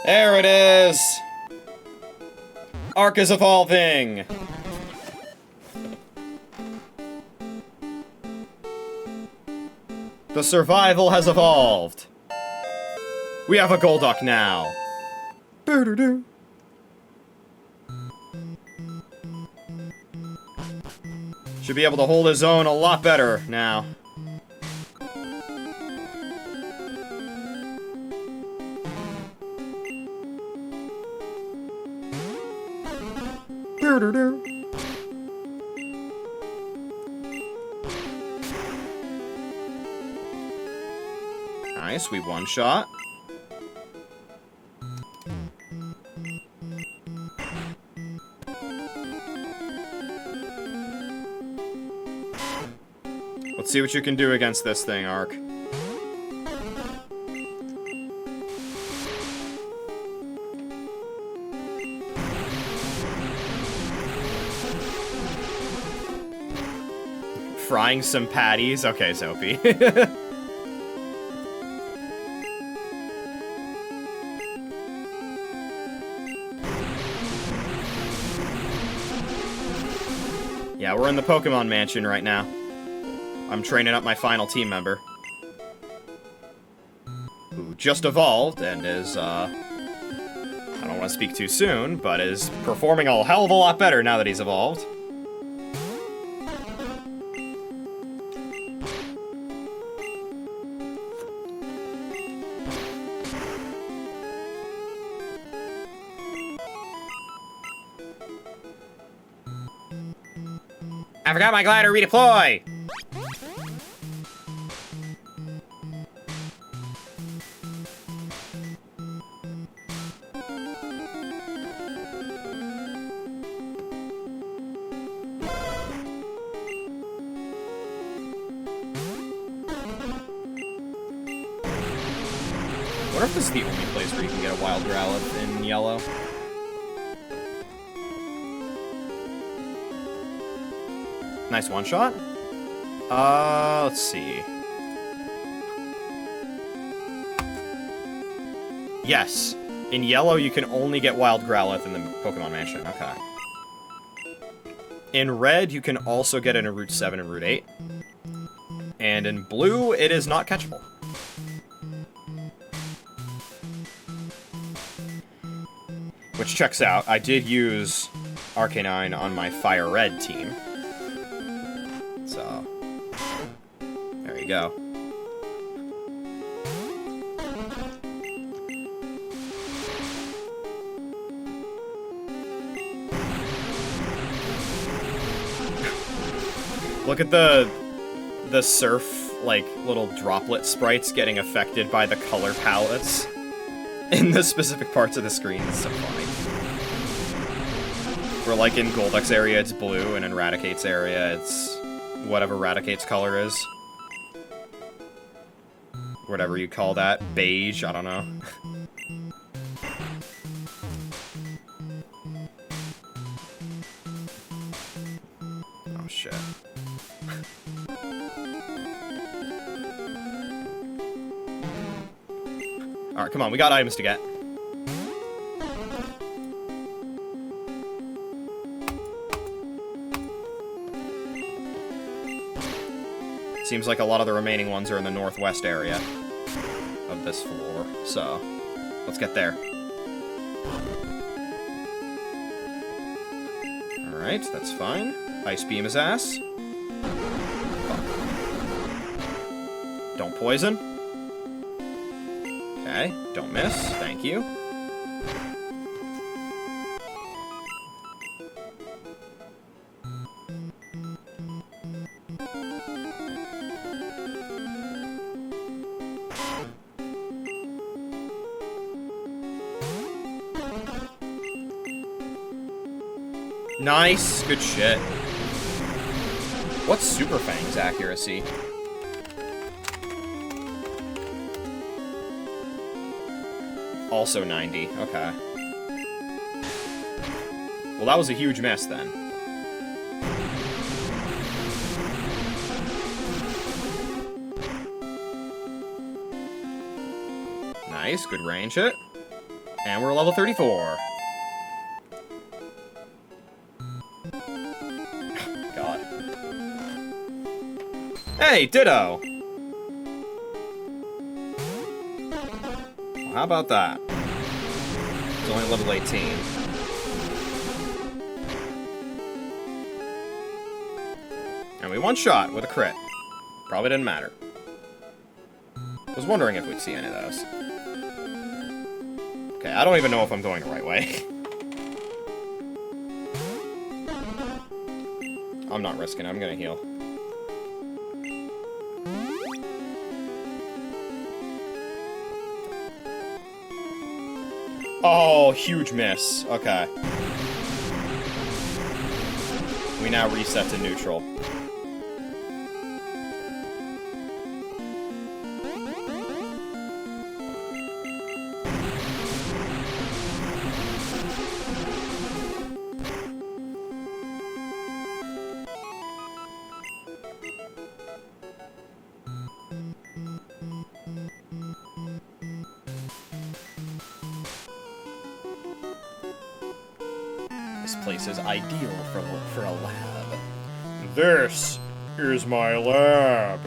[SPEAKER 1] There it is! Ark is evolving! The survival has evolved. We have a Golduck now.
[SPEAKER 2] Doo-doo-doo.
[SPEAKER 1] Should be able to hold his own a lot better now.
[SPEAKER 2] Doo-doo-doo.
[SPEAKER 1] Nice, we one-shot. Let's see what you can do against this thing, Ark. Frying some patties? Okay, Soapy. Yeah, we're in the Pokémon Mansion right now. I'm training up my final team member. Who just evolved and is, I don't want to speak too soon, but is performing a hell of a lot better now that he's evolved. I forgot my glider, redeploy! I wonder if this is the only place where you can get a wild Growlithe in yellow. Nice one-shot. Let's see. Yes. In yellow, you can only get wild Growlithe in the Pokemon Mansion. Okay. In red, you can also get it in Route 7 and Route 8. And in blue, it is not catchable. Which checks out. I did use Arcanine on my Fire Red team. So, there you go. Look at the surf, like, little droplet sprites getting affected by the color palettes in the specific parts of the screen. It's so funny. Where, like, in Golduck's area, it's blue, and in Raticate's area, it's whatever Raticate's color is. Whatever you call that. Beige, I don't know. Oh, shit. Alright, come on, we got items to get. Seems like a lot of the remaining ones are in the northwest area of this floor, so let's get there. Alright, that's fine. Ice Beam his ass. Don't poison. Okay, don't miss. Thank you. Nice, good shit. What's Super Fang's accuracy? Also 90, okay. Well, that was a huge miss then. Nice, good range hit. And we're level 34. God. Hey, Ditto! How about that? It's only level 18. And we one-shot with a crit. Probably didn't matter. Was wondering if we'd see any of those. Okay, I don't even know if I'm going the right way. I'm not risking it, I'm gonna heal. Oh, huge miss. Okay. We now reset to neutral. This place is ideal for a lab.
[SPEAKER 2] This is my lab.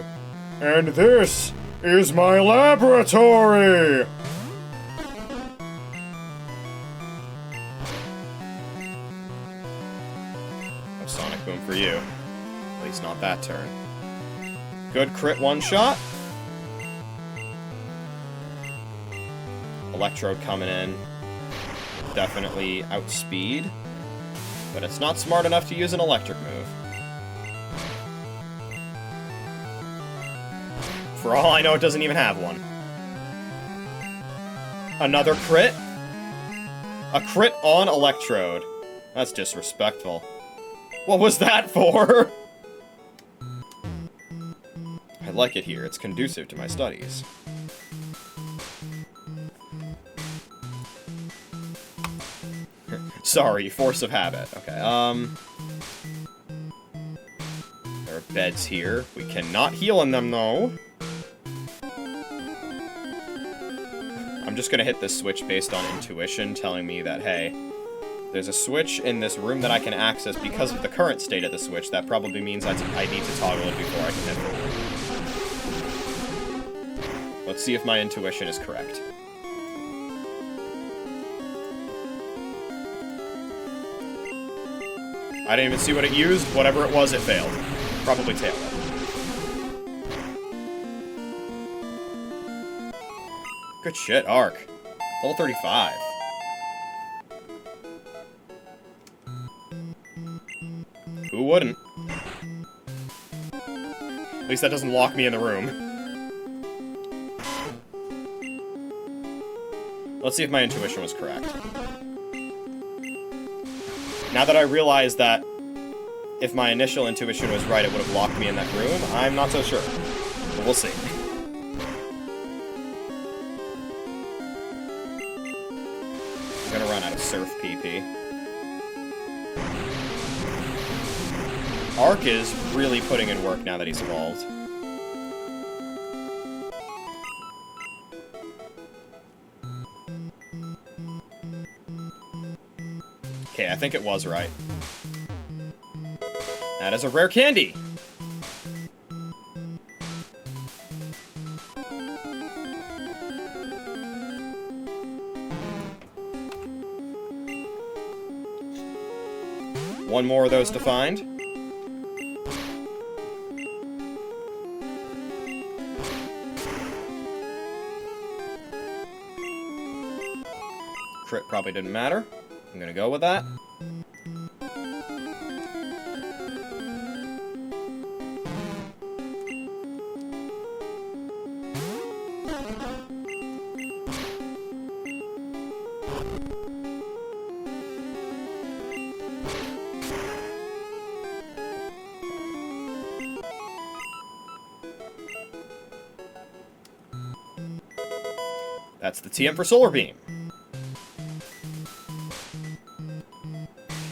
[SPEAKER 2] And this is my laboratory!
[SPEAKER 1] No Sonic Boom for you. At least not that turn. Good crit one-shot. Electrode coming in. Definitely outspeed. But it's not smart enough to use an electric move. For all I know, it doesn't even have one. Another crit? A crit on Electrode. That's disrespectful. What was that for? I like it here. It's conducive to my studies. Sorry, force of habit. Okay, there are beds here. We cannot heal in them, though. I'm just gonna hit this switch based on intuition, telling me that, hey, there's a switch in this room that I can access because of the current state of the switch. That probably means I need to toggle it before I can hit forward. Let's see if my intuition is correct. I didn't even see what it used. Whatever it was, it failed. Probably tailed it. Good shit, Arc. Level 35. Who wouldn't? At least that doesn't lock me in the room. Let's see if my intuition was correct. Now that I realize that if my initial intuition was right, it would have locked me in that room, I'm not so sure. But we'll see. I'm gonna run out of Surf PP. Arc is really putting in work now that he's evolved. Okay, I think it was right. That is a rare candy! One more of those to find. Crit probably didn't matter. I'm gonna go with that. That's the TM for Solar Beam.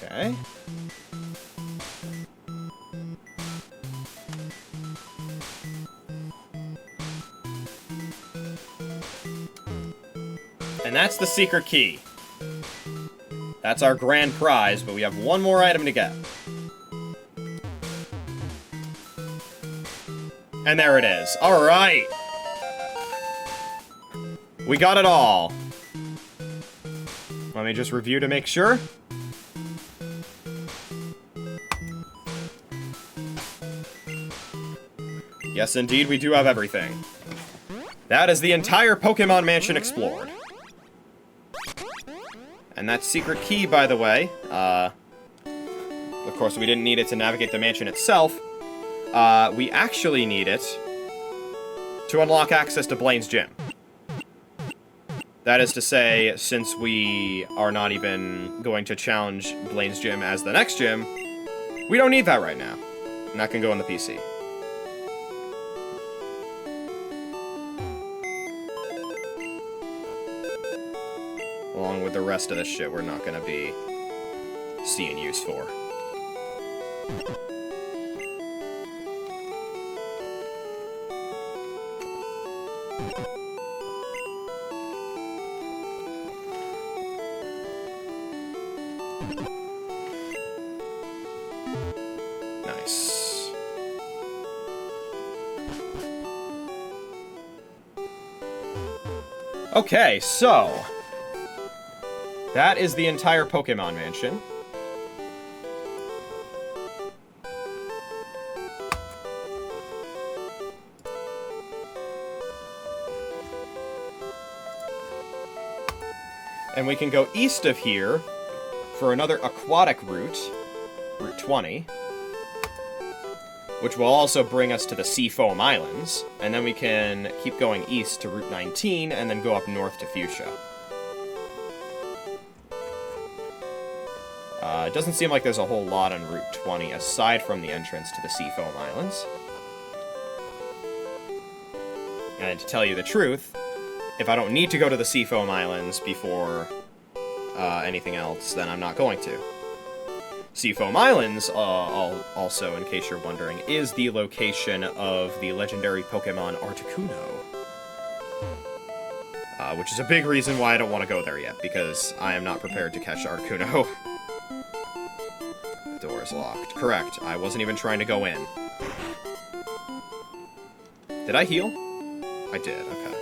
[SPEAKER 1] Okay. And that's the secret key. That's our grand prize, but we have one more item to get. And there it is. Alright! We got it all. Let me just review to make sure. Yes, indeed, we do have everything. That is the entire Pokemon Mansion explored. And that secret key, by the way, of course, we didn't need it to navigate the mansion itself. We actually need it to unlock access to Blaine's gym. That is to say, since we are not even going to challenge Blaine's gym as the next gym, we don't need that right now. And that can go on the PC. Along with the rest of the shit we're not gonna be seeing use for. Nice. Okay, so that is the entire Pokemon Mansion. And we can go east of here for another aquatic route, Route 20, which will also bring us to the Seafoam Islands, and then we can keep going east to Route 19, and then go up north to Fuchsia. It doesn't seem like there's a whole lot on Route 20, aside from the entrance to the Seafoam Islands. And to tell you the truth, if I don't need to go to the Seafoam Islands before anything else, then I'm not going to. Seafoam Islands, also, in case you're wondering, is the location of the legendary Pokemon Articuno. Which is a big reason why I don't want to go there yet, because I am not prepared to catch Articuno. The door is locked. Correct, I wasn't even trying to go in. Did I heal? I did, okay.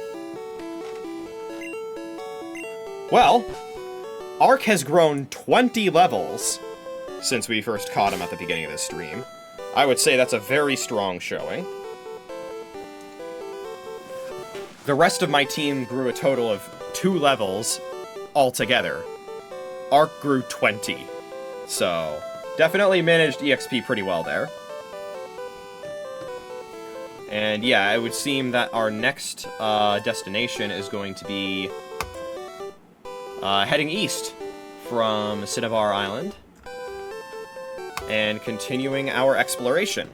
[SPEAKER 1] Well, Ark has grown 20 levels since we first caught him at the beginning of this stream. I would say that's a very strong showing. The rest of my team grew a total of 2 levels altogether. Ark grew 20. So, definitely managed EXP pretty well there. And yeah, it would seem that our next destination is going to be heading east from Cinnabar Island and continuing our exploration.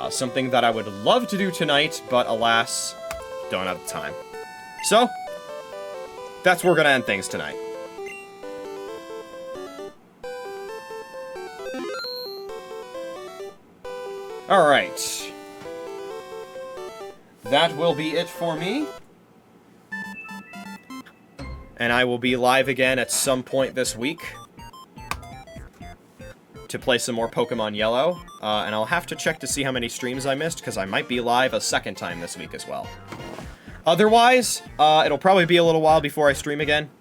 [SPEAKER 1] Something that I would love to do tonight, but alas, don't have the time. So, that's where we're gonna end things tonight. Alright. That will be it for me. And I will be live again at some point this week to play some more Pokemon Yellow. And I'll have to check to see how many streams I missed, because I might be live a second time this week as well. Otherwise, it'll probably be a little while before I stream again.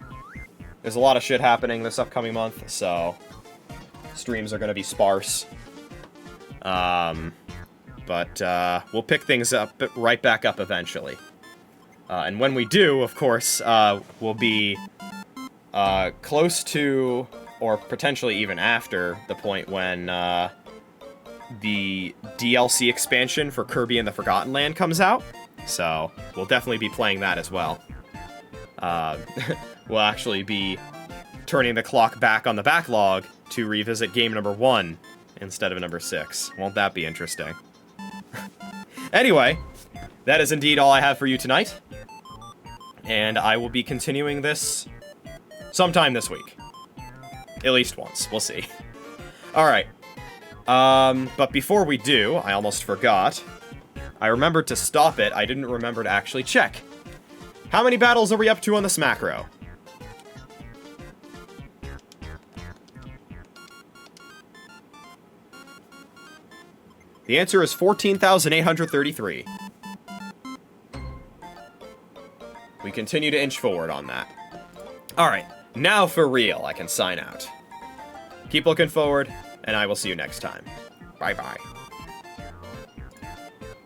[SPEAKER 1] There's a lot of shit happening this upcoming month, so streams are going to be sparse. But we'll pick things up right back up eventually. And when we do, of course, we'll be close to, or potentially even after, the point when the DLC expansion for Kirby and the Forgotten Land comes out. So, we'll definitely be playing that as well. We'll actually be turning the clock back on the backlog to revisit game number 1 instead of number 6. Won't that be interesting? Anyway, that is indeed all I have for you tonight. And I will be continuing this sometime this week. At least once. We'll see. Alright. But before we do, I almost forgot. I remembered to stop it. I didn't remember to actually check. How many battles are we up to on this macro? The answer is 14,833. We continue to inch forward on that. Alright, now for real, I can sign out. Keep looking forward, and I will see you next time. Bye-bye.